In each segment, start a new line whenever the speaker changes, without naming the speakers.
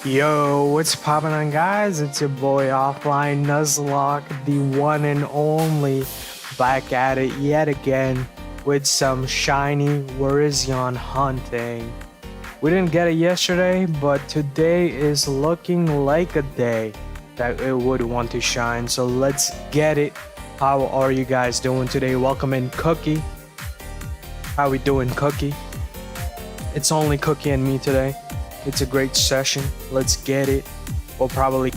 Yo, what's poppin' on, guys? It's your boy Offline Nuzlocke, the one and only, back at it yet again with some shiny Virizion hunting. We didn't get it yesterday, but today is looking like a day that it would want to shine. So let's get it. How are you guys doing today? Welcome in, Cookie. How we doing, Cookie? It's only Cookie and me today. It's a great session. Let's get it. We'll probably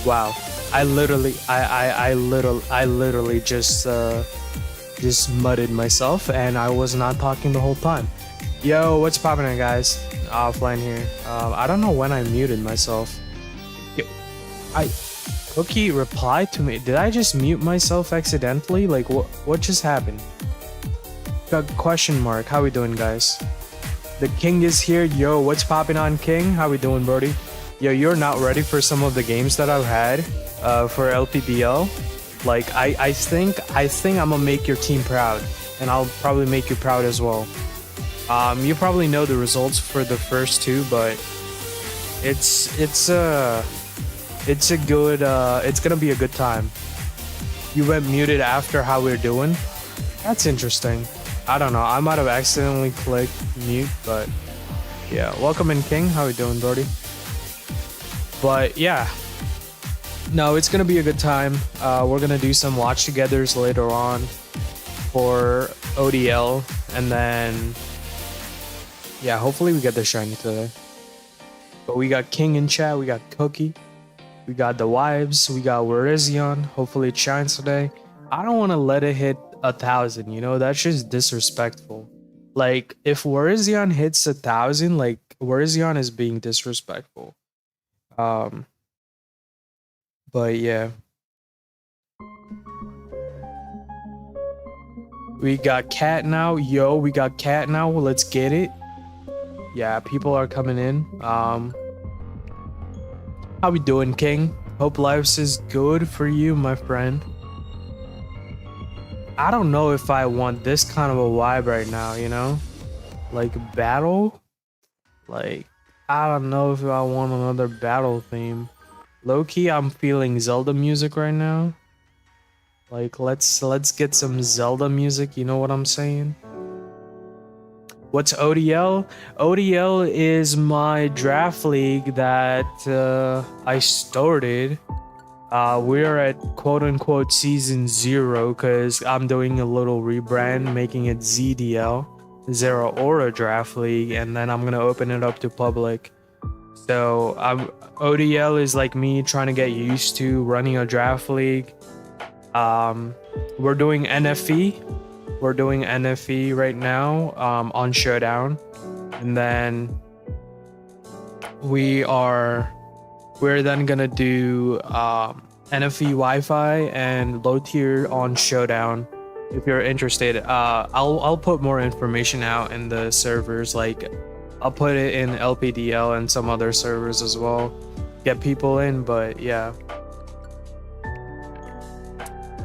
wow. I literally just mudded myself, and I was not talking the whole time. Yo, what's poppin', guys? Offline here. I don't know when I muted myself. Yo, Cookie replied to me. Did I just mute myself accidentally? Like, what just happened? Got question mark. How we doing, guys? The king is here. Yo, what's poppin' on, king? How we doing, Brody? Yo, you're not ready for some of the games that I've had for LPBL. Like, I think I'm gonna make your team proud, and I'll probably make you proud as well. You probably know the results for the first two, but it's gonna be a good time. You went muted after how we're doing. That's interesting. I don't know. I might have accidentally clicked mute, but yeah. Welcome in, king. How we doing, Brody? But yeah, no, it's gonna be a good time. We're gonna do some watch togethers later on for ODL, and then yeah, hopefully we get the shiny today. But we got king in chat, we got Cookie, we got the wives, we got Virizion. Hopefully it shines today. I don't want to let it hit 1,000. You know, that's just disrespectful. Like, if Virizion hits 1,000, like, Virizion is being disrespectful. But yeah, we got cat now. Yo, we got cat now. Let's get it. Yeah, people are coming in. How we doing, king? Hope life is good for you, my friend. I don't know if I want this kind of a vibe right now, you know, like battle. Like, I don't know if I want another battle theme. Low-key, I'm feeling Zelda music right now. Like, let's get some Zelda music, you know what I'm saying? What's ODL? ODL is my draft league that I started. We're at quote-unquote season 0 because I'm doing a little rebrand, making it ZDL, Zero Aura Draft League, and then I'm gonna open it up to public. So ODL is like me trying to get used to running a draft league. We're doing NFE. We're doing NFE right now on Showdown, and then we're then gonna do NFE Wi-Fi and low tier on Showdown. If you're interested, I'll put more information out in the servers. Like, I'll put it in LPDL and some other servers as well. Get people in, but yeah.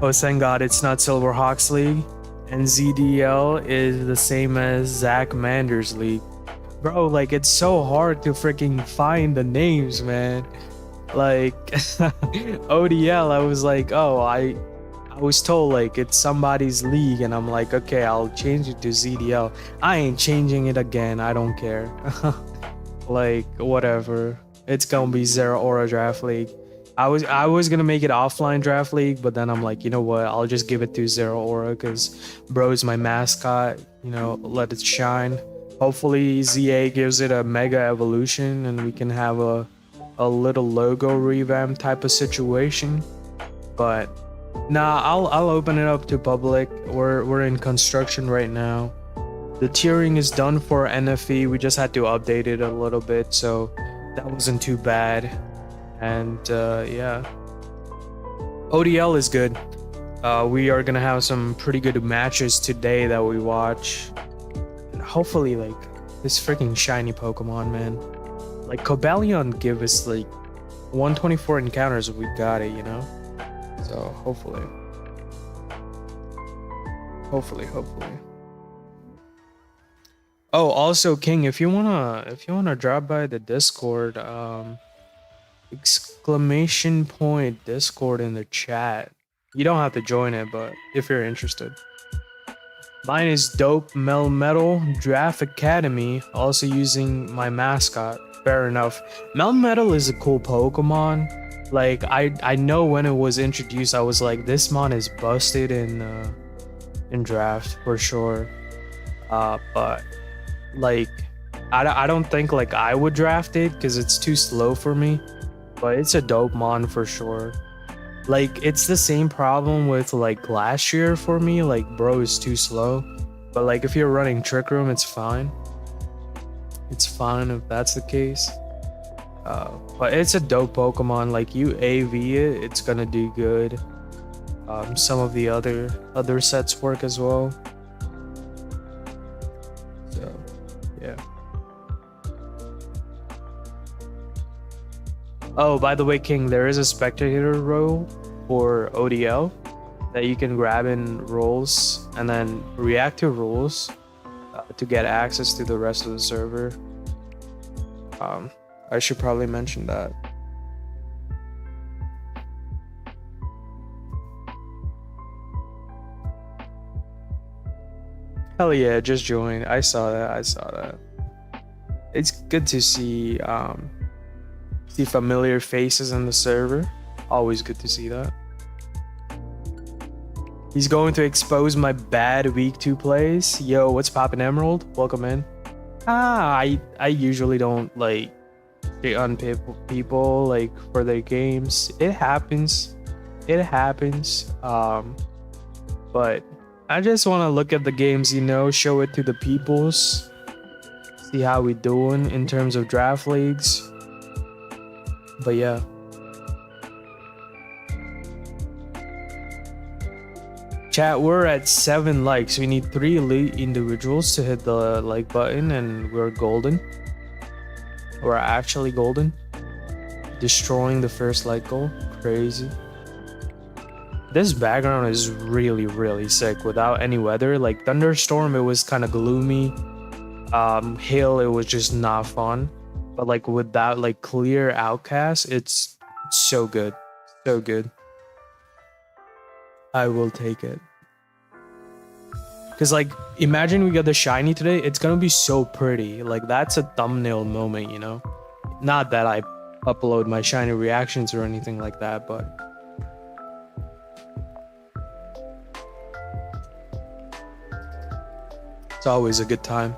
Oh, thank God it's not Silverhawks League. And ZDL is the same as Zach Mander's League. Bro, like, it's so hard to freaking find the names, man. Like, ODL, I was like, oh, I I was told like it's somebody's league, and I'm like, okay, I'll change it to ZDL. I ain't changing it again. I don't care. Like whatever. It's gonna be Zero Aura Draft League. I was gonna make it offline draft league, but then I'm like, you know what? I'll just give it to Zero Aura because bro is my mascot. You know, let it shine. Hopefully ZA gives it a mega evolution and we can have a little logo revamp type of situation. But nah, I'll open it up to public. We're in construction right now. The tiering is done for NFE. We just had to update it a little bit, so that wasn't too bad. And yeah, ODL is good. We are gonna have some pretty good matches today that we watch. And hopefully, like this freaking shiny Pokemon, man. Like Cobalion give us like 124 encounters if we got it, you know. So hopefully. Oh, also King, if you wanna drop by the Discord, exclamation point Discord in the chat. You don't have to join it, but if you're interested. Mine is Dope Melmetal Draft Academy, also using my mascot. Fair enough. Melmetal is a cool Pokemon. Like I know when it was introduced, I was like, this mon is busted in draft for sure. But like I don't think like I would draft it because it's too slow for me. But it's a dope mon for sure. Like it's the same problem with like last year for me. Like bro is too slow. But like if you're running Trick Room, it's fine. It's fine if that's the case. But it's a dope Pokemon. Like you AV it, it's gonna do good. Some of the other sets work as well. So yeah. Oh, by the way, King, there is a spectator role for ODL that you can grab in roles and then react to rules to get access to the rest of the server. I should probably mention that. Hell yeah, just joined. I saw that. It's good to see familiar faces in the server. Always good to see that. He's going to expose my bad week 2 plays. Yo, what's poppin', Emerald? Welcome in. I usually don't like shit on people like for their games. It happens. But I just want to look at the games, you know, show it to the peoples, see how we doing in terms of draft leagues. But yeah. Chat, we're at 7 likes. We need 3 elite individuals to hit the like button and we're golden. We're actually golden. Destroying the first like goal. Crazy. This background is really sick without any weather. Like thunderstorm, it was kind of gloomy. Hail, it was just not fun. But like with that like clear outcast, it's so good. So good. I will take it. Cause like imagine we got the shiny today, it's gonna be so pretty. Like that's a thumbnail moment, you know? Not that I upload my shiny reactions or anything like that, but it's always a good time.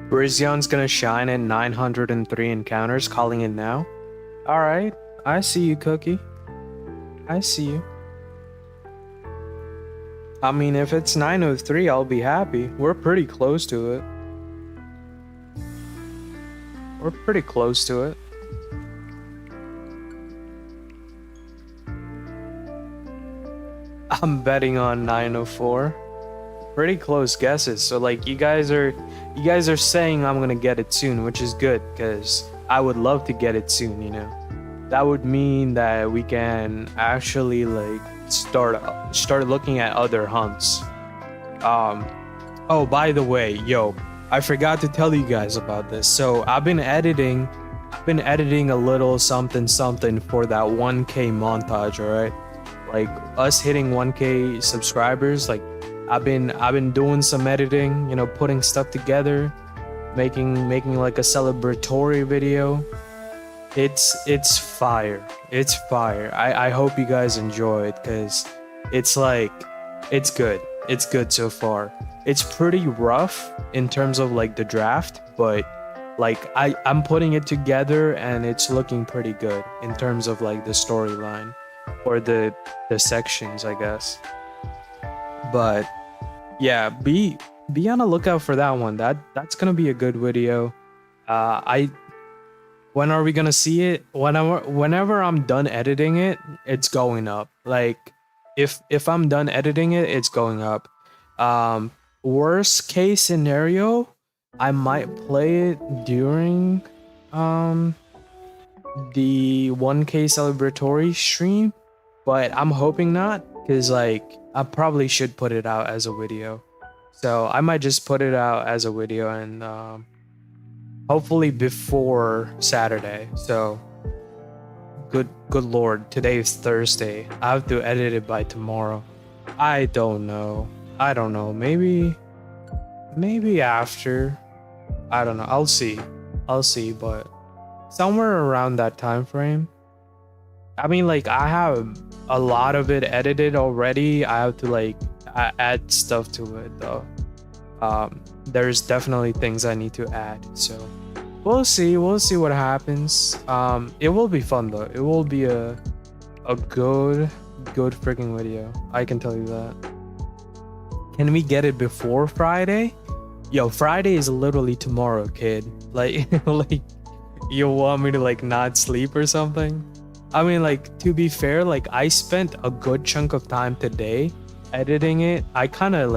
Virizion's gonna shine at 903 encounters, calling it now. Alright, I see you, Cookie. I see you. I mean, if it's 903, I'll be happy. We're pretty close to it. We're pretty close to it. I'm betting on 904. Pretty close guesses. So like you guys are saying I'm gonna get it soon, which is good because I would love to get it soon, you know. That would mean that we can actually like start looking at other hunts. Oh, by the way, yo, I forgot to tell you guys about this. So I've been editing a little something for that 1K montage, alright? Like us hitting 1K subscribers, like I've been doing some editing, you know, putting stuff together, making like a celebratory video. It's fire. It's fire. I hope you guys enjoy it because it's like it's good. It's good so far. It's pretty rough in terms of like the draft, but like I'm putting it together and it's looking pretty good in terms of like the storyline or the sections, I guess. But yeah, be on the lookout for that one. That's gonna be a good video. When are we gonna see it? Whenever I'm done editing it, it's going up. Like if I'm done editing it, it's going up. Worst case scenario, I might play it during the 1K celebratory stream, but I'm hoping not, because like I probably should put it out as a video. So I might just put it out as a video and hopefully before Saturday. So good lord, today is Thursday. I have to edit it by tomorrow. I don't know. Maybe after. I don't know. I'll see, but somewhere around that time frame. I mean, like I have a lot of it edited already. I have to like add stuff to it though. There's definitely things I need to add, so we'll see what happens. It will be fun though. It will be a good freaking video, I can tell you that. Can we get it before Friday? Yo, Friday is literally tomorrow, kid. Like like you want me to like not sleep or something? I mean, like, to be fair, like I spent a good chunk of time today editing it. I kind of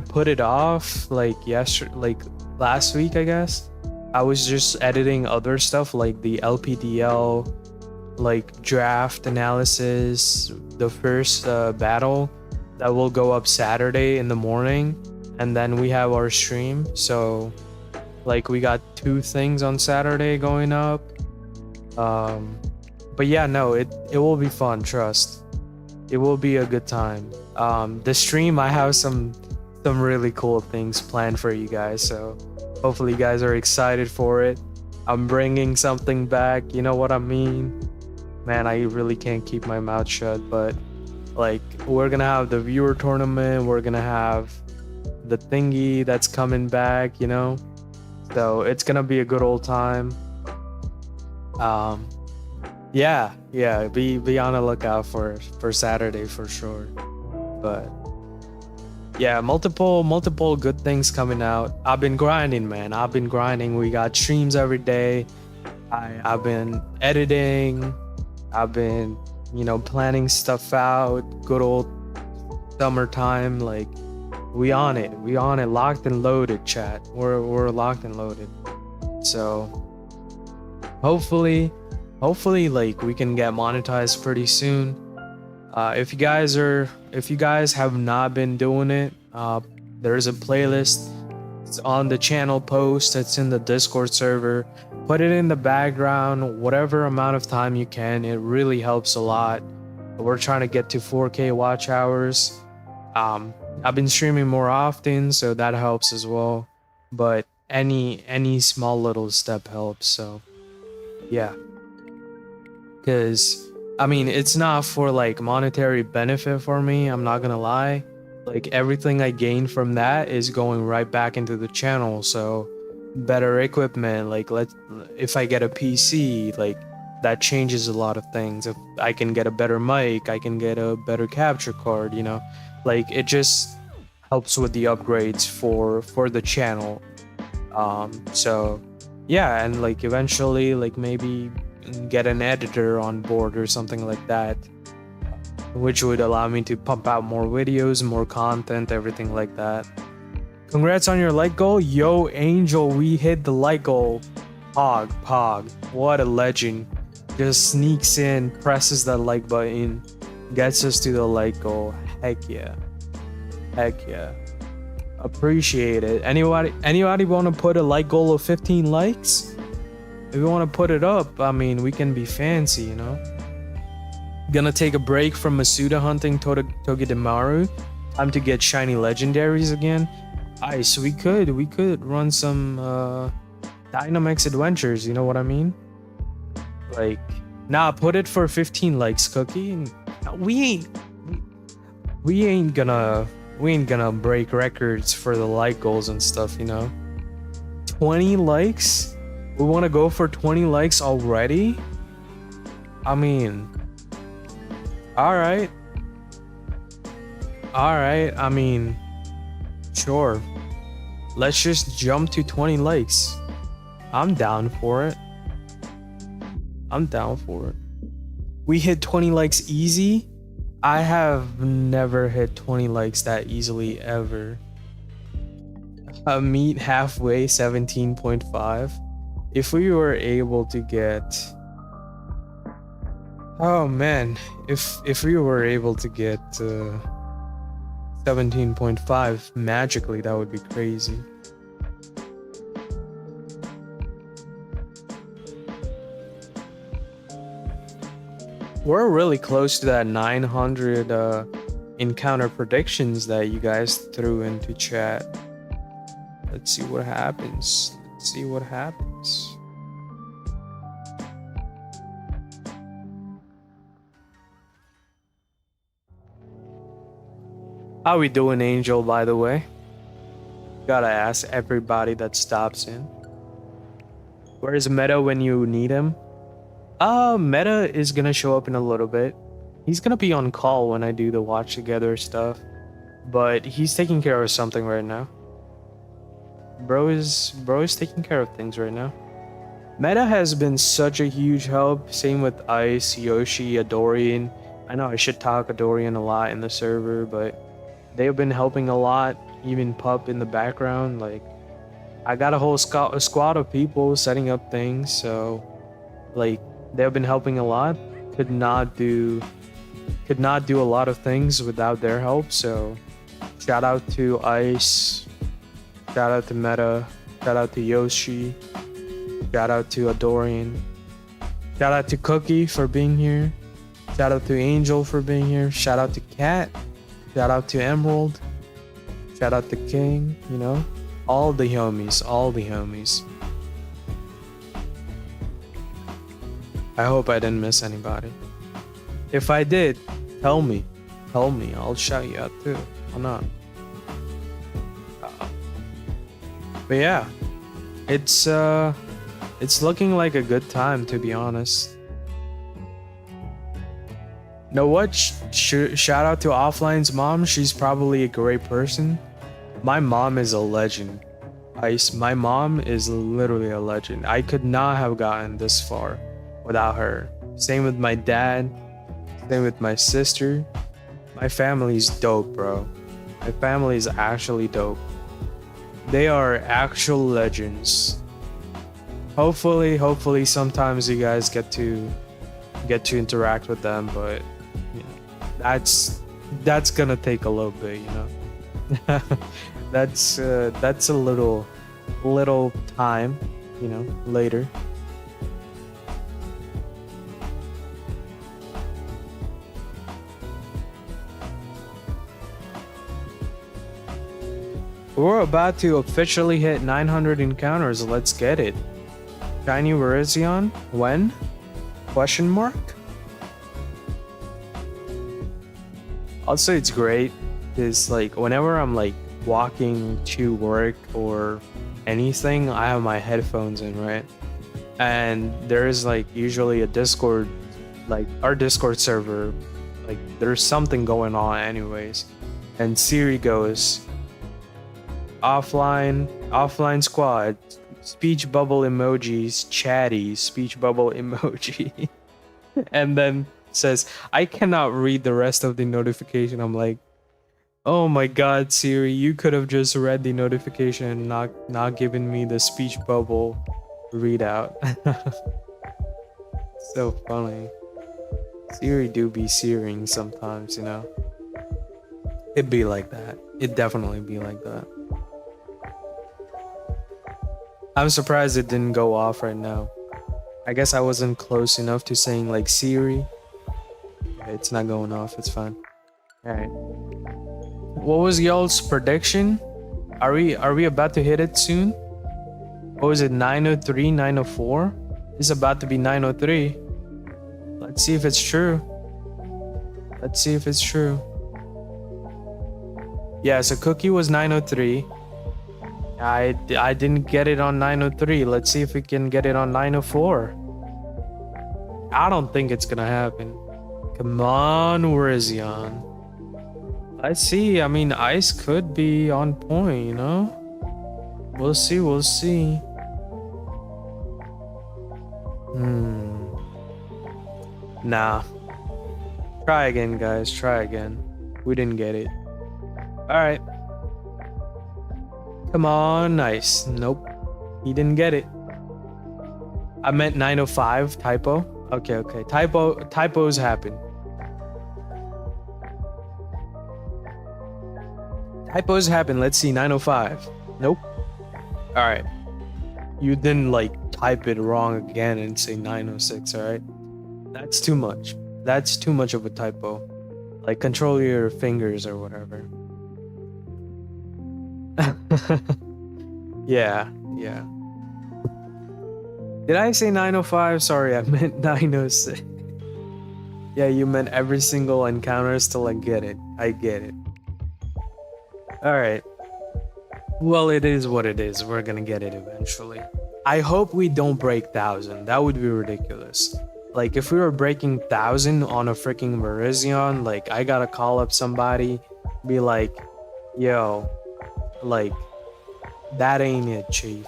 put it off like yesterday, like last week, I guess. I was just editing other stuff like the LPDL, like draft analysis, the first battle that will go up Saturday in the morning, and then we have our stream. So like we got 2 things on Saturday going up. But yeah, no, it will be fun, trust. It will be a good time. The stream, I have some really cool things planned for you guys, so hopefully you guys are excited for it. I'm bringing something back, you know what I mean? Man, I really can't keep my mouth shut, but like we're gonna have the viewer tournament, we're gonna have the thingy that's coming back, you know? So it's gonna be a good old time. Yeah, be on the lookout for Saturday for sure. But yeah, multiple good things coming out. I've been grinding, man. I've been grinding. We got streams every day. I've been editing. I've been, you know, planning stuff out. Good old summertime. Like we on it. Locked and loaded, chat. We're locked and loaded. So hopefully like we can get monetized pretty soon. If you guys have not been doing it, there's a playlist. It's on the channel post. It's in the Discord server. Put it in the background, whatever amount of time you can. It really helps a lot. We're trying to get to 4K watch hours. I've been streaming more often, so that helps as well. But any small little step helps. So yeah, because I mean, it's not for like monetary benefit for me, I'm not gonna lie. Like everything I gain from that is going right back into the channel. So better equipment, like if I get a PC, like that changes a lot of things. If I can get a better mic, I can get a better capture card, you know, like it just helps with the upgrades for the channel. So yeah, and like eventually like maybe get an editor on board or something like that, which would allow me to pump out more videos, more content, everything like that. Congrats on your like goal. Yo, Angel, we hit the like goal. Pog. What a legend. Just sneaks in, presses that like button, gets us to the like goal. Heck yeah. Appreciate it. Anybody want to put a like goal of 15 likes? If you want to put it up, I mean, we can be fancy, you know? Gonna take a break from Masuda hunting Togedemaru. Time to get shiny legendaries again. Nice, we could run some Dynamax adventures, you know what I mean? Like, nah, put it for 15 likes, Cookie. We ain't gonna break records for the like goals and stuff, you know? 20 likes? We want to go for 20 likes already? I mean, all right. I mean, sure. Let's just jump to 20 likes. I'm down for it. We hit 20 likes easy. I have never hit 20 likes that easily ever. Meet halfway 17.5. If we were able to get, oh man, if we were able to get 17.5 magically, that would be crazy. We're really close to that 900 encounter predictions that you guys threw into chat. Let's see what happens. How we doing, Angel, by the way? Gotta ask everybody that stops in. Where's Meta when you need him? Meta is gonna show up in a little bit. He's gonna be on call when I do the watch together stuff. But he's taking care of something right now. Bro is taking care of things right now. Meta has been such a huge help. Same with Ice, Yoshi, Adorian. I know I should talk Adorian a lot in the server, but they've been helping a lot. Even Pup in the background. Like, I got a whole squad of people setting up things, so like they've been helping a lot. Could not do a lot of things without their help. So shout out to Ice, shout out to Meta, shout out to Yoshi, shout out to Adorian, shout out to Cookie for being here, shout out to Angel for being here, shout out to Cat, shout out to Emerald, shout out to King, you know, all the homies. I hope I didn't miss anybody. If I did, tell me, I'll shout you out too. Why not? But yeah, it's looking like a good time, to be honest. Know what? Shout out to Offline's mom. She's probably a great person. My mom is a legend. My mom is literally a legend. I could not have gotten this far without her. Same with my dad. Same with my sister. My family's dope, bro. My family is actually dope. They are actual legends. Hopefully sometimes you guys get to interact with them, but you know, that's gonna take a little bit, you know. that's a little time, you know, later. We're about to officially hit 900 encounters. Let's get it. Shiny Virizion? When? Question mark? I'll say it's great because like whenever I'm like walking to work or anything, I have my headphones in, right? And there is like usually a Discord, like our Discord server, like there's something going on anyways. And Siri goes, offline squad, speech bubble emojis, chatty, speech bubble emoji. And then says, I cannot read the rest of the notification. I'm like, oh my god, Siri, you could have just read the notification and not given me the speech bubble readout. So funny. Siri do be Siriing sometimes, you know? It'd be like that. It'd definitely be like that. I'm surprised it didn't go off right now. I guess I wasn't close enough to saying like Siri. Yeah, it's not going off, it's fine. Alright. What was y'all's prediction? Are we about to hit it soon? What was it, 903, 904? It's about to be 903. Let's see if it's true. Let's see if it's true. Yeah, so Cookie was 903. I didn't get it on 903. Let's see if we can get it on 904. I don't think it's gonna happen. Come on, Virizion. Let's see. I mean, Ice could be on point, you know? We'll see, we'll see. Nah. Try again, guys. Try again. We didn't get it. Alright. Come on, nice. Nope. He didn't get it. I meant 905, typo. Okay. Typos happen. Typos happen. Let's see, 905. Nope. Alright. You didn't like type it wrong again and say 906, alright? That's too much. That's too much of a typo. Like, control your fingers or whatever. Yeah. Did I say 905? Sorry, I meant 906. Yeah, you meant every single encounters till I get it. I get it. Alright. Well, it is what it is. We're gonna get it eventually. I hope we don't break 1,000. That would be ridiculous. Like, if we were breaking 1,000 on a freaking Virizion, like, I gotta call up somebody, be like, yo, like, that ain't it, chief.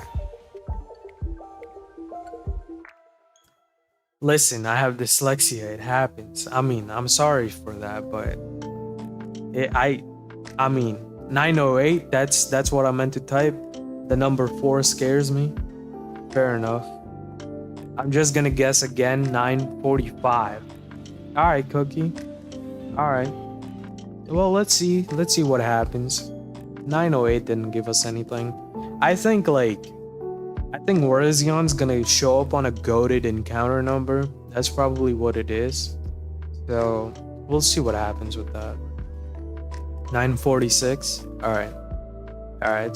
Listen, I have dyslexia, it happens. I mean, I'm sorry for that, but I mean, 908, that's what I meant to type. The number 4 scares me. Fair enough. I'm just gonna guess again, 945. Alright, Cookie. Alright. Well, let's see what happens. 908 didn't give us anything. I think Virizion's gonna show up on a goated encounter number. That's probably what it is. So we'll see what happens with that. 946. Alright,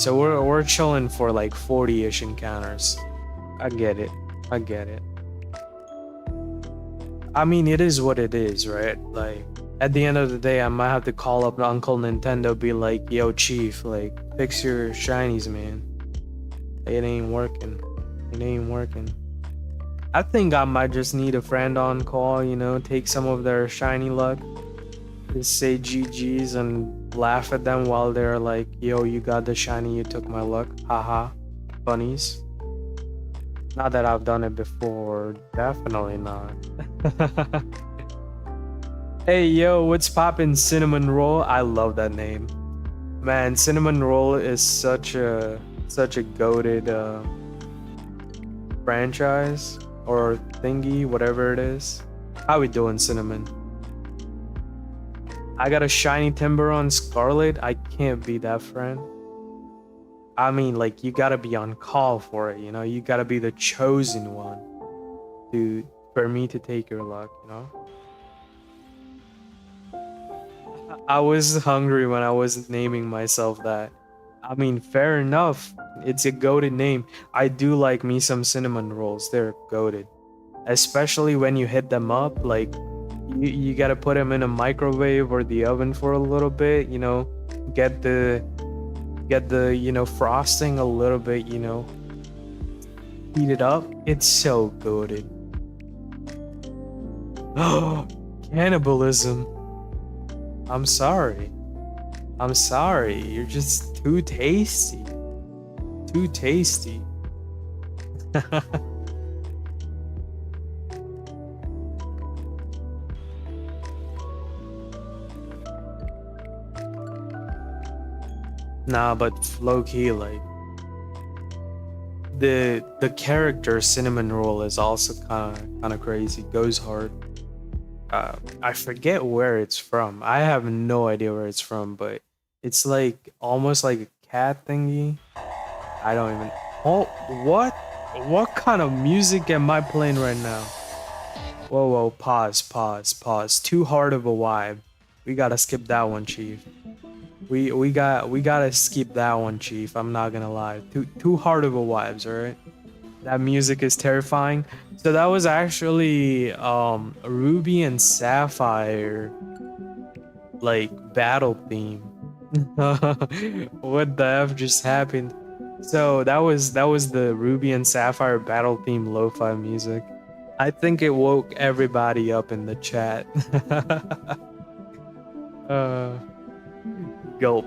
so we're chilling for like 40-ish encounters. I get it. I mean, it is what it is, right? Like, at the end of the day, I might have to call up Uncle Nintendo, be like, yo, Chief, like, fix your shinies, man. It ain't working. I think I might just need a friend on call, you know, take some of their shiny luck. Just say GG's and laugh at them while they're like, yo, you got the shiny, you took my luck. Haha. Bunnies. Not that I've done it before. Definitely not. Hey, yo, what's poppin', Cinnamon Roll? I love that name. Man, Cinnamon Roll is such a goated franchise or thingy, whatever it is. How we doing, Cinnamon? I got a shiny Timber on Scarlet. I can't be that friend. I mean, like, you gotta be on call for it, you know? You gotta be the chosen one for me to take your luck, you know? I was hungry when I was naming myself that. I mean, fair enough. It's a goated name. I do like me some cinnamon rolls. They're goated. Especially when you hit them up, like, you gotta put them in a microwave or the oven for a little bit, you know? Get the you know, frosting a little bit, you know, heat it up. It's so goated. Oh, cannibalism. I'm sorry. I'm sorry, you're just too tasty. Too tasty. Nah, but low key, like the character cinnamon roll is also kind of crazy. Goes hard. I forget where it's from. I have no idea where it's from, but it's like almost like a cat thingy. I don't even. Oh, what? What kind of music am I playing right now? Whoa, whoa, pause, pause, pause. Too hard of a vibe. We gotta skip that one, Chief. We gotta skip that one, Chief. I'm not gonna lie. Too hard of a vibes, alright? That music is terrifying. So that was actually Ruby and Sapphire like battle theme. What the F just happened? So that was the Ruby and Sapphire battle theme lo-fi music. I think it woke everybody up in the chat. uh Gulp.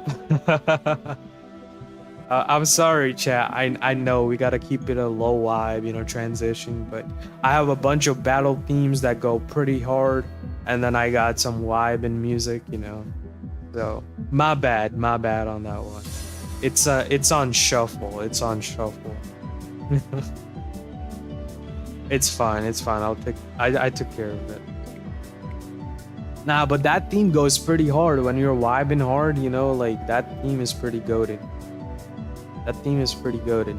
I'm sorry, chat. I know we gotta keep it a low vibe, you know, transition. But I have a bunch of battle themes that go pretty hard, and then I got some vibe and music, you know. So my bad on that one. It's on shuffle. It's on shuffle. It's fine. It's fine. I took care of it. Nah, but that theme goes pretty hard when you're vibing hard, you know, like that theme is pretty goated. That theme is pretty goated.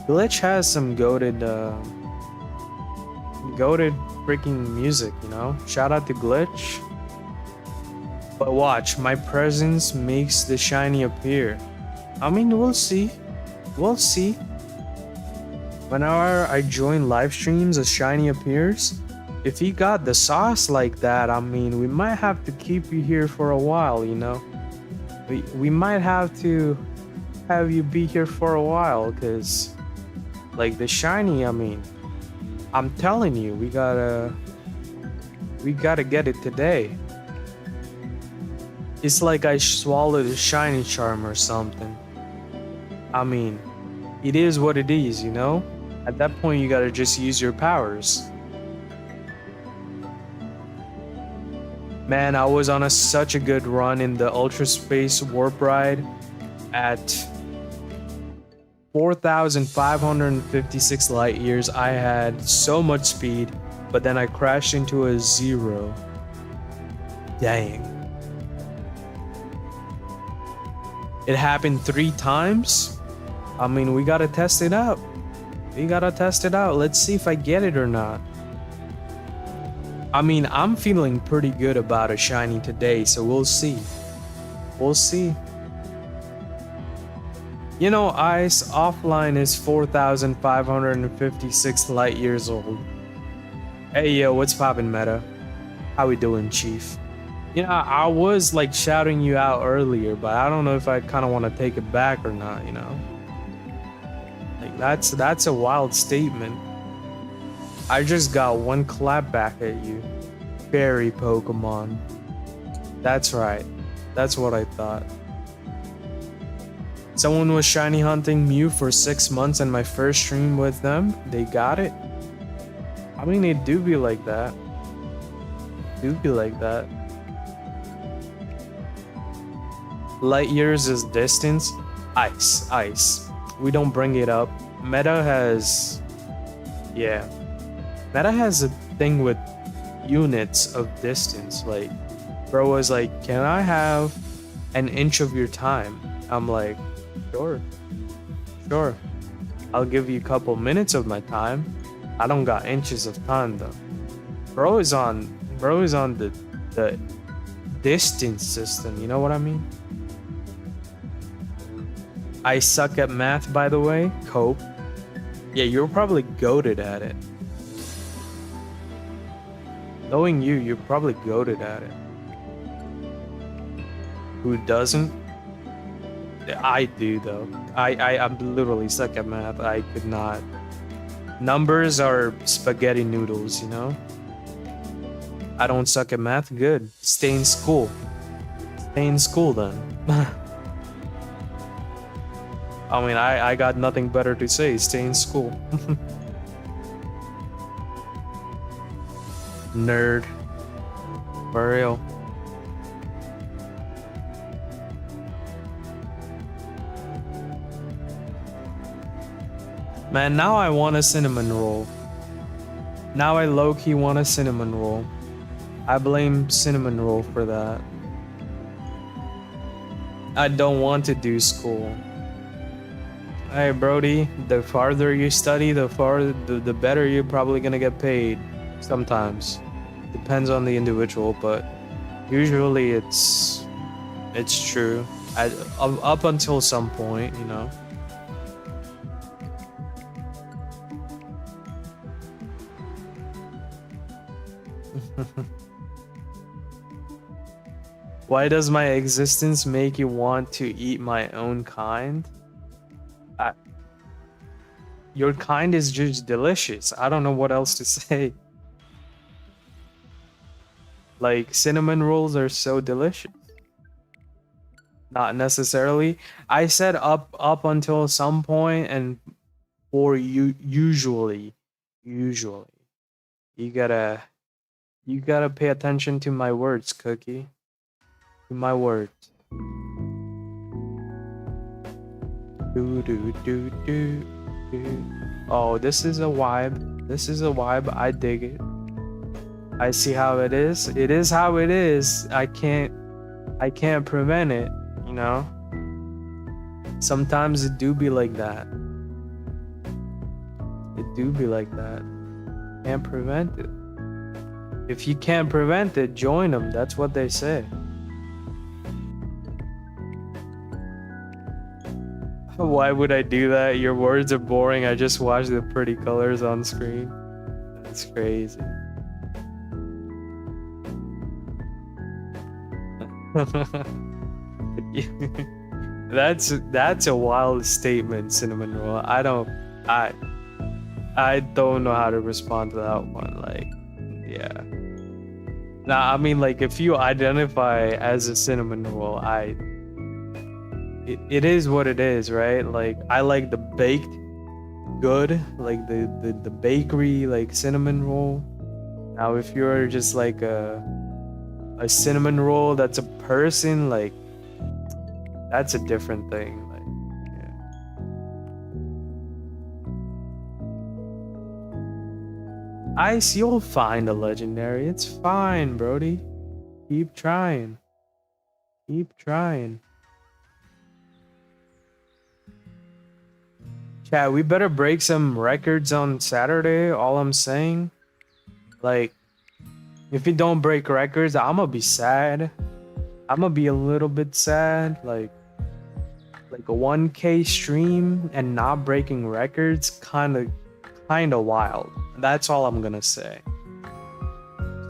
Glitch has some goated freaking music, you know? Shout out to Glitch. But watch, my presence makes the shiny appear. I mean, we'll see. We'll see. Whenever I join live streams, a shiny appears. If he got the sauce like that, I mean, we might have to keep you here for a while, you know? We might have to have you be here for a while, because, like, the shiny, I mean, I'm telling you, we gotta get it today. It's like I swallowed a shiny charm or something. I mean, it is what it is, you know? At that point, you gotta just use your powers. Man, I was on such a good run in the Ultra Space Warp Ride at 4,556 light years. I had so much speed, but then I crashed into a 0. Dang. It happened 3 times? I mean, we gotta test it out. We gotta test it out. Let's see if I get it or not. I mean, I'm feeling pretty good about a shiny today, so we'll see. We'll see. You know, Ice offline is 4,556 light years old. Hey, yo, what's poppin', Meta? How we doing, Chief? You know, I was like shouting you out earlier, but I don't know if I kind of want to take it back or not, you know? Like, that's a wild statement. I just got one clap back at you. Fairy Pokemon. That's right. That's what I thought. Someone was shiny hunting Mew for 6 months and my first stream with them, they got it. I mean, it do be like that. It do be like that. Light years is distance. Ice. We don't bring it up. Meta has... Yeah. Meta has a thing with units of distance. Like, bro was like, can I have an inch of your time? I'm like, sure. I'll give you a couple minutes of my time. I don't got inches of time though. Bro is on the distance system, you know what I mean? I suck at math, by the way. Cope. Yeah, you're probably goated at it. Knowing you, you're probably goated at it. Who doesn't? I do though. I'm literally suck at math. I could not. Numbers are spaghetti noodles, you know? I don't suck at math. Good. Stay in school. Stay in school then. I mean, I got nothing better to say. Stay in school. Nerd. For real. Man, now I want a cinnamon roll. Now I low-key want a cinnamon roll. I blame cinnamon roll for that. I don't want to do school. Hey Brody, the farther you study, the better you're probably gonna get paid. Sometimes. Depends on the individual, but usually it's true. Up until some point, you know. Why does my existence make you want to eat my own kind? Your kind is just delicious. I don't know what else to say. Like, cinnamon rolls are so delicious. Not necessarily. I said up until some point, and for you usually. You gotta pay attention to my words, Cookie. To my words. Do. Oh, this is a vibe. This is a vibe. I dig it. I see how it is. It is how it is. I can't prevent it, you know? Sometimes it do be like that. It do be like that. Can't prevent it. If you can't prevent it, join them. That's what they say. Why would I do that? Your words are boring. I just watch the pretty colors on screen. That's crazy. That's a wild statement, Cinnamon Roll. I don't know how to respond to that one. Like, yeah. Nah, I mean, like, if you identify as a cinnamon roll, it is what it is, right? Like, I like the baked good, like the bakery, like, cinnamon roll. Now, if you're just like a cinnamon roll that's a person, like, that's a different thing. Like, yeah. Ice, you'll find a legendary. It's fine, Brody. Keep trying. Keep trying. Chat, we better break some records on Saturday. All I'm saying, like, if you don't break records, I'm gonna be sad. I'm gonna be a little bit sad. Like a 1K stream and not breaking records, kind of wild. That's all I'm gonna say.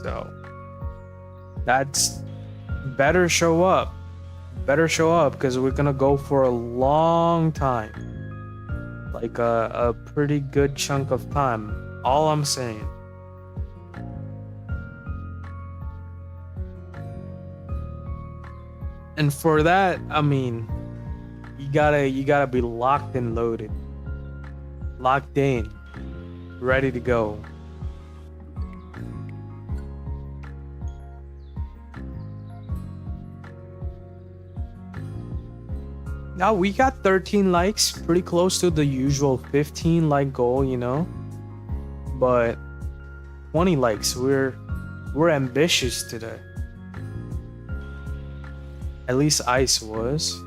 So that's better show up. Better show up, because we're gonna go for a long time. Like a pretty good chunk of time. All I'm saying. And for that, I mean, you gotta be locked and loaded. Locked in. Ready to go. Now we got 13 likes, pretty close to the usual 15 like goal, you know. But 20 likes, we're ambitious today. At least Ice was.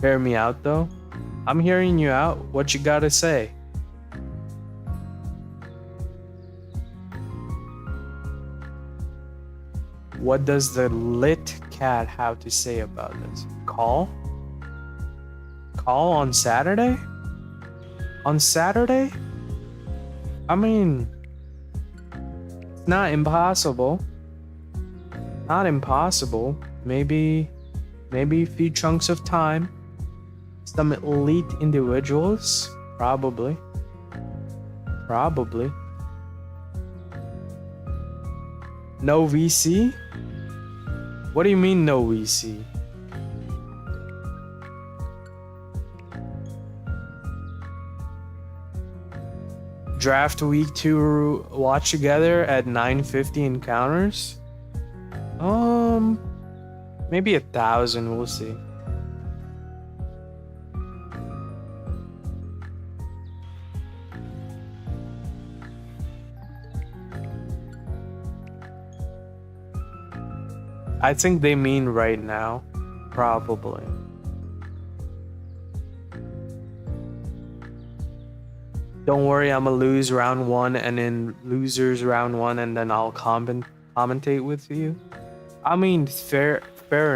Hear me out though. I'm hearing you out. What you gotta say? What does the lit cat have to say about this? Call on Saturday? On Saturday? I mean, it's not impossible. Not impossible. Maybe a few chunks of time. Some elite individuals. Probably. No VC? What do you mean no VC? Draft week to watch together at 950 encounters? Maybe 1,000, we'll see. I think they mean right now, probably. Don't worry, I'ma lose round 1 and then losers round 1 and then I'll commentate with you. I mean, fair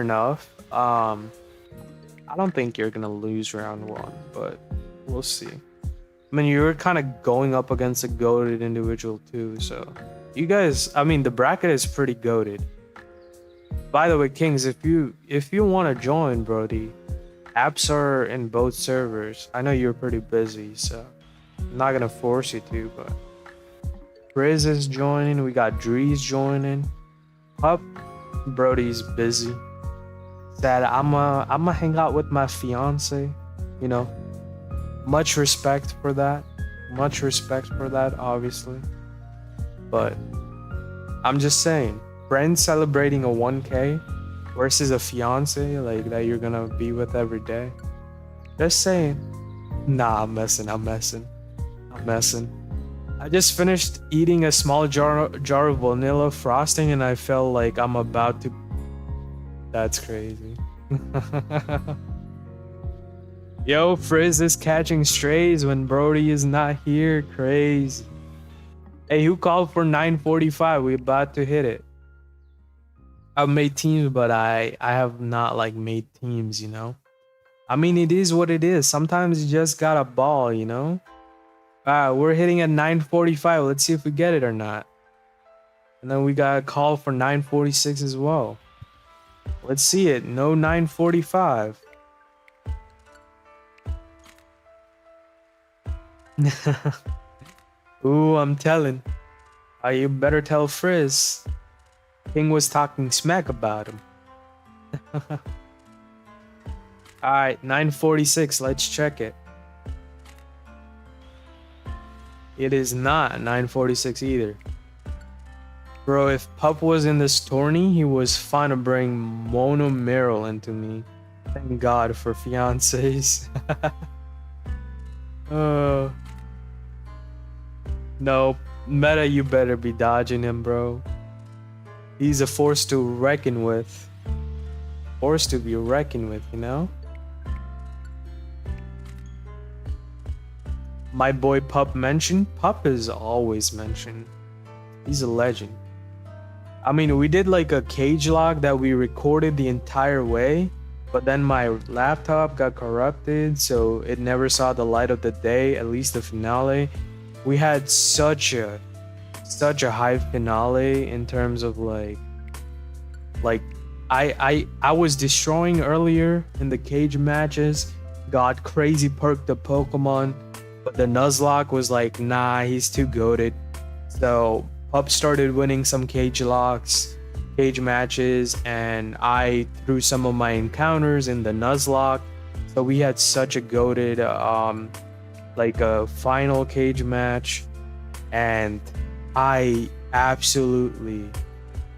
enough. I don't think you're gonna lose round 1, but we'll see. I mean, you're kind of going up against a goated individual too, so you guys, I mean, the bracket is pretty goated. By the way, Kings, if you want to join, Brody, apps are in both servers. I know you're pretty busy, so I'm not gonna force you to, but Riz is joining. We got Drees joining. Up, Brody's busy. Sad. I'ma hang out with my fiance. You know, much respect for that. Much respect for that, obviously. But I'm just saying, friends celebrating a 1K versus a fiance like that you're gonna be with every day. Just saying. Nah, I'm messing. I just finished eating a small jar of vanilla frosting and I felt like I'm about to... That's crazy. Yo, Frizz is catching strays when Brody is not here. Crazy. Hey, who called for 9:45? We about to hit it. I've made teams, but I have not like made teams, you know? I mean, it is what it is. Sometimes you just got a ball, you know? We're hitting at 9:45. Let's see if we get it or not. And then we got a call for 9:46 as well. Let's see it. No 9:45. Ooh, I'm telling. You better tell Frizz. King was talking smack about him. Alright, 9:46. Let's check it. It is not 9:46 either. Bro, if Pup was in this tourney, he was fine to bring Mono Meryl into me. Thank God for fiancés. No, Meta, you better be dodging him, bro. He's a force to reckon with. Force to be reckoned with, you know? My boy Pup mentioned. Pup is always mentioned. He's a legend. I mean, we did like a cage log that we recorded the entire way, but then my laptop got corrupted, so it never saw the light of the day, at least the finale. We had such a high finale in terms of like I was destroying earlier in the cage matches, got crazy perked the Pokemon, but the Nuzlocke was like, nah, he's too goated. So Pup started winning some cage matches, and I threw some of my encounters in the Nuzlocke. So we had such a goated like a final cage match, and I absolutely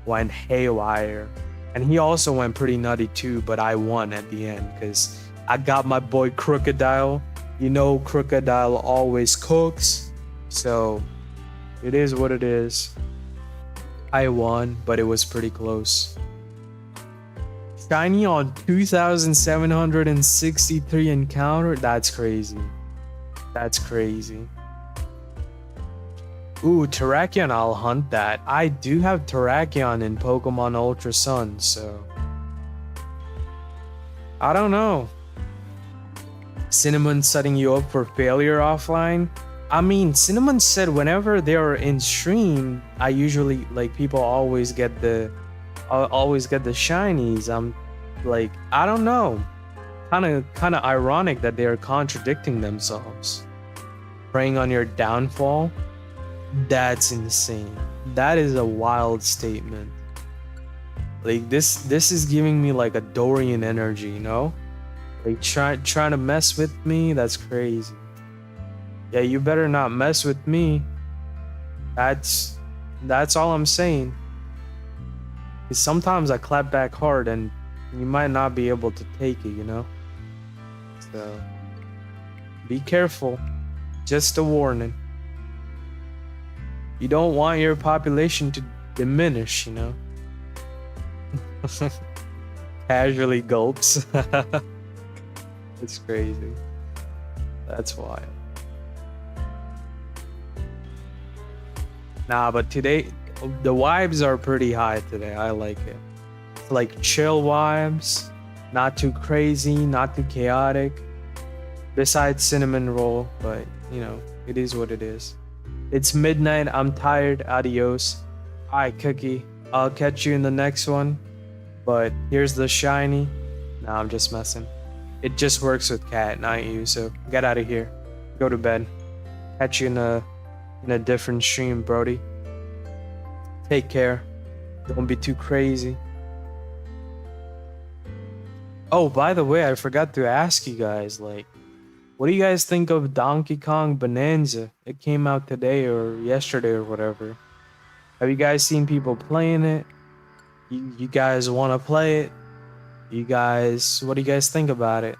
went haywire. And he also went pretty nutty too, but I won at the end because I got my boy Crocodile. You know, Crocodile always cooks. So it is what it is. I won, but it was pretty close. Shiny on 2,763 encounter. That's crazy. That's crazy. Ooh, Terrakion, I'll hunt that. I do have Terrakion in Pokemon Ultra Sun, so... I don't know. Cinnamon setting you up for failure offline? I mean, Cinnamon said whenever they're in stream, I usually, like, people always get the shinies. I'm like, I don't know. Kind of ironic that they're contradicting themselves. Preying on your downfall? That's insane. That is a wild statement. Like this is giving me like Adorian energy, you know? Like trying to mess with me, that's crazy. Yeah, you better not mess with me. That's all I'm saying. 'Cause sometimes I clap back hard and you might not be able to take it, you know? So be careful. Just a warning. You don't want your population to diminish, you know? Casually gulps. It's crazy. That's wild. Nah, but today the vibes are pretty high today. I like it. It's like chill vibes, not too crazy, not too chaotic. Besides cinnamon roll, but you know, it is what it is. It's midnight, I'm tired, adios. Alright, Cookie, I'll catch you in the next one. But here's the shiny. Nah, I'm just messing. It just works with Cat, not you, so get out of here. Go to bed. Catch you in a different stream, Brody. Take care. Don't be too crazy. Oh, by the way, I forgot to ask you guys, like, what do you guys think of Donkey Kong Bonanza? It came out today or yesterday or whatever. Have you guys seen people playing it? You guys want to play it? What do you guys think about it?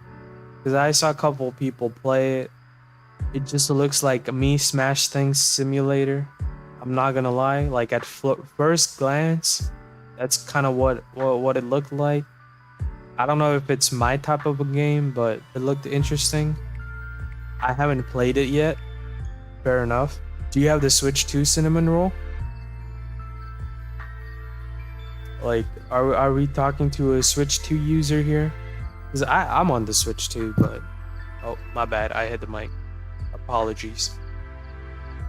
Because I saw a couple people play it. It just looks like a me smash things simulator. I'm not gonna lie, like at first glance, that's kind of what it looked like. I don't know if it's my type of a game, but it looked interesting. I haven't played it yet. Fair enough. Do you have the Switch 2 Cinnamon Roll? Like, are we talking to a Switch 2 user here? Because I'm on the Switch 2, but... Oh, my bad. I hit the mic. Apologies.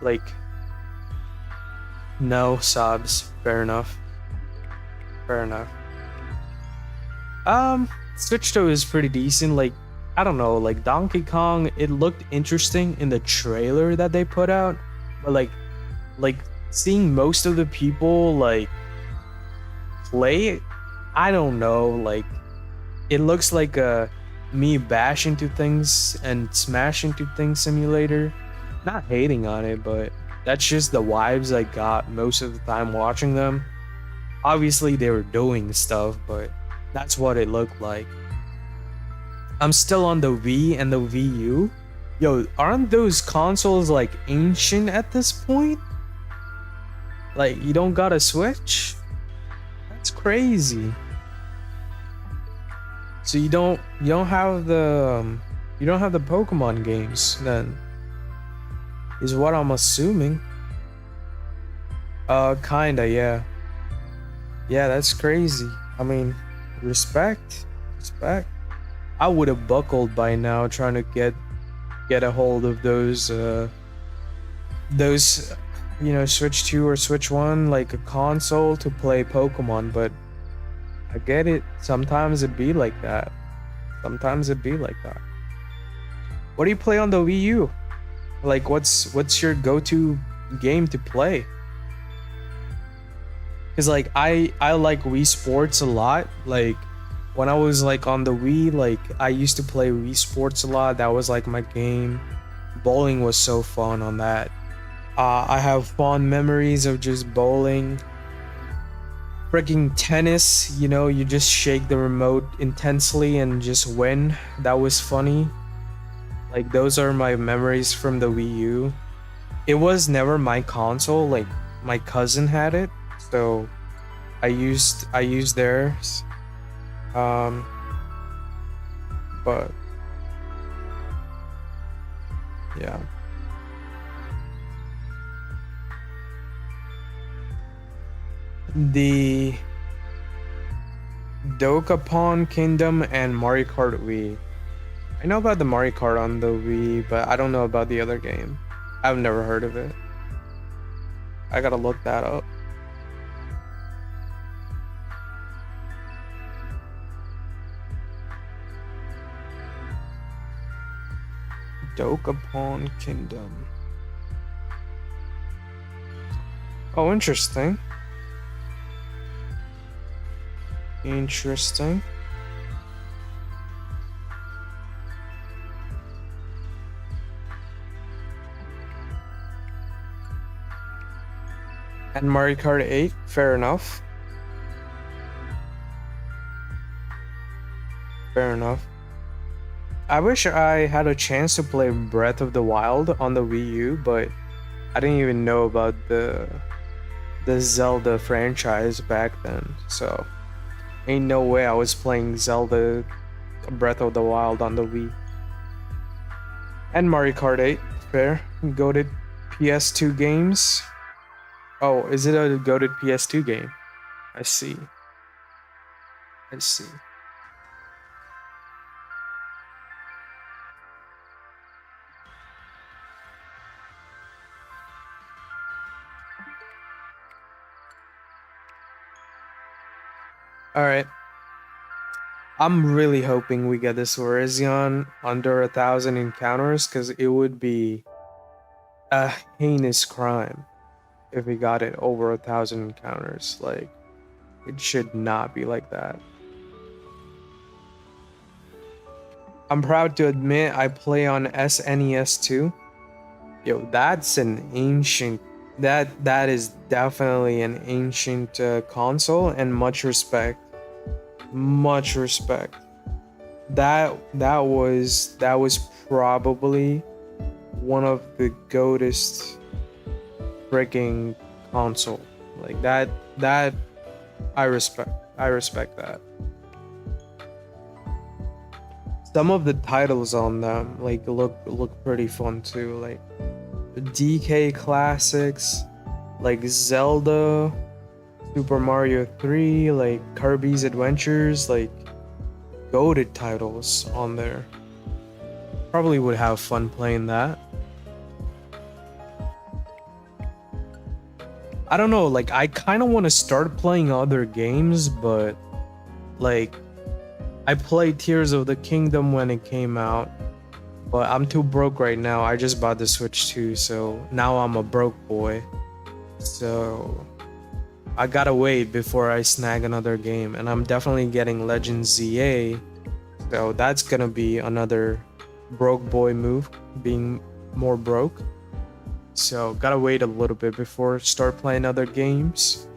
Like... No, sobs. Fair enough. Fair enough. Switch 2 is pretty decent. Like, I don't know, like Donkey Kong, it looked interesting in the trailer that they put out. But like seeing most of the people like play it, I don't know, like it looks like a me bash into things and smash into things simulator. Not hating on it, but that's just the vibes I got most of the time watching them. Obviously they were doing stuff, but that's what it looked like. I'm still on the Wii and the Wii U. Yo, aren't those consoles like ancient at this point? Like you don't got a Switch? That's crazy. So you don't have the Pokemon games then? Is what I'm assuming. Kinda, yeah. Yeah, that's crazy. I mean, respect. I would have buckled by now trying to get a hold of those you know, Switch 2 or Switch 1, like a console to play Pokemon, but I get it. Sometimes it be like that. What do you play on the Wii U? Like what's your go-to game to play? Cause like I like Wii Sports a lot. Like when I was like on the Wii, like I used to play Wii Sports a lot. That was like my game. Bowling was so fun on that. I have fond memories of just bowling. Freaking tennis, you know, you just shake the remote intensely and just win. That was funny. Like those are my memories from the Wii U. It was never my console, like my cousin had it, so I used theirs. But yeah. The Dokapon Kingdom and Mario Kart Wii. I know about the Mario Kart on the Wii, but I don't know about the other game. I've never heard of it. I gotta look that up. Dokapon Kingdom. Oh, interesting. Interesting. And Mario Kart 8, fair enough. Fair enough. I wish I had a chance to play Breath of the Wild on the Wii U, but I didn't even know about the Zelda franchise back then, so ain't no way I was playing Zelda Breath of the Wild on the Wii. And Mario Kart 8, fair. Goated PS2 games. Oh, is it a goated PS2 game? I see. I see. Alright. I'm really hoping we get this Virizion under 1,000 encounters, because it would be a heinous crime if we got it over 1,000 encounters. Like, it should not be like that. I'm proud to admit I play on SNES too. Yo, that's an ancient... That is definitely an ancient console, and much respect. Much respect. That was probably one of the goatest freaking console. Like that I respect that. Some of the titles on them like look pretty fun too, like DK classics, like Zelda, Super Mario 3, like Kirby's Adventures, like goated titles on there. Probably would have fun playing that. I don't know, like I kind of want to start playing other games, but like I played Tears of the Kingdom when it came out, but I'm too broke right now. I just bought the Switch too, so now I'm a broke boy. So I gotta wait before I snag another game, and I'm definitely getting Legends ZA, so that's gonna be another broke boy move, being more broke. So gotta wait a little bit before start playing other games.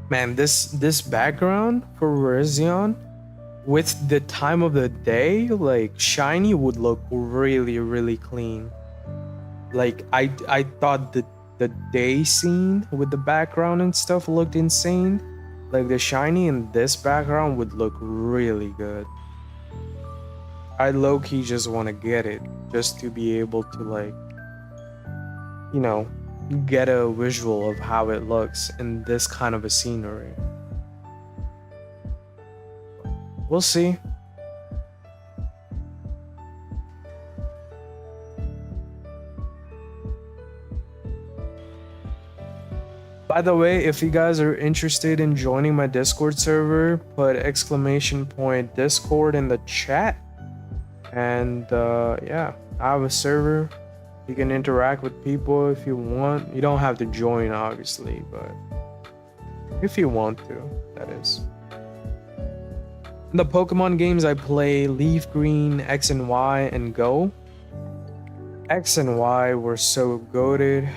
Man, this background for Virizion with the time of the day, like shiny would look really clean. Like I thought the day scene with the background and stuff looked insane. Like the shiny in this background would look really good. I low-key just want to get it just to be able to, like, you know, get a visual of how it looks in this kind of a scenery. We'll see. By the way, if you guys are interested in joining my Discord server, put ! Discord in the chat. And yeah, I have a server. You can interact with people if you want. You don't have to join, obviously, but if you want to, that is. In the Pokemon games, I play Leaf Green, X and Y, and Go. X and Y were so goated.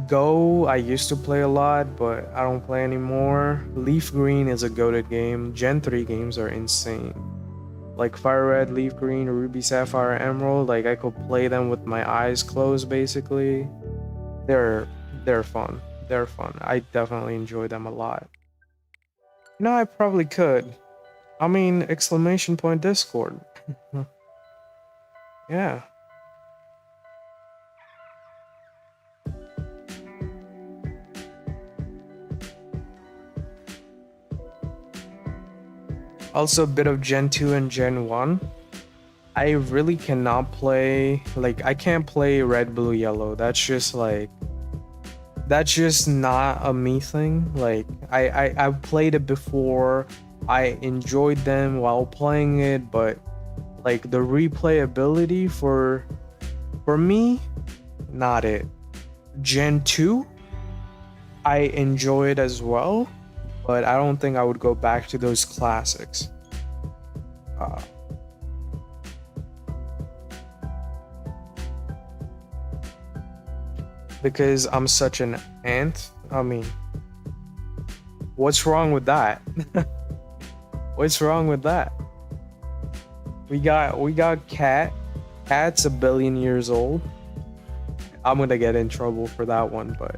Go, I used to play a lot, but I don't play anymore. Leaf Green is a goated game. Gen 3 games are insane. Like Fire Red, Leaf Green, Ruby, Sapphire, Emerald, like I could play them with my eyes closed basically. They're fun. They're fun. I definitely enjoy them a lot. You know, I probably could. I mean, ! Discord. Yeah. Also a bit of Gen 2 and Gen 1. I really cannot play, like I can't play Red, Blue, Yellow. That's just like, that's just not a me thing. Like I played it before I enjoyed them while playing it, but like the replayability for me, not it. Gen 2, I enjoy it as well, but I don't think I would go back to those classics. Uh, because I'm such an ant. I mean, what's wrong with that? What's wrong with that? We got cat. Cat's a billion years old. I'm gonna get in trouble for that one, but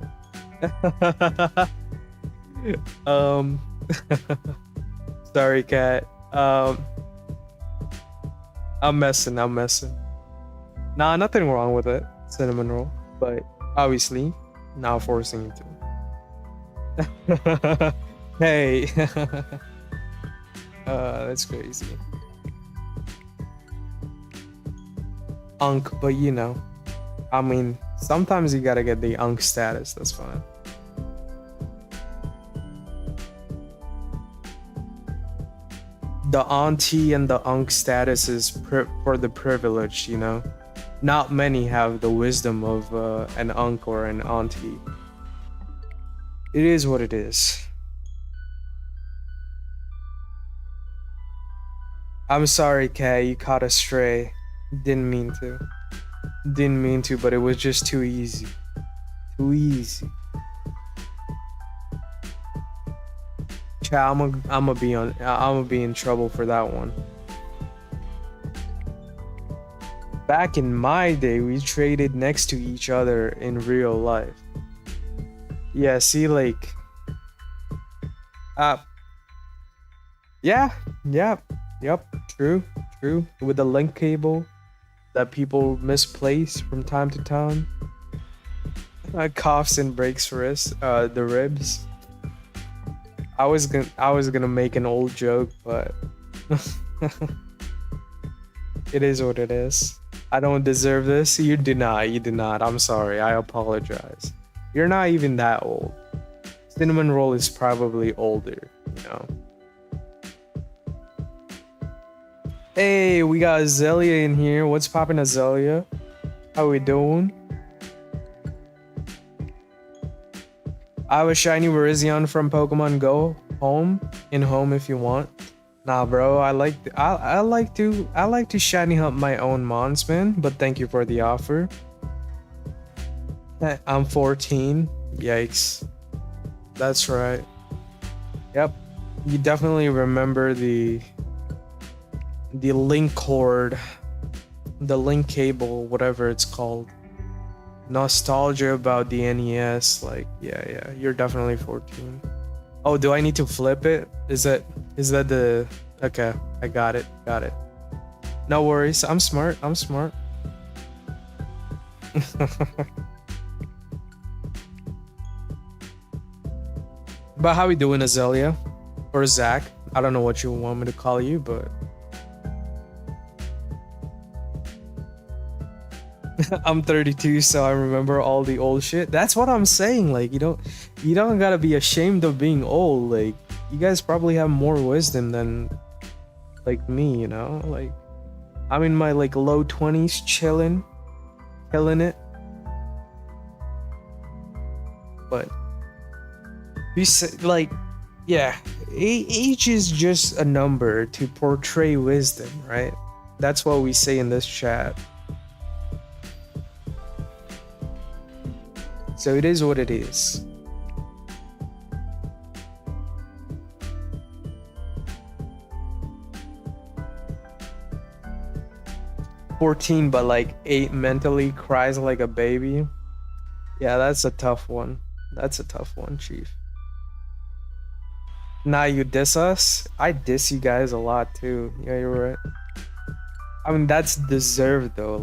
um sorry, cat. I'm messing. Nah, nothing wrong with it. Cinnamon roll, but obviously not forcing you to. Hey. That's crazy. Unk, but you know, I mean, sometimes you gotta get the unk status. That's fine. The auntie and the unk status is for the privileged, you know. Not many have the wisdom of an unk or an auntie. It is what it is. I'm sorry, Kay, you caught a stray. Didn't mean to, but it was just too easy. Too easy. Chat, I'ma be in trouble for that one. Back in my day, we traded next to each other in real life. Yeah, see, like, yeah, yep, true, with the link cable that people misplace from time to time. Coughs and breaks the ribs. I was gonna make an old joke, but it is what it is. I don't deserve this. You do not. I'm sorry. I apologize. You're not even that old. Cinnamon roll is probably older, you know. Hey, we got Azalea in here. What's poppin', Azalea? How we doing? I have a shiny Virizion from Pokemon Go. Home if you want. Nah, bro. I like to shiny hunt my own mons, man. But thank you for the offer. I'm 14. Yikes. That's right. Yep. You definitely remember the link cord, the link cable, whatever it's called. Nostalgia about the NES. Like, yeah. You're definitely 14. Oh, do I need to flip it? Is that the... Okay, I got it. No worries. I'm smart. But how we doing, Azalea? Or Zach? I don't know what you want me to call you, but... I'm 32, so I remember all the old shit. That's what I'm saying. Like, you don't gotta be ashamed of being old. Like, you guys probably have more wisdom than, like, me, you know? Like, I'm in my, like, low 20s, killing it. But, you say, like, yeah, age is just a number to portray wisdom, right? That's what we say in this chat. So it is what it is. "14, but like 8 mentally, cries like a baby." Yeah, that's a tough one. Chief. Now you diss us? I diss you guys a lot too. Yeah, you're right. I mean, that's deserved though.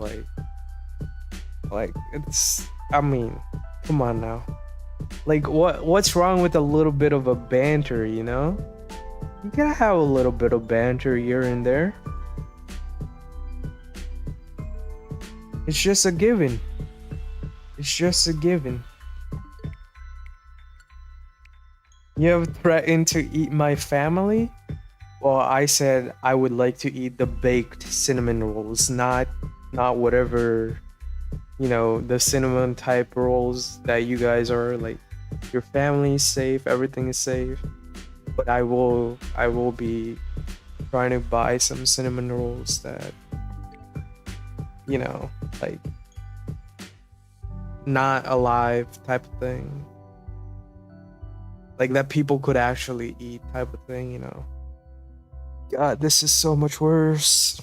Like it's. I mean, come on now. Like, what's wrong with a little bit of a banter? You know, you gotta have a little bit of banter here and there. It's just a given. You have threatened to eat my family? Well, I said I would like to eat the baked cinnamon rolls, not whatever, you know, the cinnamon type rolls that you guys are like. Your family is safe, everything is safe. But I will be trying to buy some cinnamon rolls that, you know, like not alive type of thing. Like that people could actually eat type of thing, you know. God, this is so much worse.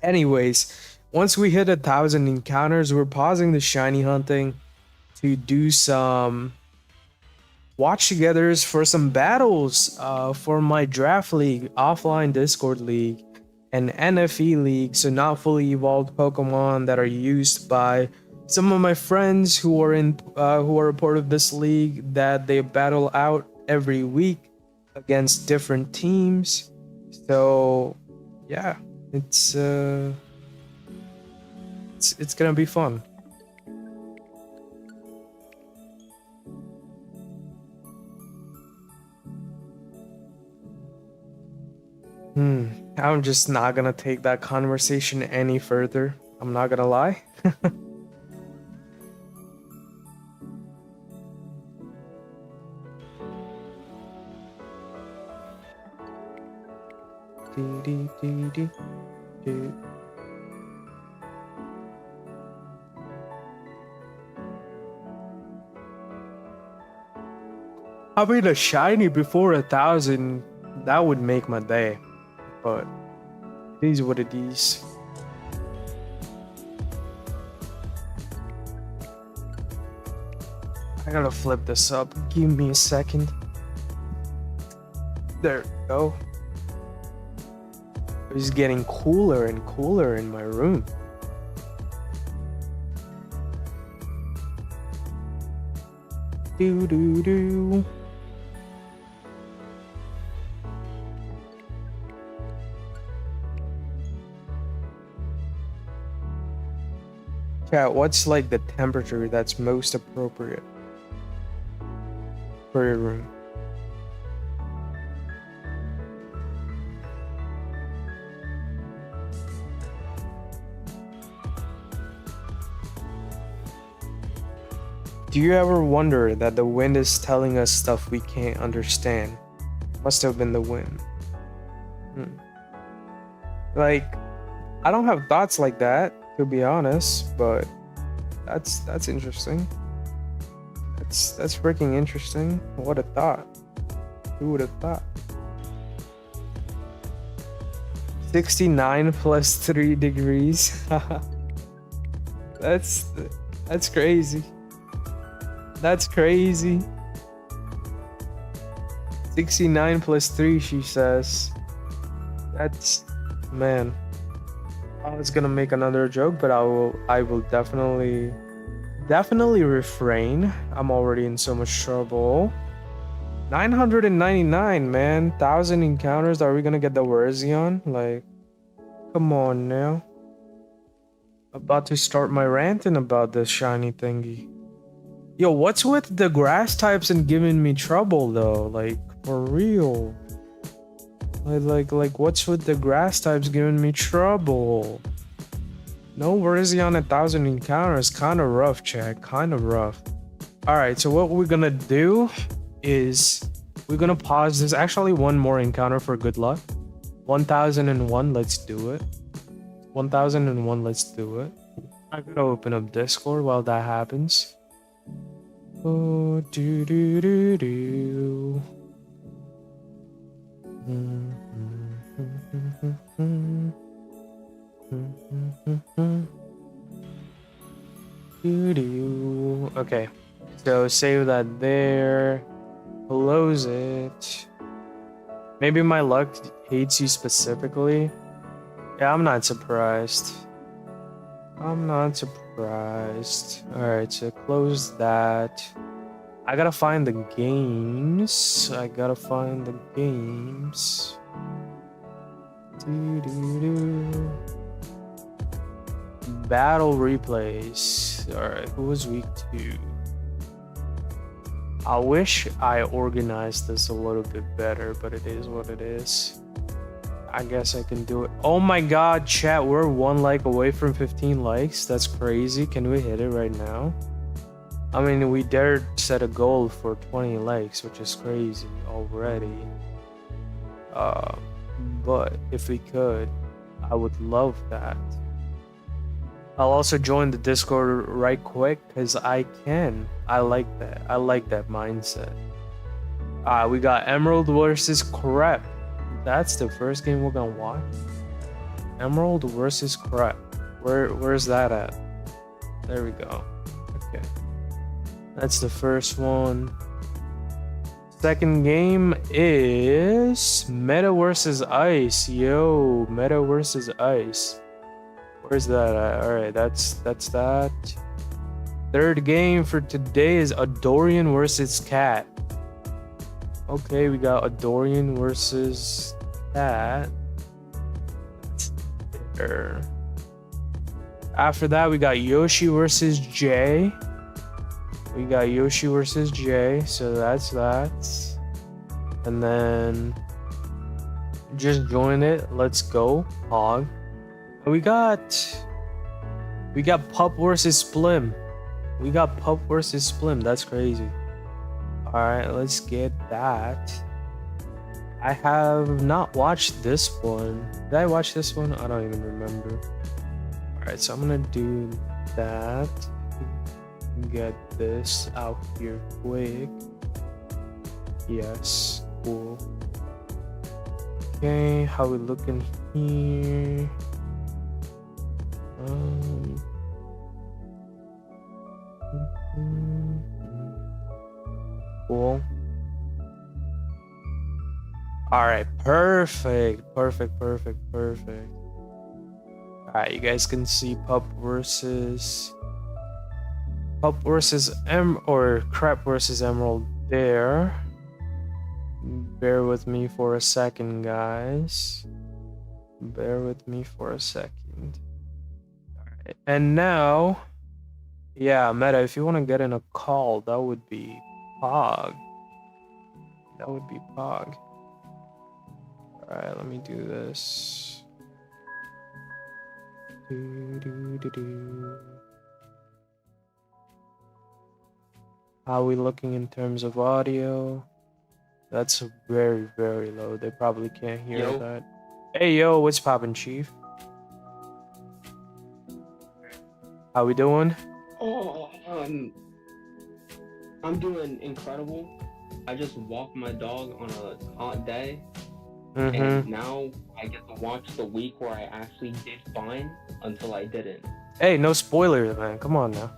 Anyways, once we hit 1,000 encounters, we're pausing the shiny hunting to do some watch togethers for some battles for my draft league, offline Discord league, and NFE league, so not fully evolved Pokemon that are used by some of my friends who are a part of this league, that they battle out every week against different teams. So yeah, it's gonna be fun. I'm just not gonna take that conversation any further. I'm not gonna lie. Having a shiny before 1,000, that would make my day. But it is what it is. I gotta flip this up. Give me a second. There we go. It's getting cooler and cooler in my room. Do. Chat, what's like the temperature that's most appropriate for your room? Do you ever wonder that the wind is telling us stuff we can't understand? Must have been the wind. Like, I don't have thoughts like that, to be honest, but that's interesting. That's freaking interesting. What a thought. Who would have thought? 69 plus 3 degrees. That's crazy. That's crazy. 69 plus 3, she says. That's, man. I was gonna make another joke, but I will definitely refrain. I'm already in so much trouble. 999, man. 1,000 encounters. Are we gonna get the Virizion? Like, come on now. About to start my ranting about this shiny thingy. Yo, what's with the grass types and giving me trouble though? Like, for real. Like, what's with the grass types giving me trouble? No Virizion 1,000 encounters. Kind of rough, chat. Kind of rough. Alright, so what we're gonna do is we're gonna pause. There's actually one more encounter for good luck. 1001, let's do it. 1001, let's do it. I gotta open up Discord while that happens. Oh, do. Okay, so save that there. Close it. Maybe my luck hates you specifically. Yeah, I'm not surprised. Alright, so close that. I gotta find the games. Battle replays. Alright, who was week 2? I wish I organized this a little bit better, but it is what it is. I guess I can do it. Oh my god, chat, we're 1 like away from 15 likes. That's crazy. Can we hit it right now? I mean, we dared set a goal for 20 likes, which is crazy already. But if we could, I would love that. I'll also join the Discord right quick because I can. I like that. I like that mindset. We got Emerald versus Crep. That's the first game we're gonna watch. Emerald versus Crep. Where's that at? There we go. Okay. That's the first one. Second game is Meta versus Ice. Yo, Meta versus Ice. Where's that at? Alright, that's that. Third game for today is Adorian versus Cat. Okay, we got Adorian versus Cat. That's there. After that, we got Yoshi versus Jay. We got Yoshi versus Jay, so that's that. And then just join it. Let's go, Hog. We got Pup versus Splim. We got Pup versus Splim. That's crazy. All right, let's get that. I have not watched this one. Did I watch this one? I don't even remember. All right, so I'm gonna do that. Get this out here quick. Yes, cool. Okay, how we looking here? Cool. All right, perfect. All right, you guys can see Pup versus Crep versus Emerald there. Bear with me for a second, guys. Bear with me for a second. Alright, and now, yeah, Meta, if you want to get in a call, that would be Pog. That would be Pog. Alright, let me do this. How are we looking in terms of audio? That's very, very low. They probably can't hear that. Hey, yo, what's poppin', Chief? How we doing?
Oh, I'm doing incredible. I just walked my dog on a hot day, and now I get to watch the week where I actually did fine until I didn't.
Hey, no spoilers, man. Come on now.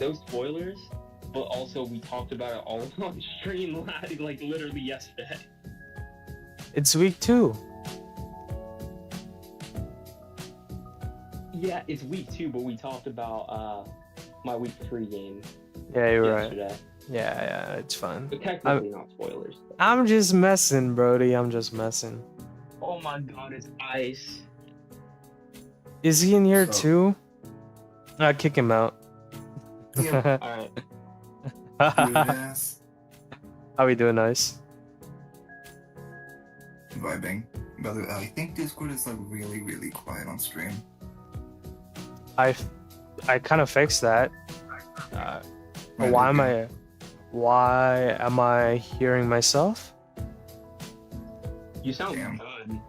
No spoilers, but also we talked about it all on stream like literally yesterday.
It's week 2.
Yeah, it's week 2, but we talked about my week 3 game.
Yeah, you're
yesterday.
right. Yeah, it's fine.
But technically not spoilers.
I'm just messing, Brody. I'm just messing.
Oh my god, it's Ice.
Is he in here too? Kick him out.
Yeah. Alright.
Yes.
How we doing, Ice?
Vibing. By the way, I think Discord is like really, really quiet on stream.
I kind of fixed that. Why am I hearing myself?
You sound
Damn.
good.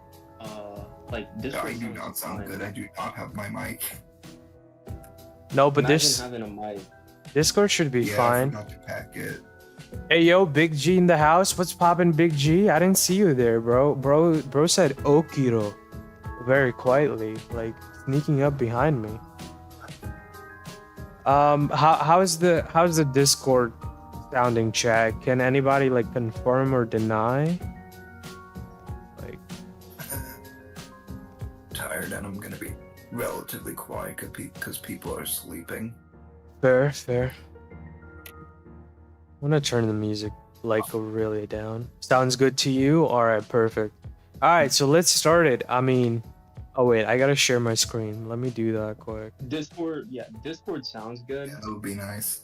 Like this.
I do not sound good. I do not have my mic.
No, but
Imagine having a mic.
Discord should be fine.
I forgot to pack it.
Hey yo, Big G in the house. What's poppin', Big G? I didn't see you there, bro. Bro said Okiro very quietly, like sneaking up behind me. How's the Discord sounding, chat? Can anybody like confirm or deny? Like,
Tired, and I'm gonna be relatively quiet because people are sleeping.
fair. I'm gonna turn the music like really down. Sounds good to you? Alright, perfect. Alright, so let's start it. I mean, oh wait, I gotta share my screen. Let me do that quick.
Discord sounds good.
Yeah, that would be nice.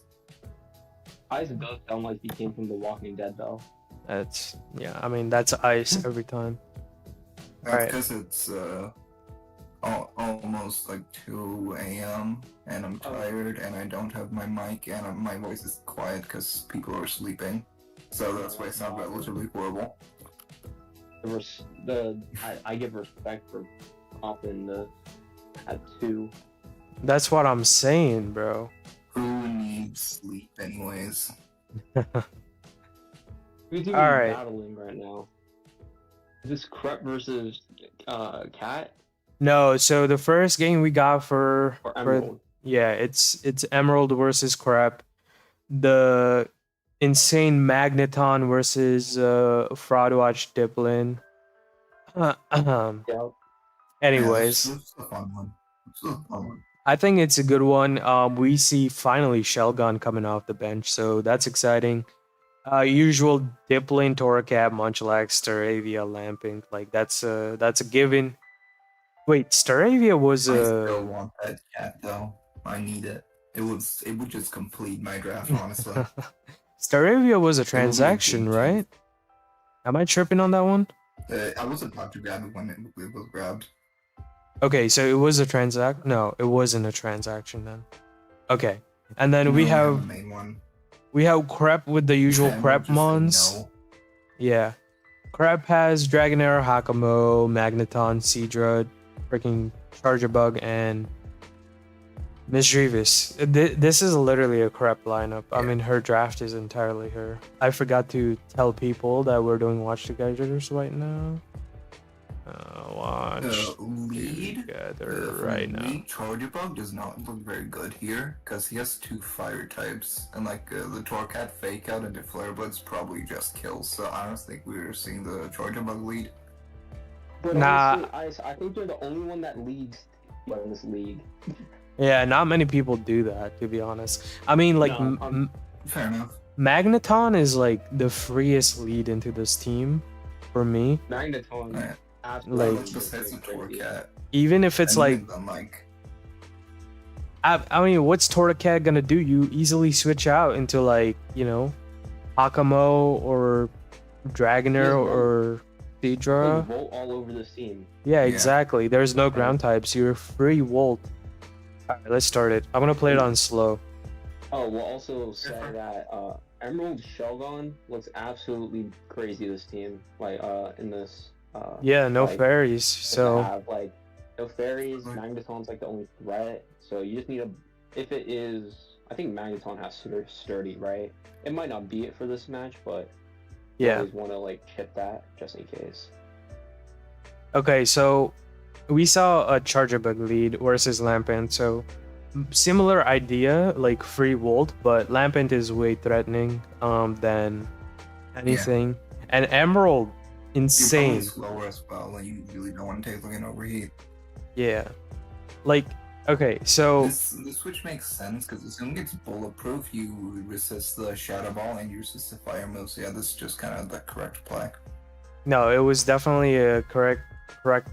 Ice does sound like he came from The Walking Dead, though.
That's yeah. I mean, that's ice every time.
That's
Alright.
because it's almost like 2 a.m. and I'm tired and I don't have my mic and my voice is quiet because people are sleeping. So that's why I sound relatively horrible.
I give respect for popping at 2.
That's what I'm saying, bro.
Who needs sleep anyways?
Who's even
Alright.
battling right now? Is this Crep versus Cat
No, so the first game we got
or Emerald?
yeah, it's Emerald versus Crap. The insane Magneton versus Fraudwatch Diplin.
Yeah.
Anyways,
Yeah, this is a fun one. This is a fun one.
I think it's a good one. We see finally Shelgon coming off the bench, so that's exciting. Usual Diplin, Torracat, Munchlax, Staravia, Lamping, like that's a given. Wait, Staravia was
I still want that cat though. I need it. It would just complete my draft, honestly.
Staravia was a
It would be a
transaction,
big
right? Am I tripping on that one?
I was about to grab it when it was grabbed.
Okay, so it was a transact. No, it wasn't a transaction then. Okay, and then we
No,
have
the main one.
Crep with the usual
Yeah,
Crep
just say
mons.
no.
Yeah, Crep has Dragonair, Hakamo, Magneton, Seadra, freaking Charger Bug, and Misdreavus. This is literally a Crep lineup. I
Yeah.
mean, her draft is entirely her. I forgot to tell people that we're doing Watch Together right now. Watch
Lead
Together
for
right now.
Lead Charger Bug does not look very good here because he has 2 fire types, and like the Torcat Fake Out and the Flare Blitz probably just kills. So I don't think we're seeing the Charger Bug lead.
But
Nah.
honestly, I think they're the only one that leads in this league.
Yeah, not many people do that, to be honest. I mean, like,
No,
Fair enough.
Magneton is like the freest lead into this team for me.
Magneton,
Yeah.
absolutely.
Like-
Besides the Torcat.
Even if it's
and
like,
even then, like
I mean, what's Torracat gonna do? You easily switch out into like, you know, Hakamo or Dragonair
Yeah,
or
They
Seadra.
vote all over this team.
Yeah,
Yeah.
exactly. There's no ground types. You're free Volt. Alright, let's start it. I'm gonna play it on slow.
Oh, we'll also say that Emerald Shelgon looks absolutely crazy this team. Like in this
Yeah, no
like,
fairies.
to
So
have, like no fairies, Magneton's like the only threat. So you just need a if it is I think Magneton has sturdy, right? It might not be it for this match, but you
yeah.
always want to like chip that just in case.
Okay, so we saw a Charger Bug lead versus Lampent. So similar idea, like free Volt, but Lampent is way threatening than anything. And Emerald,
you're
insane.
probably slower as well, and you really don't want to take like an overheat.
Yeah. Like, okay, so
This switch makes sense because as soon as it's bulletproof, you resist the Shadow Ball and you resist the Fire moves. So yeah, this is just kind of the correct play.
no, it was definitely a correct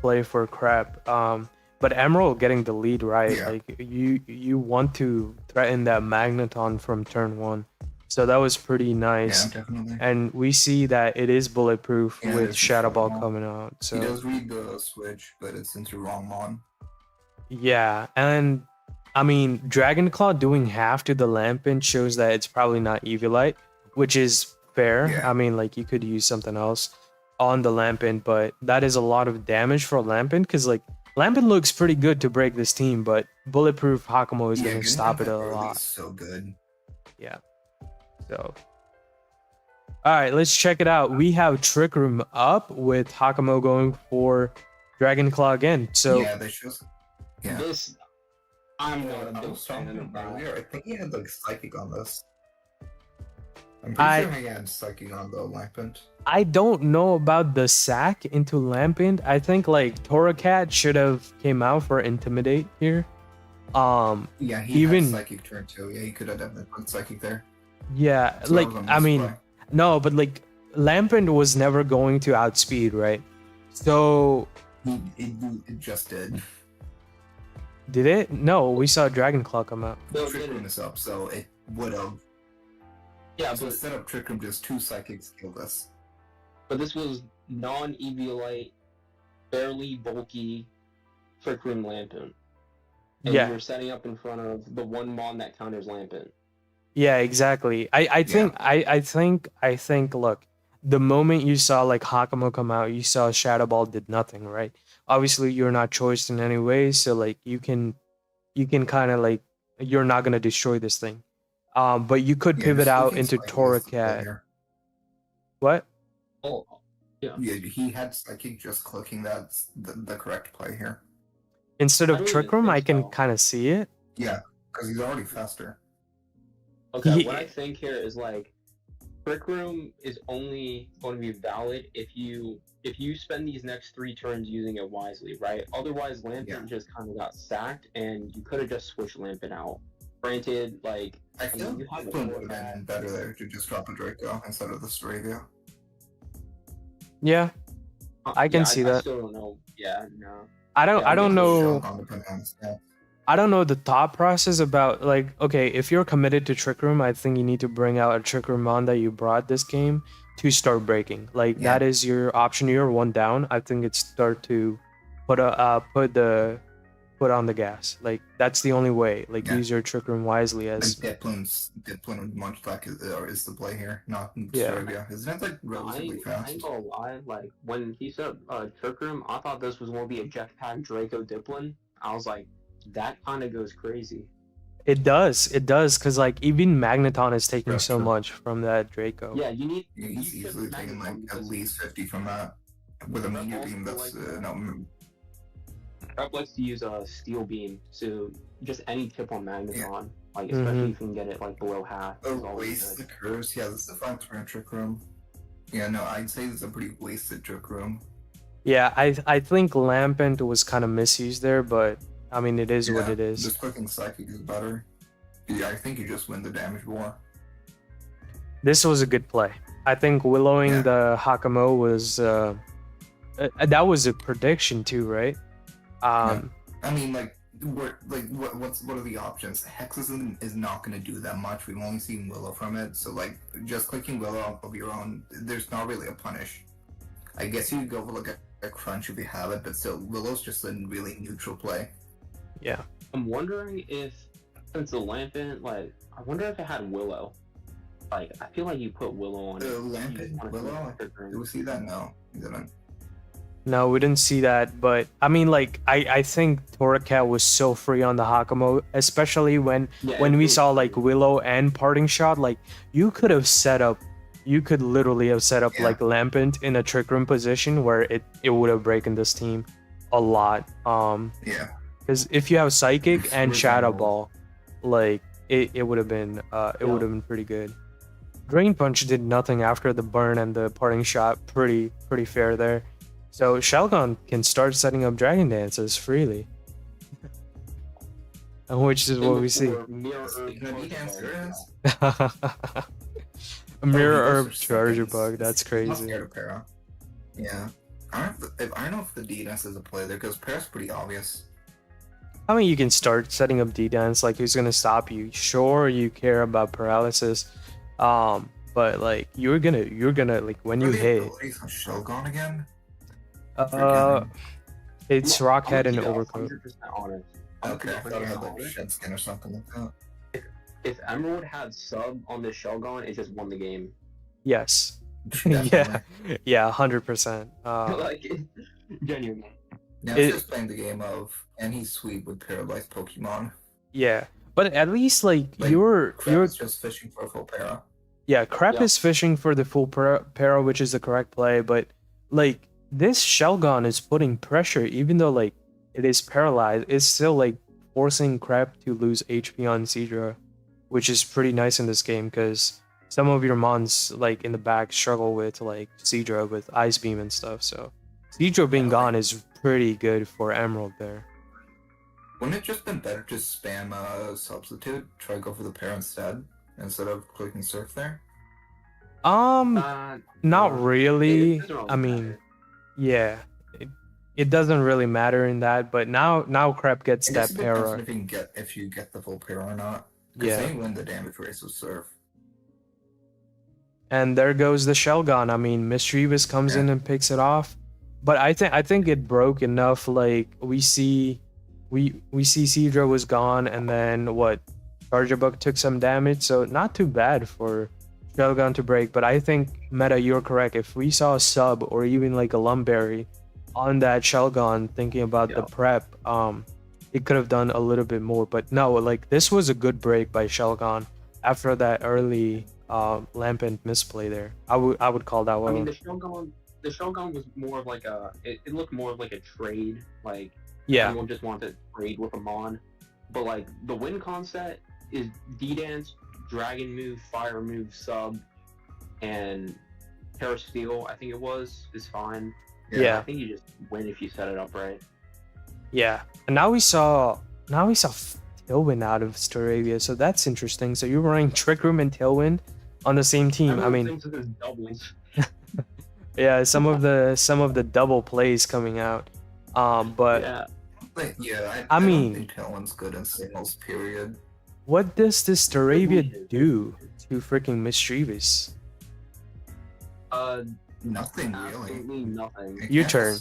play for Crap. But Emerald getting the lead right.
Yeah.
Like you want to threaten that Magneton from turn 1. So that was pretty nice.
Yeah, definitely.
And we see that it is bulletproof
Yeah,
with
there's a
Shadow Ball
Shadow Ball.
coming out.
He
So
does read the switch, but it's into wrong mon.
yeah, and I mean Dragonclaw doing half to the Lampent shows that it's probably not Evilite, which is fair.
Yeah.
I mean, like you could use something else on the Lampent, but that is a lot of damage for Lampent because like Lampent looks pretty good to break this team, but bulletproof Hakamo is
Yeah,
gonna
getting
stop
him
it a
that early
lot.
is so good.
Yeah. So, all right, let's check it out. We have Trick Room up with Hakamo going for Dragonclaw again. So
yeah, they just. Yeah.
This I'm
Yeah,
not a
I
big
was talking
fan
to
of
him
that.
earlier. I think he had like psychic on this. I'm
I-
pretty sure he had psychic on the Lampent.
I don't know about the sack into Lampent. I think like Torracat should have came out for Intimidate here.
Yeah, he
Even-
had psychic turn too. Yeah, he could have definitely put psychic there.
Yeah,
So
like
that was a
I mean,
misplay.
no, but like Lampent was never going to outspeed, right? So
It just did.
did it? No, we saw Dragonclaw come out.
No, it
Trick
didn't.
Room is up, so it would have.
Yeah,
So
but
instead of Trick Room, just 2 psychics kill this.
this was non-Eviolite, fairly bulky Trick Room Lampent. And
Yeah.
you were setting up in front of the one mon that counters Lampent.
Yeah, exactly. I think I think look, the moment you saw like Hakamo come out, you saw Shadow Ball did nothing, right? Obviously you're not choiced in any way, so like you can kind of like you're not gonna destroy this thing. But you could
Yeah,
pivot
just
out
clicking
into
Psychic is the play
Torracat.
here.
What?
Oh, yeah.
Yeah, he had Psychic, just clicking that's the correct play here.
Instead
I
of
don't
Trick
even
Room,
think
I can
so.
kind of see it.
Yeah, because he's already faster.
Okay, what I think here is like Trick Room is only going to be valid if you spend these next 3 turns using it wisely, right? Otherwise, Lampent just kind of got sacked, and you could have just switched Lampent out. Granted, like
I feel
you have
Splim would have been better there to just drop a Draco instead of the Staravia.
Yeah, I can see
I
that.
still don't know. Yeah, no.
I don't know.
Yeah.
I don't know the thought process about like, okay, if you're committed to Trick Room, I think you need to bring out a Trick Room mon that you brought this game to start breaking. Like that is your option. You're 1 down. I think it's start to put on the gas. Like that's the only way. Like use your Trick Room wisely as
Dipplin Munchback is the play here, not
Yeah.
Staravia. Isn't it like relatively
I
fast?
ain't gonna lie, like when he said Trick Room, I thought this was gonna be a Jetpack Draco Diplin. I was like, that kind of goes crazy.
It does, because like even Magneton is taking so
True.
much from that Draco.
Yeah, you need.
Yeah, he's
you
easily
should
taking like
Magneton
at
because
least 50 from that. With a meteor
also
beam that's
Prep likes to use a Steel Beam, so just any tip on Magneton, like especially if you can get it like below half. Is always
waste the
good.
curse. Yeah, this is a fine turn Trick Room. Yeah, no, I'd say this is a pretty wasted Trick Room.
Yeah, I think Lampent was kind of misused there, but I mean it is what it is.
Just clicking Psychic is better. Yeah, I think you just win the damage war.
This was a good play. I think willowing the Hakamo was that was a prediction too, right?
I mean, like, what are the options? Hexism is not going to do that much. We've only seen Willow from it, so like, just clicking Willow of your own, there's not really a punish. I guess you could go for like a crunch if you have it, but still, Willow's just a really neutral play.
Yeah.
I'm wondering if, since the Lampent, like, I wonder if it had Willow. Like, I feel like you put Willow on it.
Lampent, Willow? Did we see that? No, we didn't.
No, we didn't see that, but I mean, like, I think Torracat was so free on the Hakamo, especially when we saw like Willow and Parting Shot. Like, you could literally have set up like Lampent in a Trick Room position where it would have broken this team a lot. Because if you have Psychic and Shadow Ball, like it would have been would have been pretty good. Drain Punch did nothing after the burn and the Parting Shot. Pretty fair there. So Shelgon can start setting up Dragon Dances freely, which is what we see. A Mirror Herb Charger Bug. That's crazy.
Yeah, I don't know if the D-Dance is a play there because Para's pretty obvious.
I mean, you can start setting up D-Dance. Like, who's gonna stop you? Sure, you care about paralysis, but like you're gonna like when you hit.
Shelgon again.
It's Rockhead and Overcoat.
Okay, I thought I had like Shed Skin or something like that.
If Emerald had sub on the Shelgon, it just won the game.
Yes. Yeah, 100%.
Like, genuinely.
Yeah, it's just playing the game of, and he's sweet with paralyzed Pokemon.
Yeah, but at least like you're
just fishing for a full para.
Yeah, Crap is fishing for the full para, which is the correct play. But like this Shelgon is putting pressure, even though like it is paralyzed. It's still like forcing Crap to lose HP on Seadra, which is pretty nice in this game because some of your mons like in the back struggle with like Seadra with Ice Beam and stuff. So Seadra being gone is pretty good for Emerald there.
Wouldn't it just been better to spam Substitute? Try to go for the pair instead of clicking Surf there?
Not really. I mean, yeah, it doesn't really matter in that. But now Crap gets that para.
If you get the full pair or not.
Yeah.
They win the damage race with Surf.
and there goes the Shelgon. I mean, Mischievous comes in and picks it off, but I think it broke enough. Like we see Seadra was gone, and then what? Charjabug took some damage, so not too bad for Shelgon to break. But I think Meta, you're correct. If we saw a sub or even like a Lumberry on that Shelgon, thinking about the prep, it could have done a little bit more. But no, like this was a good break by Shelgon after that early Lampent misplay there. I would call that one.
I mean, the Shogun was more of like it looked more of like a trade, like everyone just wanted to trade with a Mon, but like the win concept is D-Dance, Dragon move, Fire move, sub, and Terra Steel, I think it was, is fine.
Yeah.
I think you just win if you set it up right.
Yeah, and now we saw Tailwind out of Staravia, so that's interesting. So you're running Trick Room and Tailwind on the same team. I mean, yeah, some of the double plays coming out. But
I mean, don't think Tailwind's good in singles. Period.
What does this Staravia do to freaking Mischievous?
Nothing
Absolutely
really.
Nothing.
U-turn.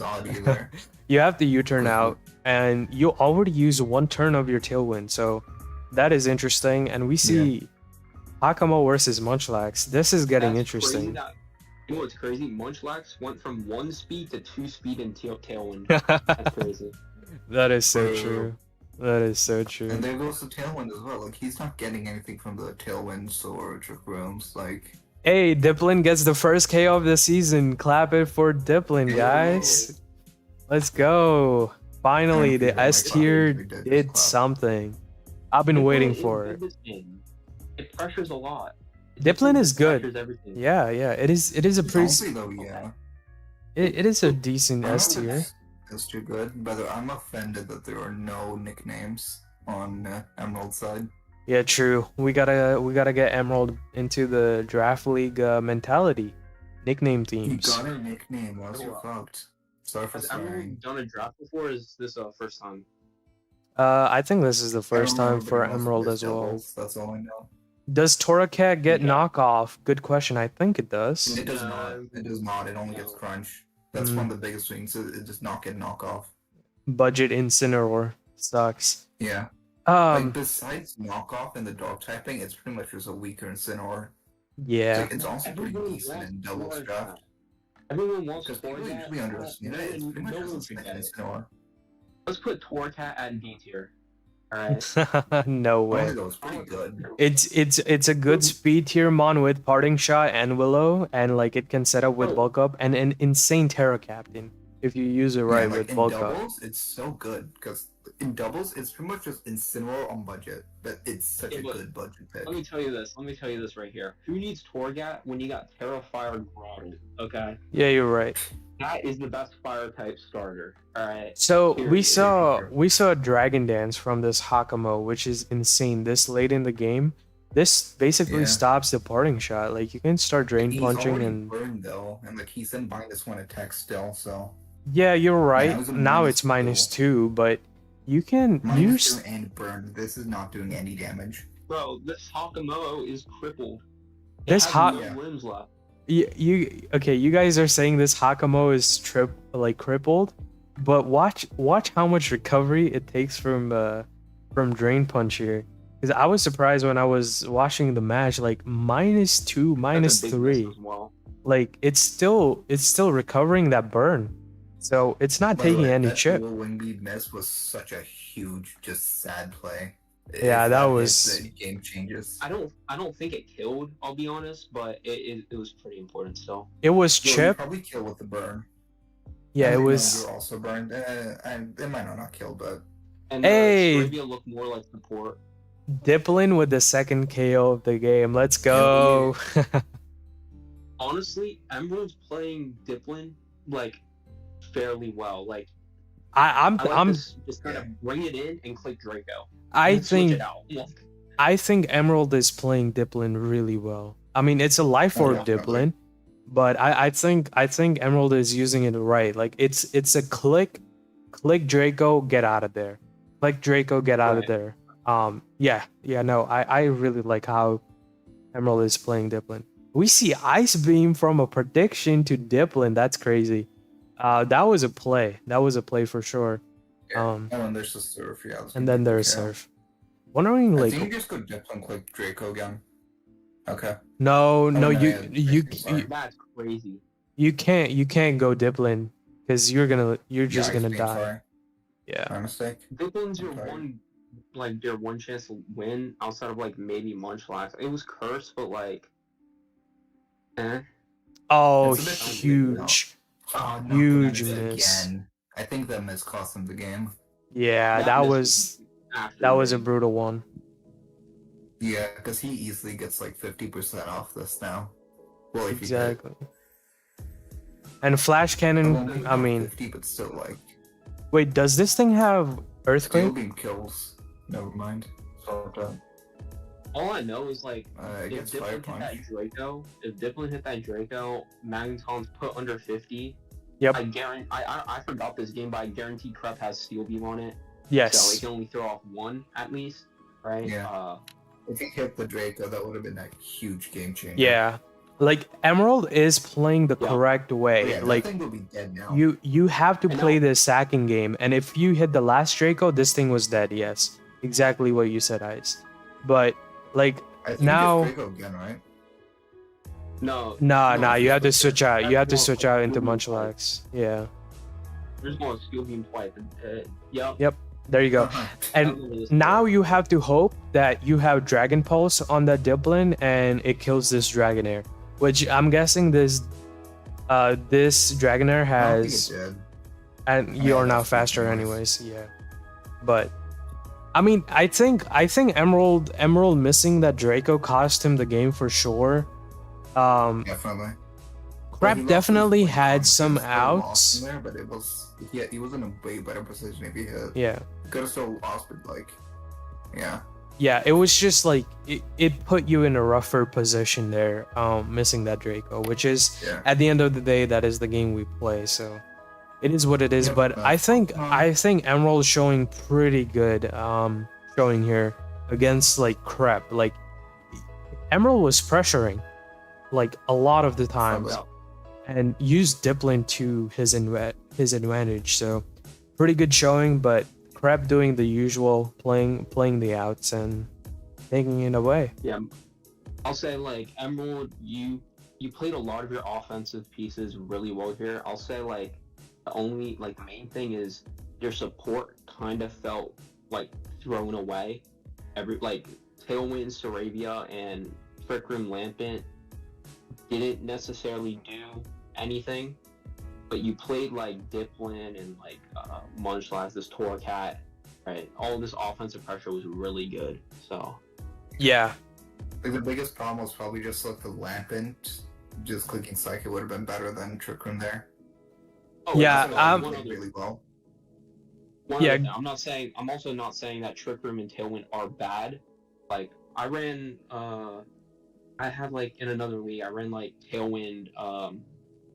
You have the U-turn out, and you already use one turn of your Tailwind, so that is interesting. And we see Hakamo versus Munchlax. This is getting interesting.
You know what's crazy? Munchlax went from 1 speed to 2 speed in Tailwind. That's crazy.
That is so true. That is so true.
And there goes the Tailwind as well. Like, he's not getting anything from the Tailwinds or Trick Rooms. Like,
hey, Diplin gets the first KO of the season. Clap it for Diplin, guys. Let's go. Finally, the S tier did something. I've been waiting for it.
It pressures a lot.
Diplin is good. Yeah, it is a pretty.
Honestly, though,
it is a decent S tier.
It's too good, but I'm offended that there are no nicknames on Emerald side.
Yeah, true. We gotta get Emerald into the draft league mentality, nickname themes.
You got a nickname. Else you're fucked. Sorry for
swearing. Has Emerald done a draft before? Or is this first time?
I think this is the first time for Emerald as well.
Doubles, that's all I know.
Does Toracat get knockoff? Good question. I think it does.
It does not. It does not. It only gets crunch. That's one of the biggest things. It does not get knockoff.
Budget Incineroar sucks.
Yeah. Like, besides knockoff and the dog typing, it's pretty much just a weaker Incineroar.
Yeah.
It's also pretty decent in doubles draft.
Everyone wants to
people usually underestimate it. It's pretty much just an Incineroar.
Let's put Torcat at D tier. Alright.
No way.
It's pretty good.
It's a good speed tier mon with Parting Shot and Willow, and like it can set up with bulk up, and an insane Terra Captain if you use it right with bulk up.
In doubles, it's so good because in doubles it's pretty much just Incineroar on budget, but it's such a good budget pick.
Let me tell you this right here. Who needs Torgat when you got Terra Fire Grottle? Okay.
Yeah, you're right.
That is the best fire type starter. Alright.
So we saw Dragon Dance from this Hakamo, which is insane. This late in the game, this basically stops the Parting Shot. Like you can start drain punching and
burned though, and like he's in -1 attack still. So
yeah, you're right. Now it's -2, but you can use
-2 and burned. This is not doing any damage.
Bro, this Hakamo is crippled.
This
limbs left.
You guys are saying this Hakamo is crippled, but watch how much recovery it takes from drain punch here. Because I was surprised when I was watching the match, like -2, -3, like it's still recovering that burn, so it's not taking any chip.
Wingbeat miss was such a huge, just sad play.
Yeah, that was
game changes.
I don't think it killed. I'll be honest, but it was pretty important still.
It was chip.
Probably kill with the burn.
Yeah, it was.
You're also burned, and it might not kill, but.
And Staravia looked more like support.
Diplin with the second KO of the game. Let's go.
Honestly, Emerald's playing Diplin like fairly well. Like
I'm
just kind of bring it in and click Draco.
I think Emerald is playing Diplin really well. I mean, it's a life orb Diplin, but I think Emerald is using it right. Like it's a click Draco, get out of there. Click Draco, get out of there. No, I really like how Emerald is playing Diplin. We see Ice Beam from a prediction to Diplin. That's crazy. That was a play. That was a play for sure.
Yeah. And then there's the Surf, yeah.
And then there's Surf. Wondering
I
like.
think you just go Dip and click Draco again. Okay.
No, you
That's crazy.
You can't go Diplin because you're just gonna die.
Sorry.
Yeah.
My mistake.
Diplin's your one chance to win outside of like maybe Munchlax. It was cursed, but like.
Oh, huge.
Oh, no,
huge miss.
Again. I think that miss cost him the game.
Yeah, that was a brutal one.
Yeah, because he easily gets like 50% off this now. Well, if
exactly. And Flash Cannon, I mean...
50, but still like...
Wait, does this thing have Earthquake?
Steel Beam kills. Never mind.
All I know is like
if Diplin
hit that Draco, Magneton's put under 50.
Yep.
I forgot this game, but I guarantee Crep has Steel Beam on it.
Yes.
So it can only throw off one at least, right?
Yeah. If he hit the Draco, that would have been a huge game changer.
Yeah. Like Emerald is playing the correct way.
Yeah,
like
that thing will be dead now.
You have to play the sacking game, and if you hit the last Draco, this thing was dead. Yes, exactly what you said, Ice. But like now,
Draco again, right?
No.
Nah. You have to switch out. You have to switch out into Munchlax. Yeah.
There's more Steel Beam twice.
Yep. There you go. And now you have to hope that you have Dragon Pulse on that Diplin and it kills this Dragonair. Which I'm guessing this Dragonair has, and you're now faster anyways. Yeah, but I mean, I think Emerald missing that Draco cost him the game for sure.
Definitely.
Crap definitely had some outs.
There, but he was in a way better position if he hit.
Yeah.
Could have still lost, but like, yeah.
Yeah, it was just like it put you in a rougher position there, missing that Draco, which is at the end of the day that is the game we play, so it is what it is. But I think Emerald is showing pretty good showing here against like Crep. Like Emerald was pressuring like a lot of the times and used Diplin to his advantage. So pretty good showing, but Crep doing the usual, playing the outs and taking it away.
Yeah, I'll say like Emerald, you played a lot of your offensive pieces really well here. I'll say like the main thing is your support kind of felt like thrown away. Tailwind, Saravia, and Trick Room Lampent didn't necessarily do anything. But you played like Diplin and like Munchlax, this Torcat, right? All of this offensive pressure was really good. So
yeah,
like the biggest problem was probably just like the Lampent. Just clicking Psychic would have been better than Trick Room there.
Oh,
yeah,
really well.
I'm also not saying that Trick Room and Tailwind are bad. Like I ran, I had like in another league, I ran like Tailwind,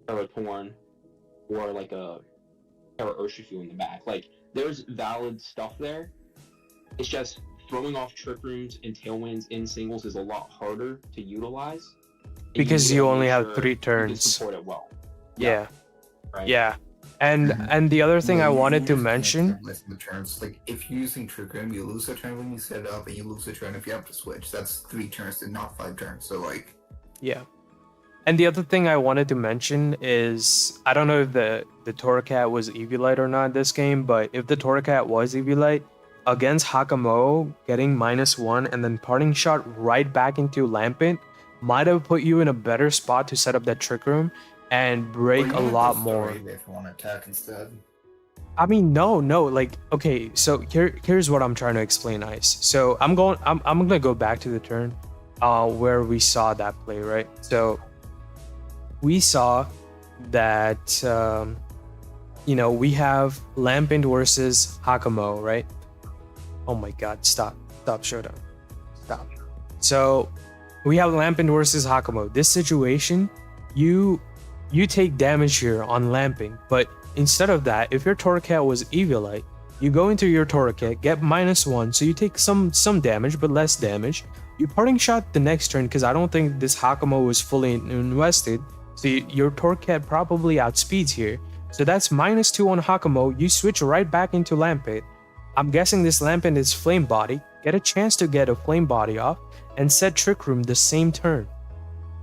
Ferrotorn, or like a Urshifu in the back. Like there's valid stuff there. It's just throwing off Trick Rooms and Tailwinds in singles is a lot harder to utilize.
Because you only have 3 turns.
You can support it well.
Yeah.
Right.
Yeah. And the other thing I wanted to mention,
the turns. Like if you're using Trick Room, you lose a turn when you set it up, and you lose a turn if you have to switch. That's 3 turns and not 5 turns. So like,
yeah. And the other thing I wanted to mention is, I don't know if the Torracat was Eviolite or not this game, but if the Torracat was Eviolite, against Hakamo, getting -1 and then parting shot right back into Lampent might have put you in a better spot to set up that Trick Room and break a lot more.
If you want to attack instead.
I mean, no, like, okay, so here's what I'm trying to explain, Ice. So I'm gonna go back to the turn where we saw that play, right? So we saw that, we have Lampent versus Hakamo, right? Oh my god, stop Showdown. Stop. So we have Lampent versus Hakamo. This situation, you take damage here on Lamping, but instead of that, if your Torracat was Eviolite, you go into your Torracat, get -1, so you take some damage, but less damage. You parting shot the next turn because I don't think this Hakamo was fully invested. So your Torcat probably outspeeds here. So that's -2 on Hakamo. You switch right back into Lampent. I'm guessing this Lampent is Flame Body. Get a chance to get a Flame Body off and set Trick Room the same turn.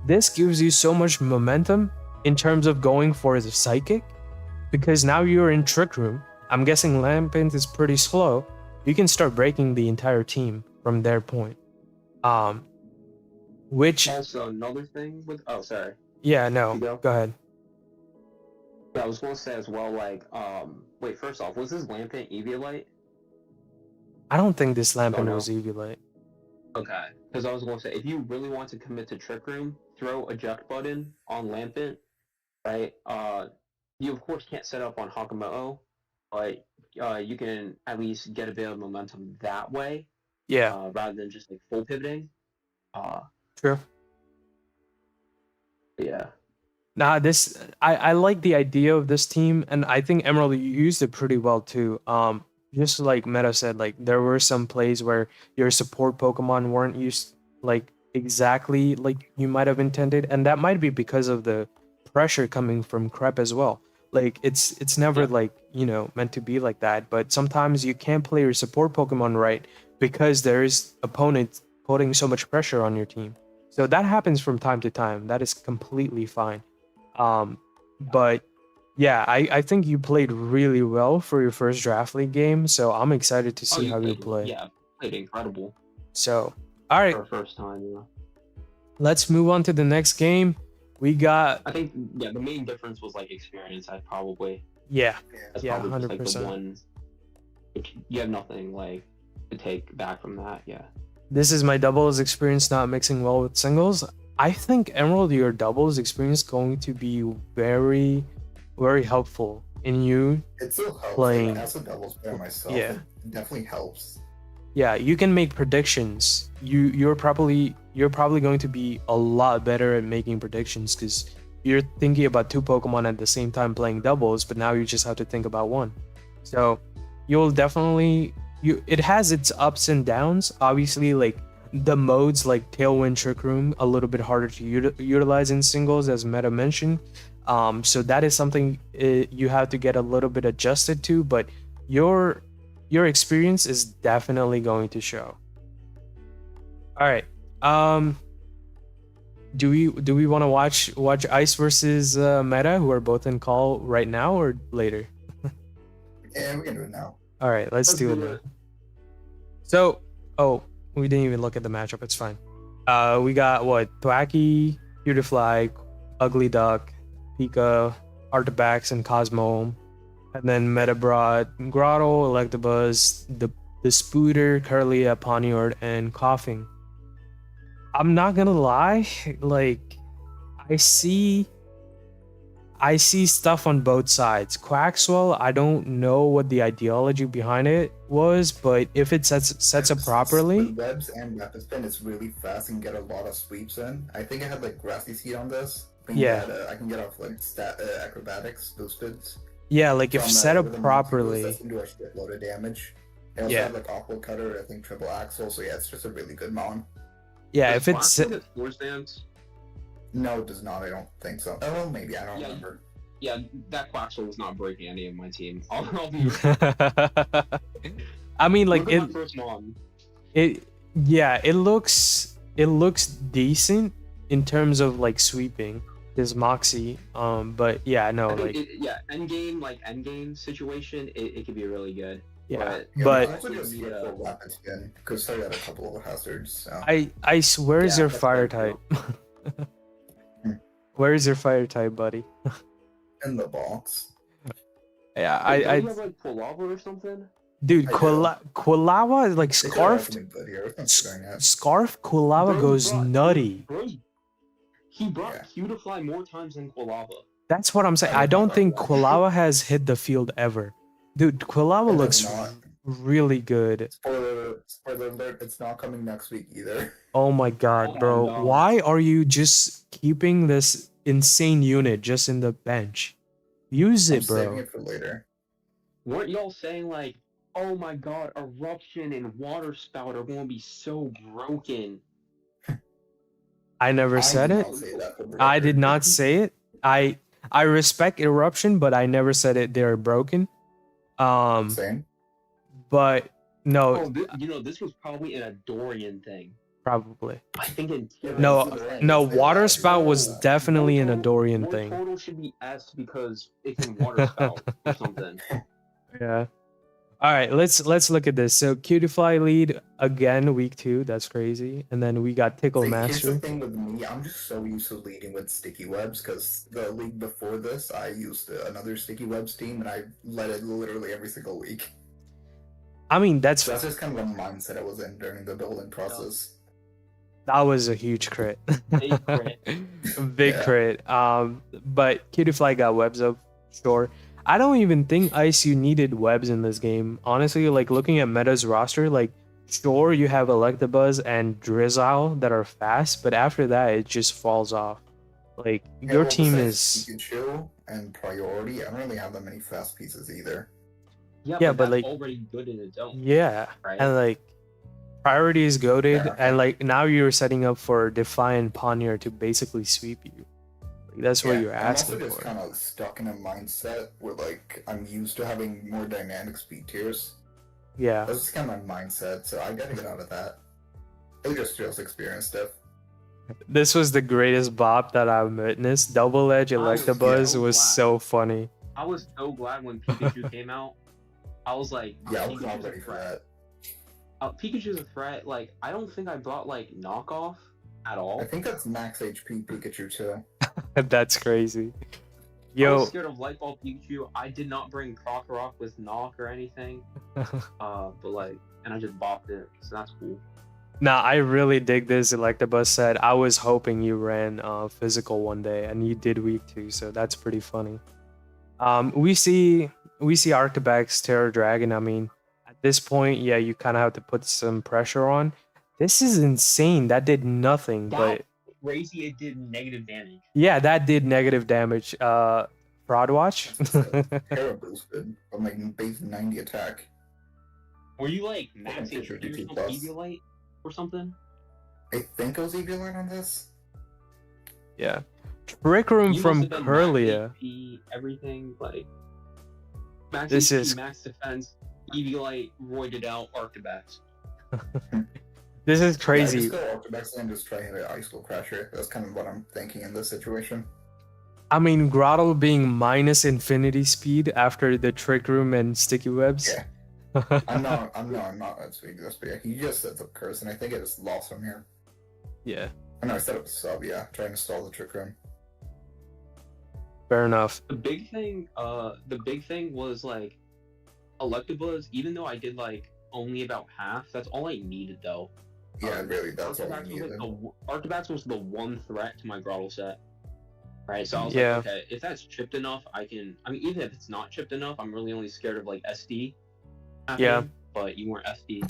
This gives you so much momentum in terms of going for the Psychic because now you're in Trick Room. I'm guessing Lampent is pretty slow. You can start breaking the entire team from their point. Which
also another thing with sorry.
Yeah, no. Go ahead.
Yeah, I was gonna say as well, like, wait, first off, was this Lampent Eviolite?
I don't think this Lampent was Eviolite.
Okay, because I was gonna say, if you really want to commit to Trick Room, throw eject button on Lampent, right? You of course can't set up on Hakamo, but you can at least get a bit of momentum that way.
Yeah.
Rather than just like full pivoting.
True.
Yeah.
Nah, I like the idea of this team, and I think Emerald used it pretty well too. Just like Meta said, like there were some plays where your support Pokemon weren't used like exactly like you might have intended, and that might be because of the pressure coming from Crep as well. Like it's never like, you know, meant to be like that, but sometimes you can't play your support Pokemon right because there's opponents putting so much pressure on your team. So that happens from time to time. That is completely fine. But yeah, I think you played really well for your first draft league game, so I'm excited to see how you play.
Yeah, played incredible.
So, all right.
For first time, yeah.
Let's move on to the next game. We got.
I think the main difference was like experience. I probably.
Yeah.
That's
yeah,
probably
100%.
Just, like, the one. You have nothing like to take back from that. Yeah.
This is my doubles experience not mixing well with singles. I think Emerald, your doubles experience is going to be very, very helpful in you
it still helps
playing.
As a doubles player myself,
yeah,
it definitely helps.
Yeah, you can make predictions. You're probably going to be a lot better at making predictions because you're thinking about two Pokemon at the same time playing doubles, but now you just have to think about one. So you'll definitely it has its ups and downs. Obviously, like the modes like Tailwind, Trick Room, a little bit harder to utilize in singles, as Meta mentioned. So that is something you have to get a little bit adjusted to, but your experience is definitely going to show. All right. Do we want to watch Ice versus Meta, who are both in call right now, or later?
Yeah, we can do it now.
All right, let's do it now. So, we didn't even look at the matchup. It's fine. We got what? Thwacky, Beautifly, Ugly Duck, Pika, Artibax, and Cosmo. And then Meta brought Grotto, Electabuzz, the Spooter, Curlia, Ponyard, and Coughing. I'm not gonna lie, like I see stuff on both sides. Quaxwell, I don't know what the ideology behind it was, but if it sets up properly.
With webs and rapid spin, it's really fast and get a lot of sweeps in. I think I had like Grassy Seed on this. I can get off like acrobatics boosted.
Yeah, like if set up properly.
That's do a shitload of damage. I also have like Aqua Cutter, I think Triple Axle, so yeah, it's just a really good mon.
Yeah, if it's
Force Dance?
No, it does not. I don't think so. Oh, maybe I don't remember.
Yeah, that Quaxwell was not breaking any of my team. I'll be.
I mean, like
it. First mon.
It looks decent in terms of like sweeping his Moxie. But yeah, no, like
endgame situation, it could be really good.
Yeah,
but also just rapid spin because I got a couple of hazards. So.
I swear, is your fire type? Where is your fire type, buddy?
In the box.
Yeah,
I have like Quilava or something.
Dude, Quilava is like Scarf. Scarf Quilava goes nutty.
He brought Beautifly more times than Quilava.
That's what I'm saying. I don't think Quilava has hit the field ever. Dude, Quilava looks really good.
Spoiler alert, it's not coming next week either.
Oh my god, bro. No. Why are you just keeping this insane unit just in the bench? Use it, bro.
Saving it for later.
Weren't y'all saying like, oh my god, Eruption and Water Spout are going to be so broken?
I never said
did
it.
not say that for the
I did
record.
not say it. I respect eruption, but I never said it. They're broken.
Same.
But no,
Oh, this was probably an Adorian thing.
probably.
I think in tier
No,
Adorian
no.
did say
Water
that.
spout was
Yeah.
definitely an
War
Adorian
War
thing.
total should be S because it can water spout or something.
Yeah. All right, let's look at this. So Cutify lead again, week 2. That's crazy. And then we got Tickle
See, here's the
Master.
thing with me. I'm just so used to leading with sticky webs because the league before this, I used another sticky webs team and I led it literally every single week.
I mean, that's
So that's just kind of the mindset I was in during the building process.
that was a huge crit.
Big crit.
Big
Yeah.
crit. But Cutify got webs up, sure. I don't even think ICU needed webs in this game. Honestly, like looking at Meta's roster, like sure you have Electabuzz and Drizzile that are fast, but after that it just falls off. Like your team is
Pikachu and Priority. I don't really have that many fast pieces either.
Yeah, but
that's
like-
already good in its own.
yeah,
Right.
and like priority is goaded,
Yeah.
and like now you're setting up for Defiant Ponier to basically sweep you. Like, that's what you're asking
I'm also just
for.
kind of stuck in a mindset where like I'm used to having more dynamic speed tiers.
Yeah.
That's just kind of my mindset, so I gotta get out of that. It just experience stuff.
This was the greatest bop that I've witnessed. Double Edge Electabuzz
so
was
glad.
so funny.
I was so glad when Pikachu came out. I was like,
Yeah, I was
Pikachu's
not
a
ready for
threat.
that.
Pikachu's a threat. Like, I don't think I brought like knockoff at all.
I think that's max HP Pikachu too.
That's crazy.
I
Yo,
was scared of Light Ball Pikachu. I did not bring Krokorok with knock or anything. But like, and I just bopped it, so that's cool.
nah, I really dig this. Electabuzz said, I was hoping you ran physical one day, and you did week 2, so that's pretty funny. We see Arctibax Terror Dragon. I mean, at this point, yeah, you kind of have to put some pressure on. This is insane. That did nothing, but
Crazy, it did negative damage.
yeah, that did negative damage. Fraud Watch.
Terra boosted from like base 90 attack.
Were you like max
Yeah,
HP or
52
something,
plus.
Eviolite or something?
I think it was Eviolite on this.
Yeah. Trick Room
You
from
must have been
Curlia.
Max HP, everything like max
This
HP,
is-
max defense, Eviolite, roided out, Arctibax.
This is
Yeah,
crazy.
just go Octobax and just try to hit an Ice Skull Crasher. That's kind of what I'm thinking in this situation.
I mean, Grotto being minus infinity speed after the Trick Room and Sticky Webs.
Yeah. I'm not that speed this, but yeah, he just sets up Curse, and I think it just lost from here.
Yeah,
I know I set up sub, yeah, trying to stall the Trick Room.
fair enough.
The big thing was like Electabuzz, even though I did like only about half, that's all I needed though.
Yeah, really, that's all
Arctibax
you
was,
needed.
Arctibax was the one threat to my Grottle set. Right, so I was
Yeah.
like, okay, if that's chipped enough, I mean, even if it's not chipped enough, I'm really only scared of like SD.
Yeah.
But you weren't SD.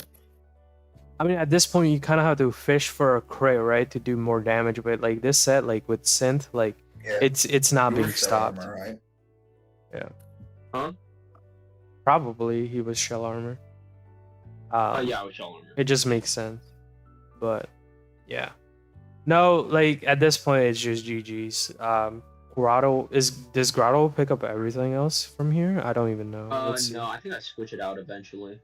I mean, at this point, you kind of have to fish for a crit, right, to do more damage. But like this set, like with Synth, like
Yeah,
it's not
you were
being
Shell
stopped.
Armor, right?
Huh?
Probably he was Shell Armor.
Yeah, I was Shell Armor.
It just makes sense. But yeah, no, like at this point, it's just GG's. Grotto does Grotto pick up everything else from here? I don't even know. Let's see.
No, I think I switch it out eventually.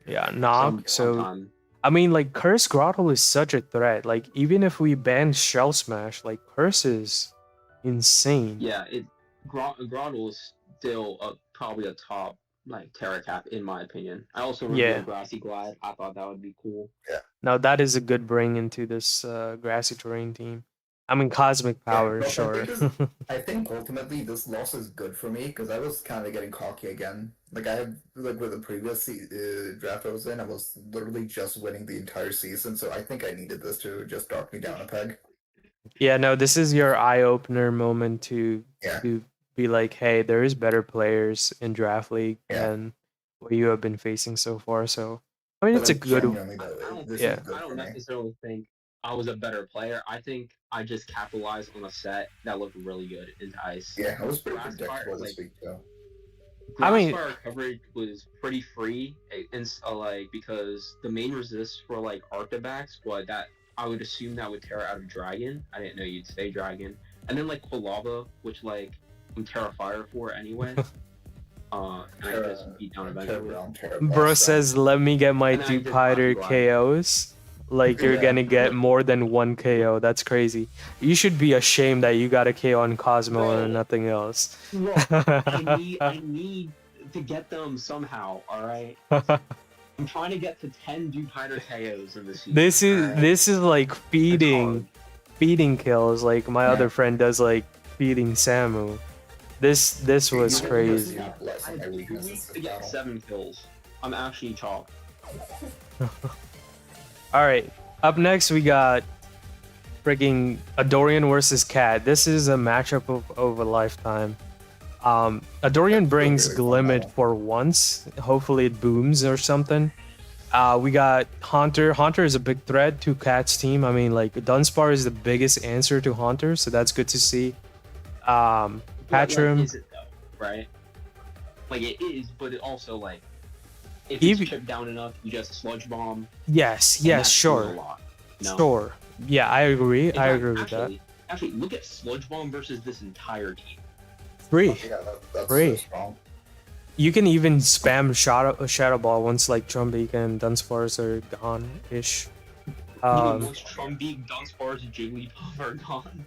Yeah, knock. So
Sometime.
I mean, like Curse Grotto is such a threat. Like even if we ban Shell Smash, like Curse is insane.
Yeah, Grottle is still probably a top like Terra Cap in my opinion. I also remember
Yeah.
Grassy Glide. I thought that would be cool.
Now that is a good bring into this grassy terrain team. I mean, Cosmic Power,
but
sure.
I think ultimately this loss is good for me because I was kind of getting cocky again. Like I had, like with the previous draft I was in, I was literally just winning the entire season. So I think I needed this to just knock me down a peg.
Yeah, no, this is your eye opener moment to
Yeah.
be like, hey, there is better players in Draft League
Yeah.
than what you have been facing so far. So I mean,
But,
it's a
like,
good.
genuinely, though, this
Yeah.
is good
I
for
don't
me.
necessarily think I was a better player. I think I just capitalized on a set that looked really good into Ice.
Yeah, I was pretty
Last
predictable
part,
this
like-
week though.
I mean-
Grassfire coverage was pretty free, and like because the main resist for like Arctibax, but that I would assume that would tear out of Dragon. I didn't know you'd say Dragon. And then like Quilava, which like I'm Terra Fire for anyway. And I just beat down eventually.
Bro says, let me get my
And I did
Dupider
Black.
KOs. Like, you're gonna get more than one KO. That's crazy. You should be ashamed that you got a KO on Cosmo
Bro.
and nothing else.
Look, I need to get them somehow, alright? I'm trying to get to 10 Dupider KOs in this season.
This is like feeding kills. Like my other friend does, like feeding Samu. This was crazy.
I had 2 weeks to get 7 kills. I'm actually chalked.
All right, up next we got freaking Adorian versus Cat. This is a matchup of a lifetime. Adorian brings Glimmet for once. Hopefully it booms or something. We got Haunter. Haunter is a big threat to Cat's team. I mean, like, Dunsparce is the biggest answer to Haunter, so that's good to see. Patrum.
Like, is it though, right? Like, it is, but it also, like, if it's chipped down enough, you just Sludge Bomb.
Yes, sure.
No?
Sure. Yeah, I agree. I agree with that.
Actually, look at Sludge Bomb versus this entire team.
Free.
Yeah, that's
Free.
So strong.
You can even spam Shadow Ball once like Trumbeak and Dunsparce are gone-ish.
Once Trumbeak, Dunsparce, Jigglypuff are gone.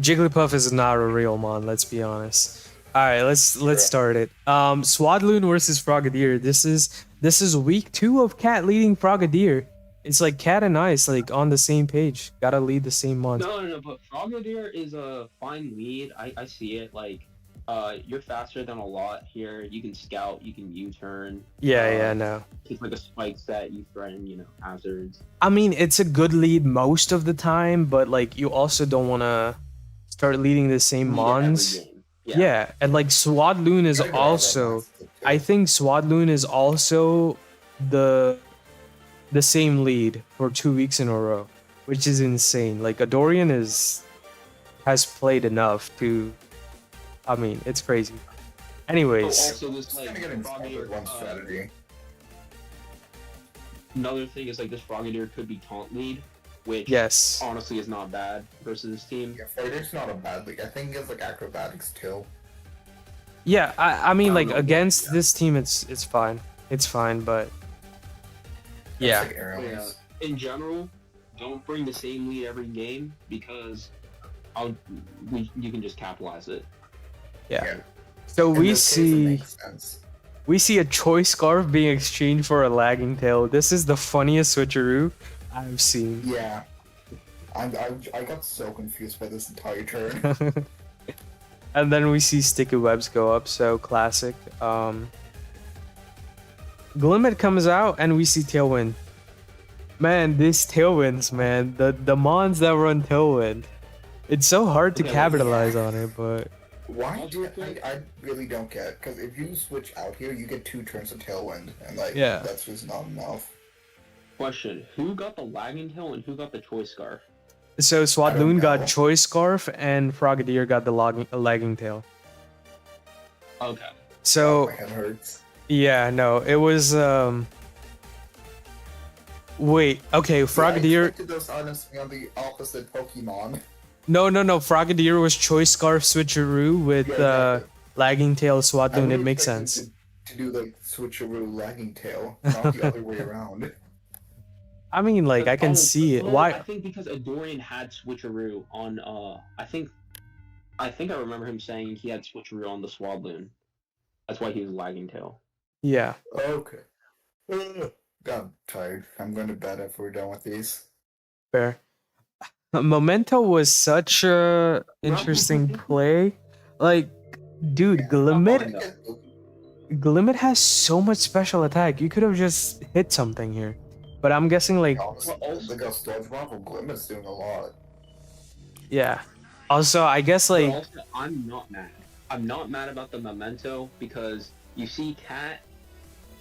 Jigglypuff is not a real mon, let's be honest. Alright, let's start it. Swadloon versus Frogadier. This is week 2 of Cat leading Frogadier. It's like Cat and Ice, like on the same page. Gotta lead the same month.
No, but Frogadier is a fine lead. I see it. Like, you're faster than a lot here. You can scout, you can U-turn.
Yeah, no.
It's like a spike set, you threaten, hazards.
I mean, it's a good lead most of the time, but like you also don't want to start leading the same mons. Yeah, and like Swadloon is also, I think Swadloon is also the same lead for 2 weeks in a row, which is insane. Like Adorian has played enough to, I mean, it's crazy. Anyways,
Also, this like
one strategy.
Another thing is like this Frogadier could be taunt lead, which
yes,
honestly is not bad versus this team.
Yeah, Frogadier's not a bad league. I think it's like acrobatics too.
yeah. I mean, like against this team, it's fine. It's fine, but yeah.
Like
Yeah. In general, don't bring the same lead every game because you can just capitalize it.
Yeah. So
In this case, it makes sense.
we see a choice scarf being exchanged for a lagging tail. This is the funniest switcheroo I've seen.
Yeah. I got so confused by this entire turn.
And then we see sticky webs go up, so classic. Glimmet comes out and we see Tailwind. Man, these Tailwinds, man. The mons that run Tailwind. It's so hard to capitalize on it, but
Why do I really don't get? Because if you switch out here, you get 2 turns of Tailwind, and like that's just not enough.
Question: who got the lagging tail and who got the choice scarf?
so Swadloon got choice scarf and Frogadier got the lagging tail.
Okay.
So
My head hurts.
yeah, no, it was wait, okay, Frogadier.
I expected those items to be on the opposite Pokemon.
No, Frogadier was choice scarf switcheroo with
exactly.
lagging tail
I
Swadloon.
really
It makes
expected
sense.
To do the switcheroo lagging tail, not the other way around.
I mean, like, I can see it.
Well,
Why?
I think because Adorian had switcheroo on. I think I remember him saying he had switcheroo on the Swadloon. That's why he was lagging tail.
Yeah.
Okay. I'm tired. I'm going to bed if we're done with these.
Fair. Memento was such a interesting play. Like, dude, Glimmet has so much special attack. You could have just hit something here. But I'm guessing, like,
the Ghost Sludge Bomb from Glimmet's doing a lot.
yeah. Also, I guess, like,
But also, I'm not mad. I'm not mad about the Memento because you see Cat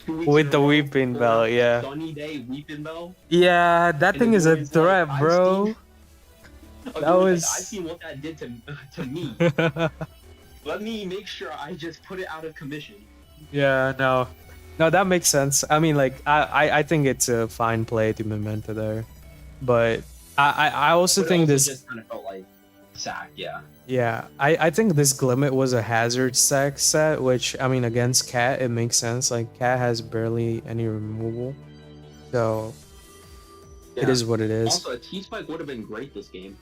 2 weeks
with
in
the
a row,
Weeping Bell, yeah.
Sunny Day Weeping Bell.
Yeah, that
And
thing is a
Adorian's
threat,
like,
bro. That was.
I've seen what that did to me. Let me make sure I just put it out of commission.
Yeah, no, that makes sense. I mean, like, I think it's a fine play to Memento there. But I also
But
think
also
this.
just kind of felt like sack, yeah.
Yeah, I think this Glimmet was a hazard sack set, which, I mean, against Cat, it makes sense. Like, Cat has barely any removal. So, it
Yeah.
is what it is.
Also, a T-Spike would have been great this game.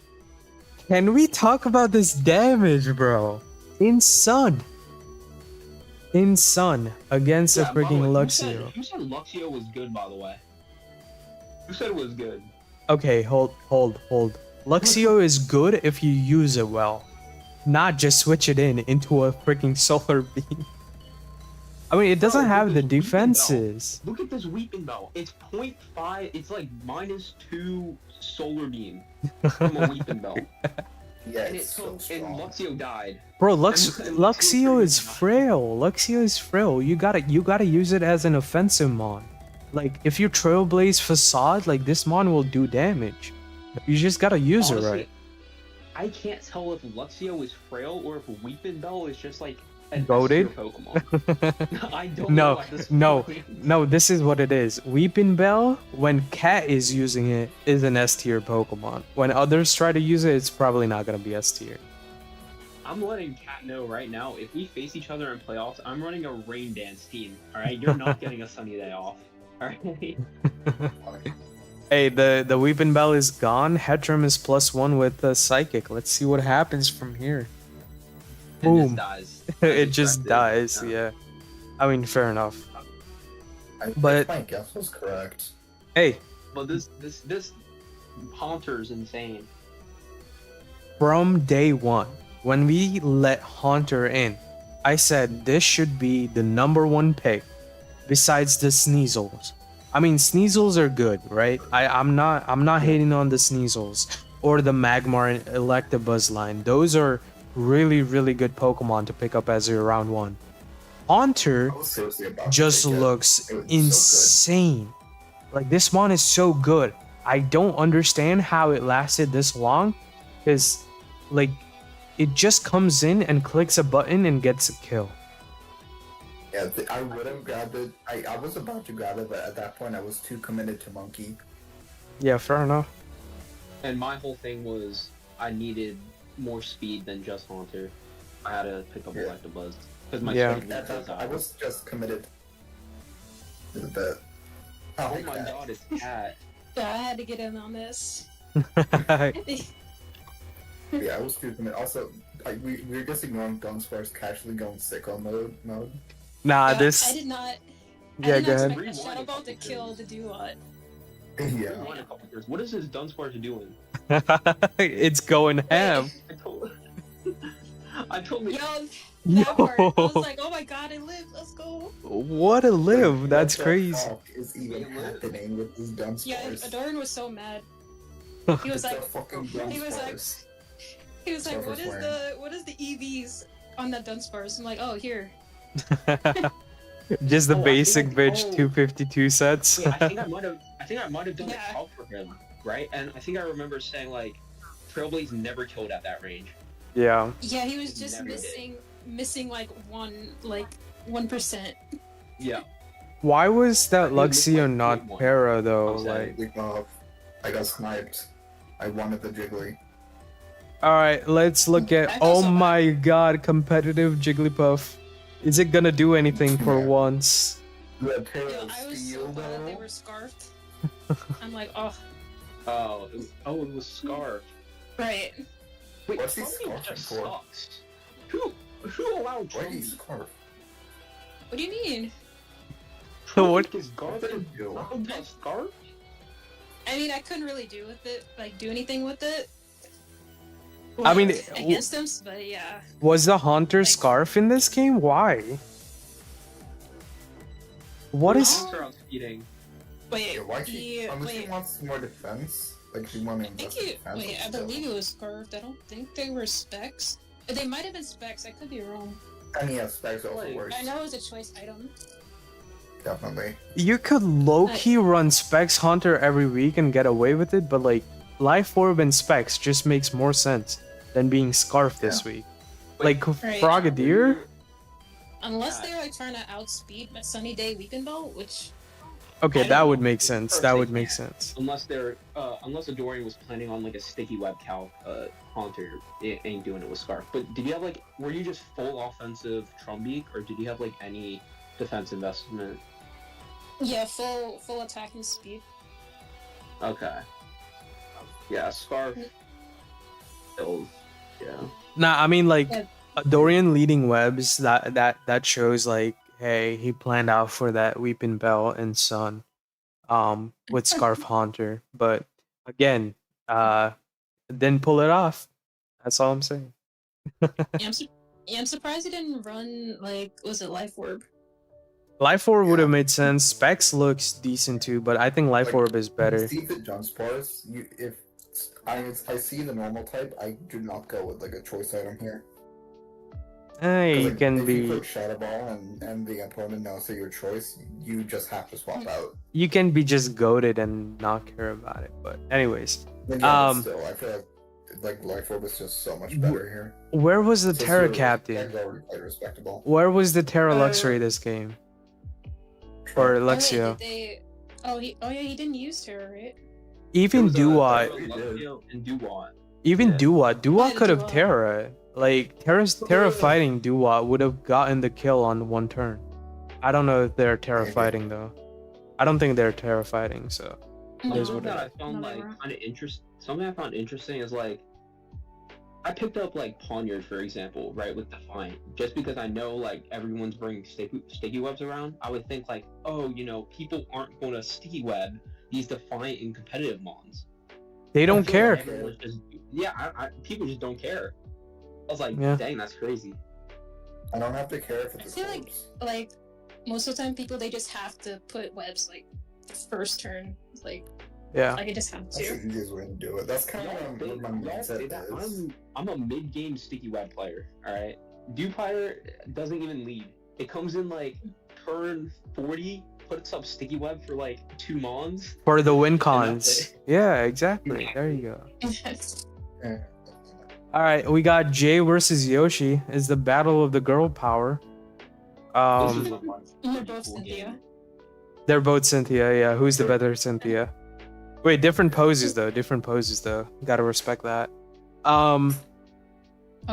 Can we talk about this damage, bro? In Sun. In Sun, against a
Yeah, by the
freaking
way,
Luxio.
Who said Luxio was good, by the way? Who said it was good?
Okay, hold. Luxio is good if you use it well. Not just switch it into a freaking solar beam. I mean, it doesn't have the defenses.
Look at this Weeping Bell. It's 0.5. It's like -2 solar beam from a Weeping Bell.
Yeah,
And,
it's so
and
strong.
Luxio died.
Bro,
And
Luxio is frail. Luxio is frail. You gotta use it as an offensive mon. Like, if you Trailblaze Facade, like, this mon will do damage. You just gotta use
Honestly,
it right.
I can't tell if Luxio is frail or if Weeping Bell is just like an
Goated?
S-tier Pokemon. I don't know what this means.
No, this is what it is. Weeping Bell, when Cat is using it, is an S tier Pokemon. When others try to use it, it's probably not gonna be S tier.
I'm letting Cat know right now, if we face each other in playoffs, I'm running a Rain Dance team, alright? You're not getting a sunny day off, alright?
Hey, the Weeping Bell is gone. Headroom is +1 with the Psychic. Let's see what happens from here. Boom.
It just dies.
It just
Expected.
dies, yeah. I mean, fair enough.
But my guess was correct.
Hey,
But this Haunter is insane.
from day one, when we let Haunter in, I said this should be the #1 pick besides the Sneasels. I mean, Sneasels are good, right? I'm not hating on the Sneasels or the Magmar and Electabuzz line. Those are really, really good Pokemon to pick up as your round 1. Haunter
I was seriously about to
just
take it.
looks
It was so
insane. Like, this mon is so good. I don't understand how it lasted this long, because, like, it just comes in and clicks a button and gets a kill.
Yeah, I would have grabbed it. I was about to grab it, but at that point I was too committed to Monkey.
Yeah, fair enough.
And my whole thing was I needed more speed than just Haunter. I had to pick up
Yeah.
Electabuzz because my
Yeah.
speed
At
was
that, I was just committed to the bet.
Oh
hey,
my
Cat.
god, it's Cat.
Yeah, I had to get in on this.
Yeah, I was too committed. Also, we were just ignoring Dunsparce casually going sicko mode.
Nah,
I
this.
did not.
Yeah,
I
go
did
ahead.
not expect a Shadow Ball to kill the Duot.
Yeah.
Rewind a couple years. What is this Dunsparce doing?
It's going ham.
I totally.
Yo,
Yo.
that part. I was like, oh my god, I live. Let's go.
What a live. That's
What the
crazy.
fuck is even happening with this Dunsparce?
Yeah, Adorian was so mad. He was
It's a
like,
fucking
he was like,
Dunsparce.
he was like,
Self-swearing.
what is the EVs on that Dunsparce? I'm like, oh, here.
Just the
Oh, I
basic
think-
bitch
oh.
252 sets.
Wait, I think I might have done
Yeah.
a calc for him, right? And I think I remember saying like, Trailblaze never killed at that range.
Yeah.
Yeah, he was just
Never did.
missing like 1%.
Yeah.
Why was that
I think it looks
Luxio
like
not
Big One.
para though?
I'm sorry.
Like,
I got sniped. I wanted the Jiggly.
all right, let's look at.
I feel
Oh
so bad.
my god, competitive Jigglypuff. Is it gonna do anything for
Yeah.
once?
The pair
Yo,
of
I was so
steel
glad they
though.
were scarfed. I'm like, oh,
It was Scarf.
right.
Wait,
What's he
Scarf
scarfing
just
for?
sucks. Who allowed
Why do you
Trump?
scarf?
What do you mean?
What?
Is garbage?
What did you do?
Trump got Scarf?
I mean, I couldn't really do anything with it.
I mean,
against him, but yeah.
Was the Haunter scarf in this game? Why? What is?
Haunter outspeeding.
Wait,
Yeah, why he? Unless he wants more defense, like if you want to
I think
invest in
you.
defense.
Wait, I
still.
believe it was scarfed. I don't think they were specs. They might have been specs. I could be wrong.
And he has specs also
Like,
works.
I know it was a choice item.
Definitely.
You could low-key run Specs Haunter every week and get away with it, but like Life Orb and Specs just makes more sense than being Scarf this week. Like
Right.
Frogadier?
Unless they're like trying to outspeed Sunny Day Weekend Belt, which
Okay,
I
that
don't
would
know.
make sense.
First
That
they
would make
can't.
sense.
Unless they're unless Adorian was planning on like a sticky web calc, Haunter ain't doing it with Scarf. But did you have like were you just full offensive Trumbeak, or did you have like any defense investment?
Yeah, full attack and speed.
Okay. Yeah, Scarf kills. Yeah.
Nah, I mean like
Yeah.
Dorian leading webs. That shows like, hey, he planned out for that Weeping Bell and Sun, with Scarf Haunter. But again, didn't pull it off. That's all I'm saying.
I'm surprised he didn't run like was it Life Orb?
Life Orb would
Yeah.
have made sense. Specs looks decent too, but I think Life
Like,
Orb is better.
See if it jump spores. If I see the normal type, I do not go with like a choice item here. 'Cause,
You
like,
can
if you
be
click Shadow Ball and the opponent knows that your choice, you just have to swap out.
just goaded and not care about it. But anyways,
Then, yeah, but still, I feel like Life Orb is just so much better here.
where was the
Since
Terra
your
Captain?
tag's already quite respectable.
Where was the Terra Luxury this game? Or
Oh, wait,
Lexio?
did they? Oh, yeah, he didn't use Terra, right?
Even Duat,
Luxio and Duat.
even
Yeah.
Duat
Yeah,
could have
Duat.
Terra. Like Terra fighting Duat would have gotten the kill on one turn. I don't know if they're Terra
Maybe.
fighting though. I don't think they're Terra fighting. So
No,
Here's
Something
what
that I found
no, they
like
weren't.
kind of interest. Something I found interesting is like I picked up like Poniard for example, right, with Defiant, just because I know like everyone's bringing sticky webs around. I would think like, oh, you know, people aren't going to sticky web these Defiant and competitive mons.
they
I
don't
feel
care.
like everyone's just, people just don't care. I was like,
Yeah.
dang, that's crazy.
I don't have to care if
I
it's
feel like
orbs.
like most of the time people they just have to put webs like first turn, like
Yeah.
I just have
That's the
to.
easiest way to do it. That's kind of what my
Y'all say
mindset
that
is.
I'm a mid-game sticky web player. All right, Dewpire doesn't even lead. It comes in like turn 40, puts up sticky web for like 2 mons.
For the win
And
cons.
that's
Yeah, exactly. There you go.
Yeah.
All right, we got Jay versus Yoshi. Is the battle of the girl power.
This is
Um,
a fun-
They're
pretty
both
cool
Cynthia.
game.
they're both Cynthia. Yeah, who's the better Cynthia? Wait, different poses though. Different poses though. Gotta respect that.
Oh,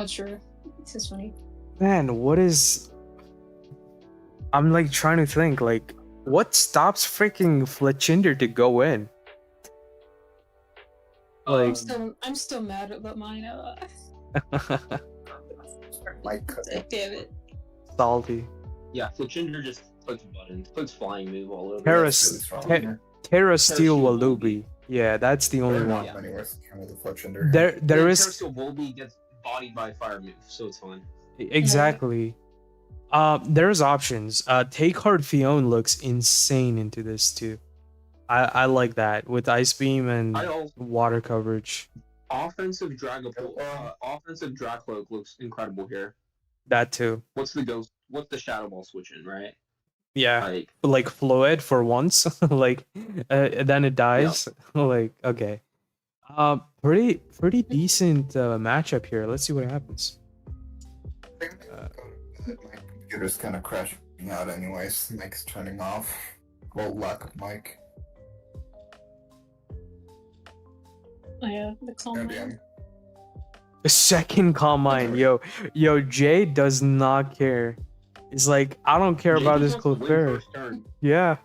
true. This is funny.
Man, what is? I'm like trying to think. Like, what stops freaking Fletchinder to go in? Like,
I'm still mad about mine.
Like,
Damn it.
salty.
Yeah, so Ginger just clicks buttons, clicks flying move all over.
Terra,
that's really strong here.
Terra Steel
Steel
Walubi. Yeah, that's the only
They're
one.
not many worse than the Fletchinder.
There
Yeah,
is
Terrestrial Volby gets bodied by fire move, so it's fine.
exactly. There's options. Take Hard Fion looks insane into this too. I like that with Ice Beam and
I also
water coverage.
offensive offensive Dracloak looks incredible here.
That too.
What's the Shadow Ball switching, right?
Yeah,
Like
like Floed for once. Like, then it dies. Like, okay. Pretty decent matchup here. Let's see what happens.
My computer's kind of crashing out anyways. Mic's turning off. Well, lack of mic.
Oh yeah, the calm
Goddamn.
mind.
Second calm mind, yo, Jay does not care. He's like, I don't care
Jay
about
just
this
wants to win
Clefairy.
first turn.
Yeah,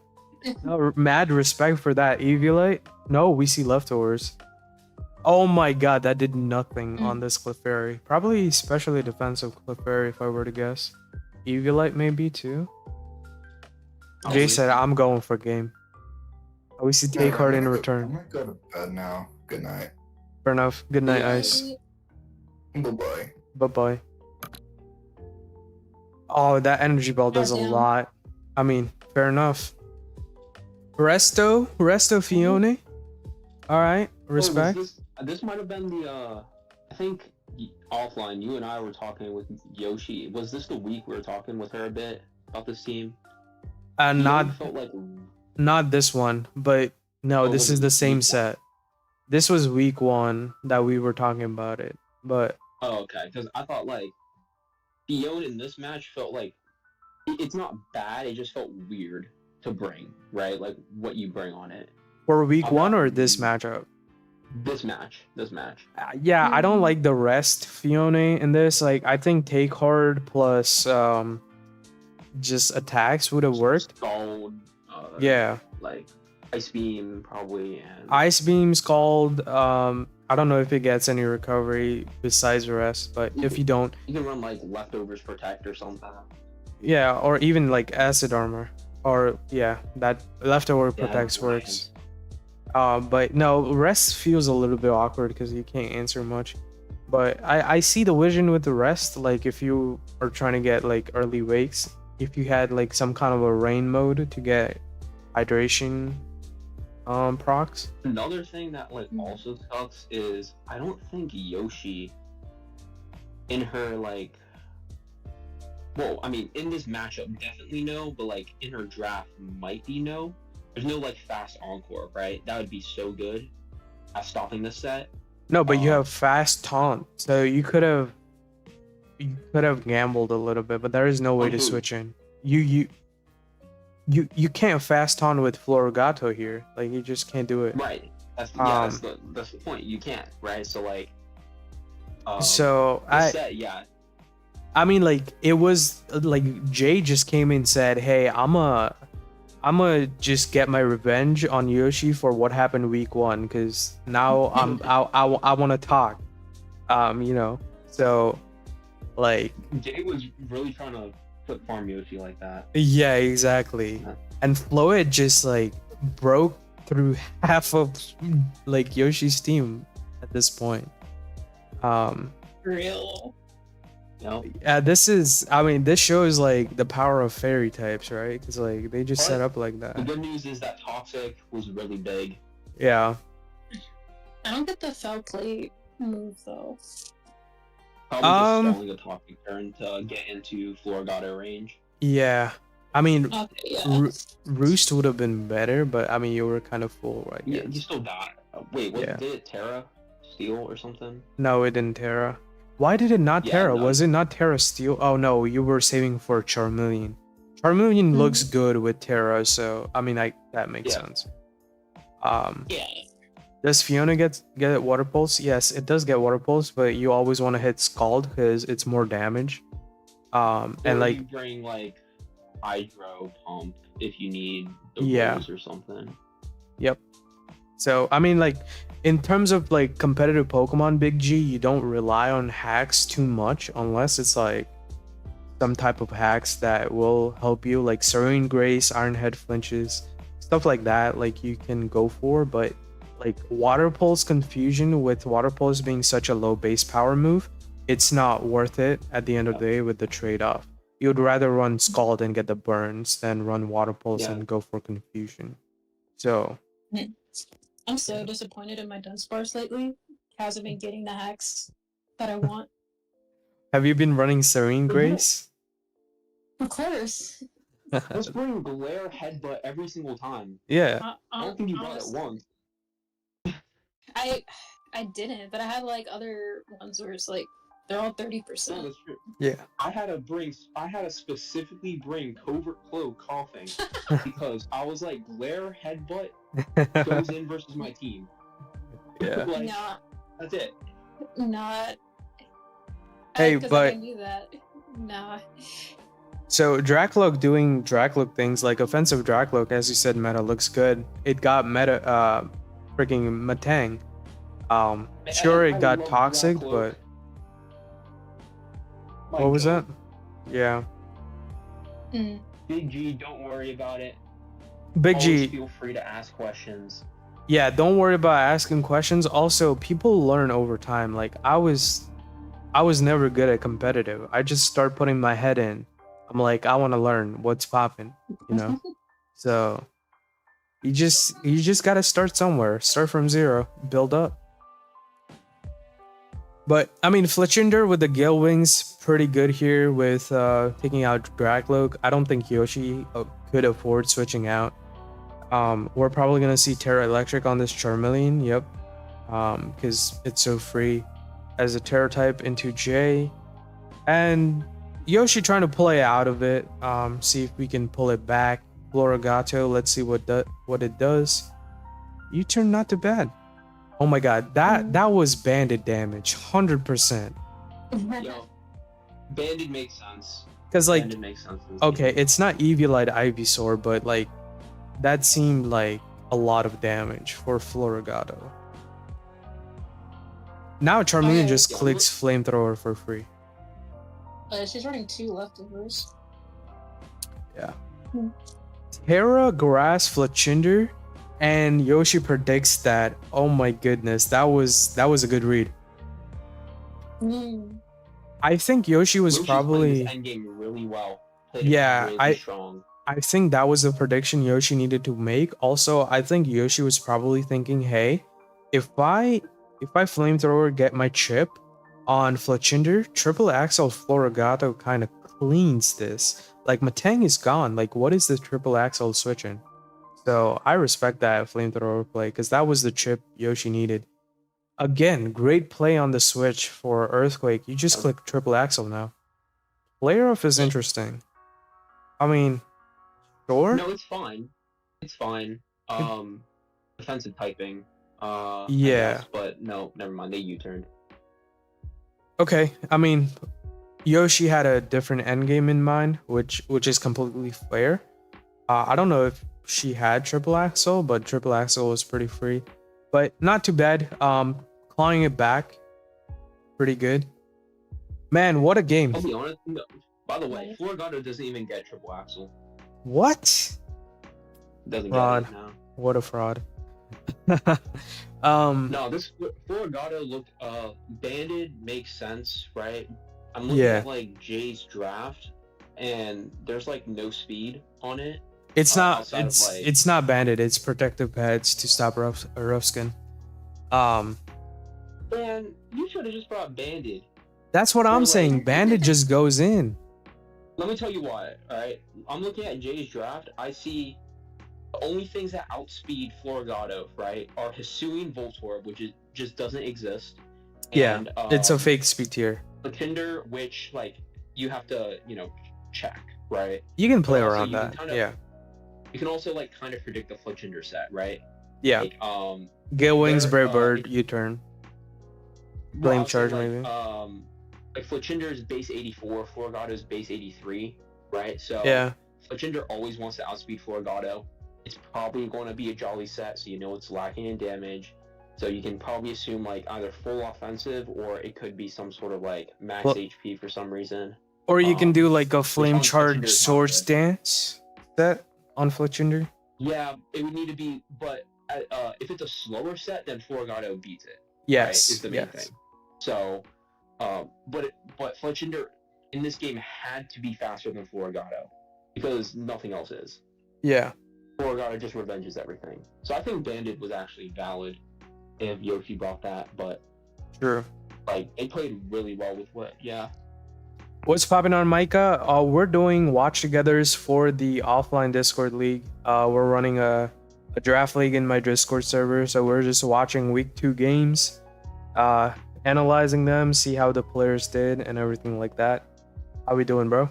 no, mad respect for that. Eviolite? No, we see leftovers. Oh my god, that did nothing on this Clefairy. Probably especially defensive Clefairy if I were to guess. Eviolite maybe too. Jay said, I'm going for game. Oh, we see take card in
I'm
return.
gonna go to bed now. Good night.
Fair enough. Good night,
Yeah.
Ice.
Bye-bye.
Bye-bye. Oh, that energy ball does a
Goddamn.
lot. I mean, fair enough. Resto Fione. All right, respect.
Oh, this might have been the I think offline you and I were talking with Yoshi. Was this the week we were talking with her a bit about this team?
Not
Felt like
this one, but no,
Oh,
this
was
is
it
the
week
same
one?
set. This was week 1 that we were talking about it, but
oh, okay, because I thought like Fiona in this match felt like it's not bad. It just felt weird to bring, right? Like what you bring on it.
For week one or this matchup?
This match.
Yeah, I don't like the rest Fiona in this. Like, I think take hard plus just attacks would have worked.
Scald,
yeah.
Like Ice Beam probably, and
Ice Beam, Scald. I don't know if it gets any recovery besides rest, but if you don't,
you can run like Leftovers Protect or something.
Yeah, or even like Acid Armor, or yeah, that Leftover Protects works. But no, rest feels a little bit awkward because you can't answer much. But I see the vision with the rest. Like if you are trying to get like early wakes, if you had like some kind of a rain mode to get hydration procs.
Another thing that like also sucks is I don't think Yoshi in her like, well, I mean in this matchup definitely no, but like in her draft might be no. There's no like fast encore, right? That would be so good at stopping the set.
No, but you have fast taunt, so you could have gambled a little bit, but there is no way to switch in. You can't fast taunt with Florigato here. Like you just can't do it.
Right. That's the point. You can't, right? So like.
I mean, like it was like Jay just came in and said, "Hey, I'ma just get my revenge on Yoshi for what happened week one, because now I want to talk." You know, so like
Jay was really trying to put farm Yoshi like that.
Yeah, exactly. Yeah. And Floyd just like broke through half of like Yoshi's team at this point.
Real.
No.
Yeah, this shows like the power of fairy types, right? Because like they just set up like that.
The good news is that Toxic was really big.
Yeah.
I don't get the foul play move though.
Probably just stalling a Toxic turn to get into Florigato range.
Yeah. I mean, Roost would have been better, but I mean, you were kind of full, right?
Yeah, you still got it. Wait, did it Terra steal or something?
No, it didn't Terra. Why did it not Terra? Was it not Terra steal? Oh no, you were saving for Charmeleon. Charmeleon looks good with Terra, so I mean, that makes sense. Does Fiona get Water Pulse? Yes, it does get Water Pulse, but you always want to hit Scald because it's more damage. And like
you bring like Hydro Pump if you need the Rose or something.
Yep. So I mean, like in terms of like competitive Pokemon, Big G, you don't rely on hacks too much unless it's like some type of hacks that will help you, like Serene Grace, Iron Head flinches, stuff like that. Like you can go for, but like Water Pulse Confusion, with Water Pulse being such a low base power move, it's not worth it at the end of the day with the trade-off. You'd rather run Scald and get the burns than run Water Pulse and go for Confusion. So
I'm so disappointed in my Dunsparce lately. Hasn't been getting the hacks that I want.
Have you been running Serene Grace?
Of course.
Let's bring Glare Headbutt every single time.
Yeah.
I don't think you brought it once.
I didn't, but I had like other ones where it's like they're all 30%.
No, that's true.
Yeah.
I had to specifically bring Covert Cloak Coughing because I was like, Glare Headbutt goes in versus my team.
Yeah.
Like, that's it.
Not.
Hey, but
I knew that. Nah.
So Dracloak doing Dracloak things like offensive Dracloak, as you said, meta looks good. It got meta freaking Matang. Sure, it got toxic, but what was that? Yeah.
Big G, don't worry about it.
Big G,
always feel free to ask questions.
Yeah, don't worry about asking questions. Also, people learn over time. Like I was never good at competitive. I just start putting my head in. I'm like, I want to learn what's popping, you know. So you just gotta start somewhere. Start from zero, build up. But I mean, Fletchinder with the Gale Wings, pretty good here with taking out Dracloak. I don't think Yoshi could afford switching out. We're probably gonna see Terra Electric on this Charmeleon. Yep, because it's so free as a Terra type into J, and Yoshi trying to play out of it. See if we can pull it back. Florigato. Let's see what it does. U-turn not too bad. Oh my god, that was banded damage, 100%.
Yo, banded makes sense.
Because like,
Banded makes sense.
okay, it's not Eviolite Ivysaur, but like that seemed like a lot of damage for Florigato. Now Charmeleon just clicks Flamethrower for free.
She's running 2 leftovers.
Yeah. Terra, Grass, Fletchinder, and Yoshi predicts that. Oh my goodness, that was a good read. I think Yoshi was probably
playing this endgame really well.
Yeah,
really strong.
I think that was the prediction Yoshi needed to make. Also, I think Yoshi was probably thinking, hey, if I Flamethrower get my chip on Fletchinder, Triple Axel Florigato kind of cleans this. Like, Matang is gone. Like, what is the Triple Axel switching? So I respect that Flamethrower play, because that was the chip Yoshi needed. Again, great play on the switch for Earthquake. You just click Triple Axel now. Player off is interesting. I mean, sure?
No, it's fine. It's fine. Defensive typing.
Yeah.
I guess, but no, never mind. They U-turned.
Okay, I mean, Yoshi had a different endgame in mind, which is completely fair. I don't know if she had Triple Axel, but Triple Axel was pretty free. But not too bad. Clawing it back, pretty good. Man, what a game.
I'll be honest. No. By the way, Florigato doesn't even get Triple Axel.
What?
Doesn't
fraud.
get it, no.
What a fraud.
No, this Florigato looked banded makes sense, right? I'm looking at like Jay's draft, and there's like no speed on it.
It's not it's not banded, it's protective pads to stop rough skin.
Man, you should have just brought banded.
That's what I'm saying. Banded just goes in.
Let me tell you why, alright? I'm looking at Jay's draft. I see the only things that outspeed Florigato, right, are Hisuian Voltorb, which just doesn't exist.
And, it's a fake speed tier.
Fletchinder, which, like, you have to, check, right?
You can play around that, yeah.
You can also, like, kind of predict the Fletchinder set, right?
Yeah.
Like,
Gale Wings, Brave Bird, U-turn. Blame Charge,
like,
maybe.
Like, Fletchinder is base 84, Florigato is base 83, right? So,
yeah.
Fletchinder always wants to outspeed Florigato. It's probably going to be a Jolly set, so you know it's lacking in damage. So you can probably assume, like, either full offensive, or it could be some sort of, like, max HP for some reason.
Or you can do, like, a Flame Charge Swords Dance set on Fletchinder.
Yeah, it would need to be, but if it's a slower set, then Florigato beats it.
Yes,
right, is the main thing. So, but Fletchinder in this game had to be faster than Florigato, because nothing else is.
Yeah.
Florigato just revenges everything. So I think Banded was actually valid if Yoshi brought that, but
true.
Like, it played really well with what, yeah.
What's popping on Micah? We're doing watch-togethers for the offline Discord league. We're running a draft league in my Discord server, so we're just watching week 2 games, analyzing them, see how the players did, and everything like that. How we doing, bro?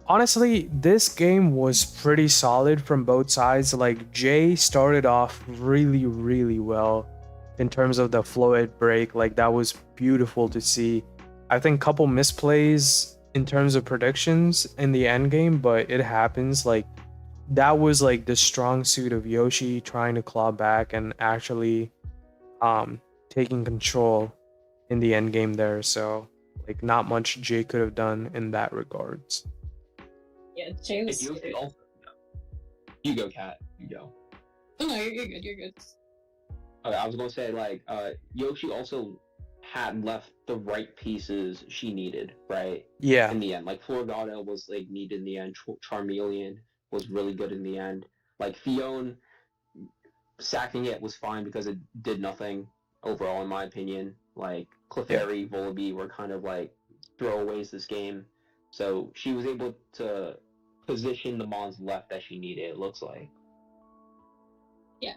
Honestly, this game was pretty solid from both sides. Like, Jay started off really, really well in terms of the fluid break. Like, that was beautiful to see. I think a couple misplays in terms of predictions in the end game, but it happens. Like, that was like the strong suit of Yoshi trying to claw back and actually taking control in the end game there. So, like, not much Jay could have done in that regards.
Yeah, Jay was.
You go, Kat. You go.
Oh, no, you're good. You're good.
Okay, I was gonna say, like, Yoshi also had left the right pieces she needed, right?
Yeah.
In the end, like, Florigato was like needed in the end. Charmeleon was really good in the end. Like, Fion sacking it was fine because it did nothing overall, in my opinion. Like, Clefairy, Volibee were kind of like throwaways this game. So she was able to position the mons left that she needed, it looks like.
Yeah.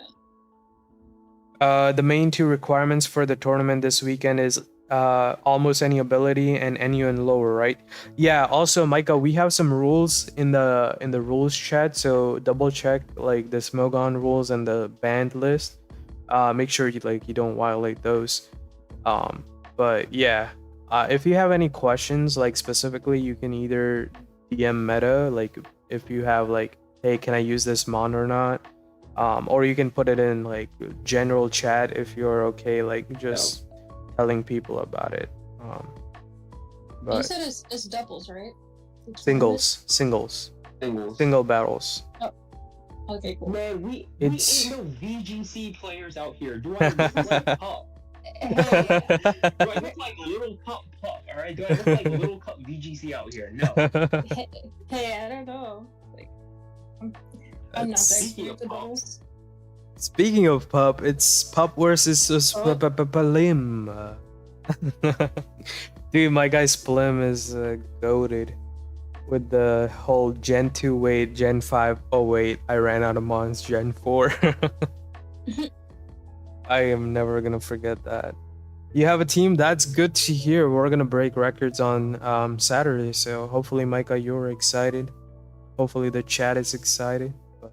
The main 2 requirements for the tournament this weekend is almost any ability and any and lower, right? Yeah, also Micah, we have some rules in the rules chat, so double check like the Smogon rules and the banned list. Make sure you don't violate those. But yeah, if you have any questions like specifically, you can either DM Meta, like if you have like, hey, can I use this mon or not? Or you can put it in like general chat if you're okay, like just telling people about it.
You
But
said it's doubles, right?
singles, single battles.
Oh, okay, cool.
Man, we
It's-
ain't no VGC players out here. Do I look like Pup? Do I look like little Pup? All right. Do I look like little Cup VGC out here? No.
Hey, I don't know. Like, I'm not that
Speaking
good
of
at
Pup.
doubles.
Speaking of Pup, it's Pup versus Splim. Dude, my guy Splim is goated with the whole Gen 2 wait, Gen 5. Oh wait, I ran out of mons Gen 4. I am never gonna forget that. You have a team? That's good to hear. We're gonna break records on Saturday, so hopefully, Micah, you're excited. Hopefully, the chat is excited. But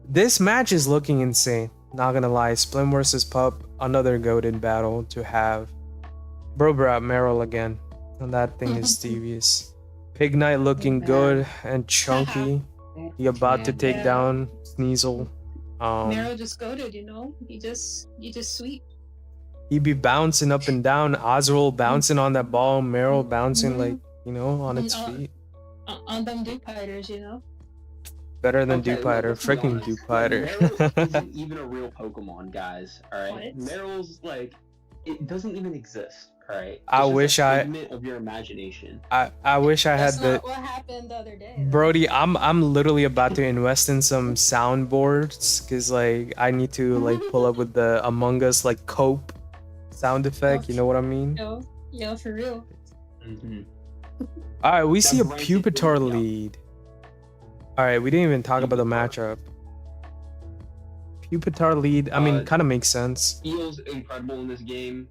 this match is looking insane. Not gonna lie, Splim versus Pup, another goated battle to have. Bro brought Meryl again, and that thing is devious. Pig Knight looking good and chunky. He about to take
Yeah.
down Sneasel.
Meryl just goaded, you know? You just sweep.
He be bouncing up and down. Oswald bouncing on that ball. Meryl bouncing like, on its feet.
On them Duke Fighters, you know?
Better than
Okay,
Dupiter.
let's be
Freaking
honest.
Dupiter.
Meryl isn't even a real Pokemon, guys. All right.
What?
Meryl's like, it doesn't even exist. All right. It's
I
just a
wish I-
figment of your imagination.
I wish I had
That's
the
not what happened the other day. though.
Brody. I'm literally about to invest in some soundboards because like I need to like pull up with the Among Us like cope sound effect. You know what I mean?
Yo, for real.
Mm-hmm.
All right, we see a
Bryce is
Pupitar
doing it, yeah.
lead. All right, we didn't even talk about the matchup. Pupitar lead. I mean, kind of makes sense.
Eel's incredible in this game.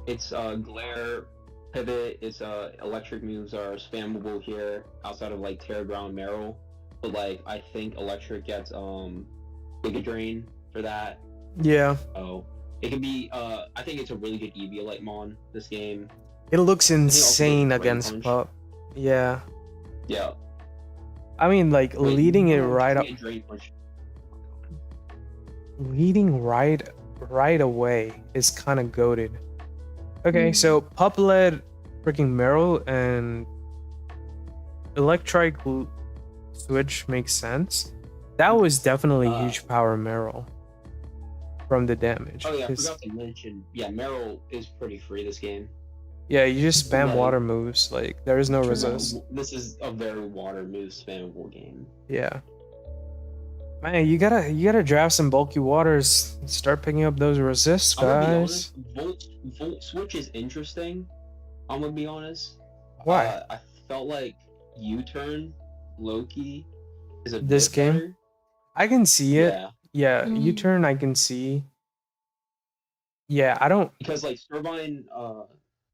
It's glare, pivot. Its electric moves are spammable here outside of like Terra Ground Meryl, but like I think electric gets Giga Drain for that.
Yeah,
Oh, it can be. I think it's a really good Eviolite mon this game.
it looks
also
insane
goes Drain
against
Punch.
Pup. Yeah,
Yeah.
I mean, like
Wait,
leading it
no,
right up,
can't Drain Punch.
leading right away is kind of goaded. Okay,
Mhm.
so Pup led freaking Meryl and Electric switch makes sense. That was definitely huge power Meryl from the damage.
Oh yeah, I
'cause-
forgot to mention. Yeah, Meryl is pretty free this game.
yeah, you just spam
Like-
water moves. Like there is no resist.
This is a very water move spammable game.
Yeah. Man, you gotta draft some bulky waters. Start picking up those resists,
I'm gonna be
guys.
honest, Volt Switch is interesting. I'm gonna be honest.
Why?
I felt like U-turn, Loki, is a
This
bit
game?
better.
I can see it.
Yeah,
Yeah,
Mm.
U-turn I can see. Yeah, I don't.
because like Servine,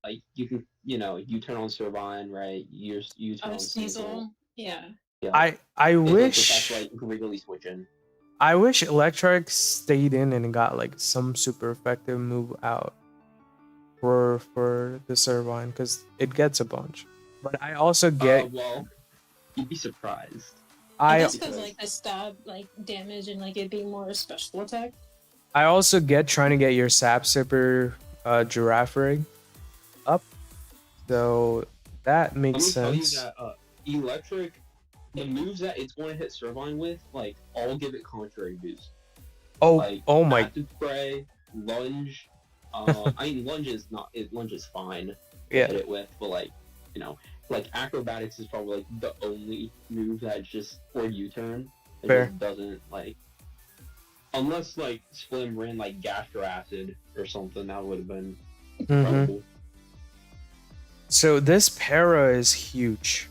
like you can, U-turn on Servine, right? U-turn on Sneasel.
Sneasel. Yeah.
Yeah.
I
It's like the
wish.
best way you can really switch in.
I wish Electric stayed in and got like some super effective move out for the Servine because it gets a bunch. But I also get
Well, you'd be surprised.
I
I
guess because like the stab like damage and like it being more a special attack.
I also get trying to get your Sap Sipper Giraffe rig up. So that makes
Let me
sense.
tell you that Electric, the moves that it's going to hit Servine with, like, all give it contrary boost.
Oh,
Like,
oh my.
Active Spray, Lunge. I mean, Lunge is fine to
Yeah.
hit it with, but like, like Acrobatics is probably like the only move that just, or U-turn, it
Fair.
just doesn't like, unless like Splim ran like Gastro Acid or something, that would have been
Mhm.
incredible.
So this para is huge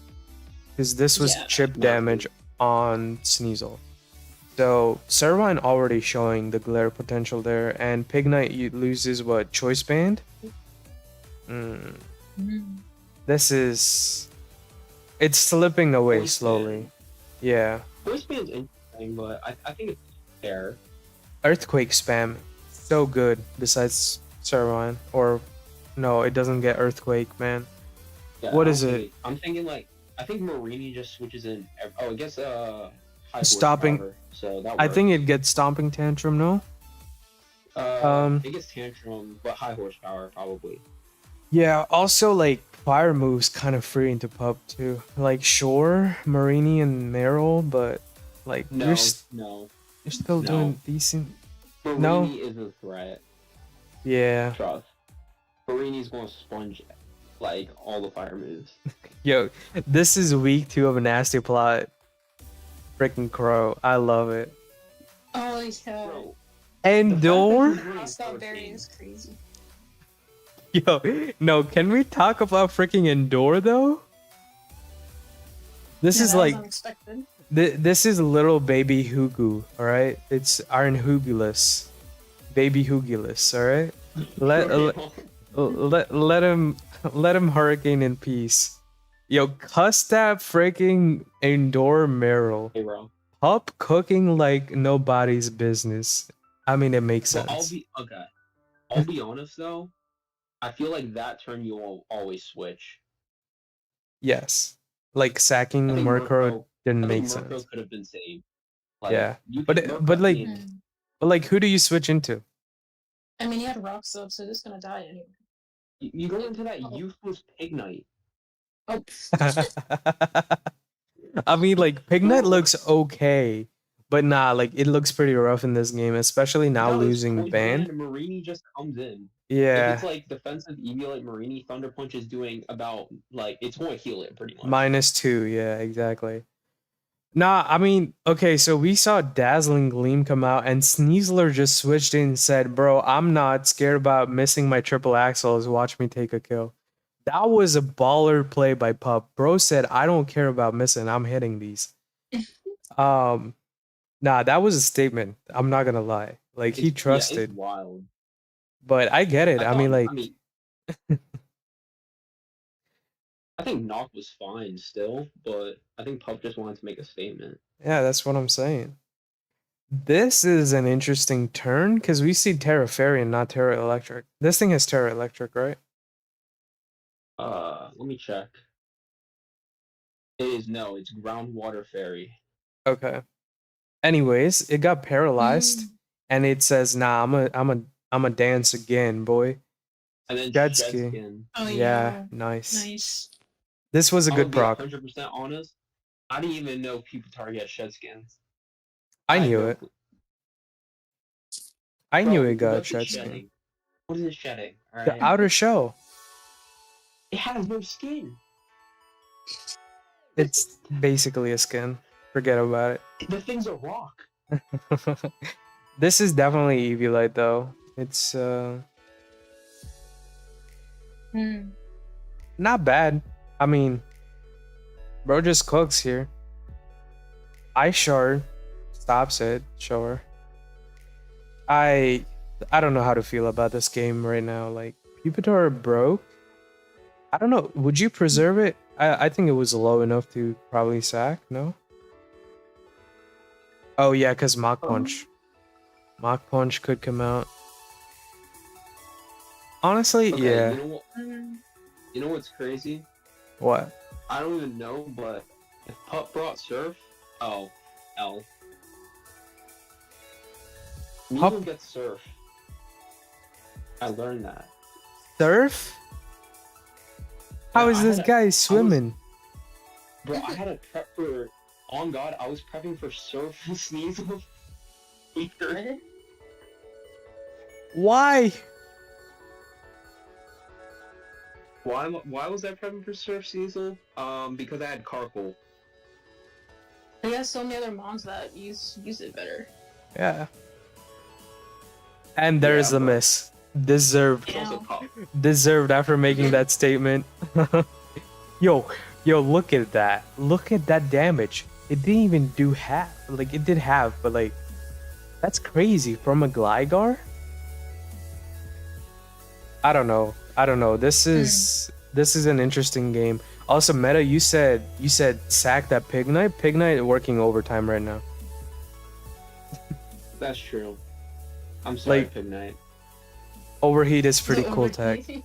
because this was
Yeah.
chip damage on Sneasel. So Servine already showing the glare potential there, and Pignite loses what, choice band? This is, it's slipping away
Choice
slowly.
band.
Yeah.
Choice band's interesting, but I think it's fair.
Earthquake spam, so good. Besides Servine, or no, it doesn't get earthquake, man.
Yeah,
What
I
is
don't
it?
think I'm thinking like I think Marini just switches in. Oh, I guess high
Stopping-
horsepower, so that
I
works.
think it gets stomping tantrum, no?
It gets tantrum, but high horsepower probably.
Yeah, also like fire moves kind of free into pub too. Like sure, Marini and Meryl, but like
No,
you're
no.
you're still
no.
doing decent.
Marini
No.
is a threat.
Yeah.
Trust. Marini's going to sponge like all the fire moves.
Yo, this is week 2 of a nasty plot. Freaking Crow. I love it.
Oh yeah.
Bro,
Endor?
Hostile berry is crazy.
Yo, no, can we talk about freaking Endor though? This
Yeah,
is
that was
like
unexpected.
this is little baby Hugu, all right? It's Iron Hugulus. Baby Hugulus, all right? Let him hurricane in peace. Yo, cuss that freaking Endor Meryl.
Hey, bro.
Pup cooking like nobody's business. I mean, it makes
But
sense.
I'll be honest though. I feel like that turn you will always switch.
Yes. Like sacking
I think
Murkrow didn't
I
make
think Murkrow
sense.
could have been saved. Like,
Yeah.
you
But
could-
it- but, like-
I mean,
Mm.
But like, who do you switch into?
I mean, he had rock sub, so this gonna die anyway.
you go into that useless Pignite.
Oh,
I mean, like, Pignite looks okay, but nah, like, it looks pretty rough in this game, especially now
No, it's
losing
point
Band.
Marini just comes in. If
Yeah,
it's like defensive EV like Marini, Thunder Punch is doing about like it's going to heal it pretty much.
-2. Yeah, exactly. Nah, I mean, okay, so we saw Dazzling Gleam come out, and Sneasler just switched in and said, "Bro, I'm not scared about missing my triple axles. Watch me take a kill." That was a baller play by Pup. Bro said, "I don't care about missing. I'm hitting these." Nah, that was a statement. I'm not gonna lie. Like, he
It's
trusted,
wild.
but I get it. I mean, like,
I think Knock was fine still, but I think Pup just wanted to make a statement.
yeah, that's what I'm saying. This is an interesting turn because we see Terra Fairy and not Terra Electric. This thing has Terra Electric, right?
Let me check. It's Groundwater Fairy.
Okay. Anyways, it got paralyzed, and it says, "Nah, I'm a dance again, boy."
And then
Jetski.
Shedskin.
oh
Yeah, nice.
Nice.
This was a
I
good
would be
proc.
100% honest. I didn't even know people target Shedskins.
I
had
knew
no
it.
clue.
I
Bro,
knew it got
what's it
Shedskin.
shedding? What is it shedding? Alright.
The outer shell.
It has no skin.
It's basically a skin. Forget about it.
The thing's a rock.
This is definitely Eviolite though. It's not bad. I mean, bro just cooks here. Ice Shard stops it, sure. I don't know how to feel about this game right now. Like, Pupitar broke. I don't know. Would you preserve it? I think it was low enough to probably sack, no? Oh yeah, because Mach Punch. Mach Punch could come out. Honestly,
Okay,
yeah.
You know what's crazy?
What?
I don't even know, but if Pup brought Surf, oh, L. Needle gets Surf. I learned that.
Surf? How
Yeah,
is this guy swimming?
Bro, I had to prep for. On God, I was prepping for Surf and Sneasel.
Why?
Why was I prepping for Surf Sneasel? Because I had Carkle.
He has so many other mons that use it better.
Yeah. And there's
Yeah,
the
bro.
miss. Deserved.
It's also
Ow.
Pup.
Deserved after making that statement. Yo, look at that. Look at that damage. it didn't even do half. Like it did half, but like that's crazy from a Gligar. I don't know. This is an interesting game. Also, Meta, you said sack that Pignite. Pignite working overtime right now.
That's true. I'm sorry,
Like,
Pignite.
Overheat is pretty
The
cool
overheat.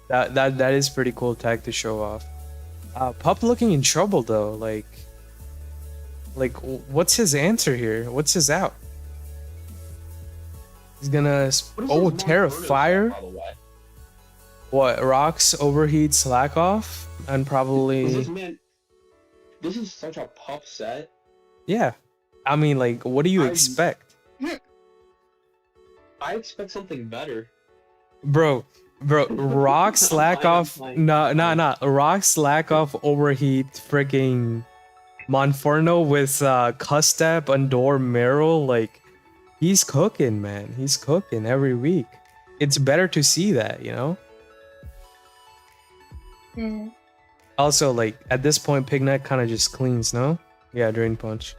tech. That is pretty cool tech to show off. Pup looking in trouble though. Like what's his answer here? What's his out? He's gonna Terra Fire.
By the way?
What, rocks, overheat, slack off, and probably
This is such a Pup set.
yeah. I mean, like, what do you expect,
I expect something better.
bro? Rock, slack off, no, rock, slack off, overheat, freaking Monferno with Custap, Undor, Meryl, like. He's cooking, man. He's cooking every week. It's better to see that, you know?
Mm.
Also, like, at this point, Pignite kind of just cleans, no? Yeah, Drain Punch.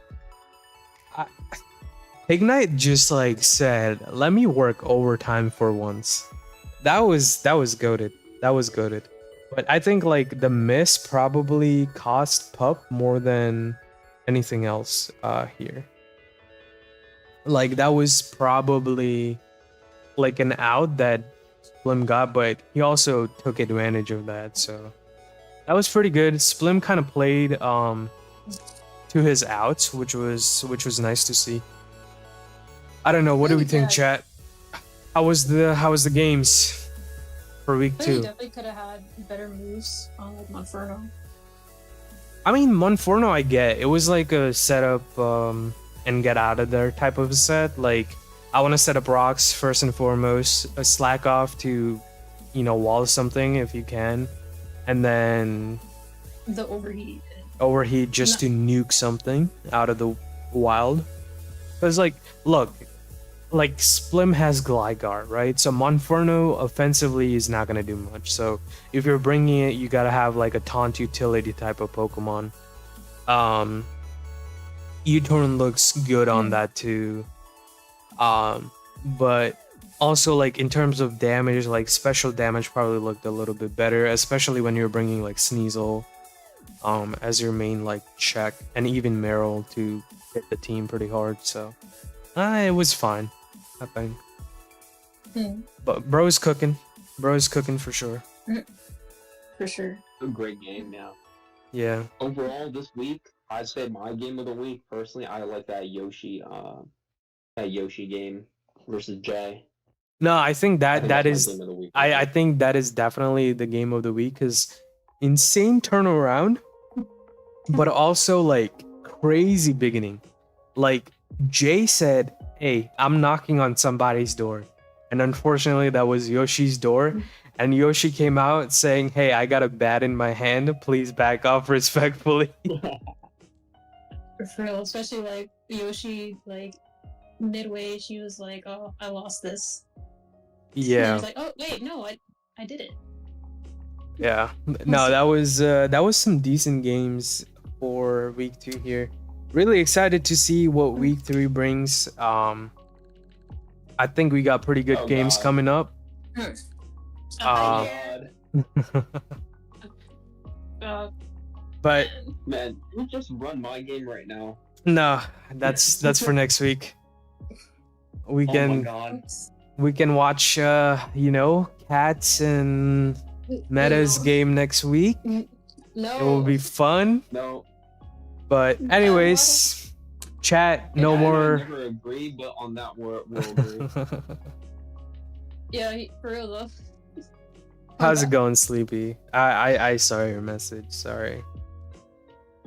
Pignite just, like, said, let me work overtime for once. That was goated. That was goated. But I think, like, the miss probably cost Pup more than anything else here. Like, that was probably like an out that Splim got, but he also took advantage of that, so that was pretty good. Splim kind of played to his outs, which was nice to see. I don't know, what do we think, chat? How was the games for week
I
2?
think definitely could have had better moves on like Monferno.
I mean, Monferno I get. It was like a setup and get out of there type of a set. Like, I want to set up rocks first and foremost, a slack off to, you know, wall something if you can, and then
The overheat.
Just to nuke something out of the wild. Because, like, look, like, Splim has Gligar, right? So Monferno offensively is not going to do much. So if you're bringing it, you got to have, like, a taunt utility type of Pokemon. U-Turn looks good on that too. But also, like, in terms of damage, like, special damage probably looked a little bit better, especially when you're bringing, like, Sneasel as your main, like, check, and even Meryl to hit the team pretty hard, so it was fine, I think. But bro's cooking for sure.
For sure.
A great game now.
Yeah.
Overall, this week, I'd say my game of the week, personally, I like that Yoshi game versus Jay.
No, I think that is
my game of the week.
I think that is definitely the game of the week, because insane turnaround, but also, like, crazy beginning. Like, Jay said, hey, I'm knocking on somebody's door, and unfortunately that was Yoshi's door, and Yoshi came out saying, hey, I got a bat in my hand, please back off respectfully.
For real, especially like Yoshi, like midway, she was like, "Oh, I lost this."
Yeah.
And I was like, "Oh, wait, no, I did it."
Yeah. No, that was some decent games for week 2 here. Really excited to see what week 3 brings. I think we got pretty good games coming up. But
man, you just run my game right now.
no, that's for next week. We can watch you know, Cats and Meta's game next week.
No.
It will be fun.
No.
But anyways, chat, no more.
I never agree, but on that we'll agree.
Yeah, for real though.
How's it going, Sleepy? I saw your message. Sorry.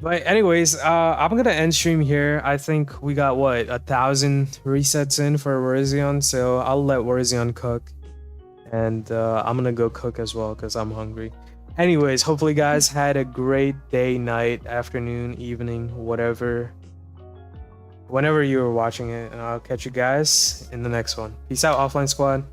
But anyways, I'm gonna end stream here. I think we got 1,000 resets in for Virizion, so I'll let Virizion cook, and I'm gonna go cook as well because I'm hungry. Anyways, hopefully you guys had a great day, night, afternoon, evening, whatever, whenever you were watching it, and I'll catch you guys in the next one. Peace out, Offline Squad.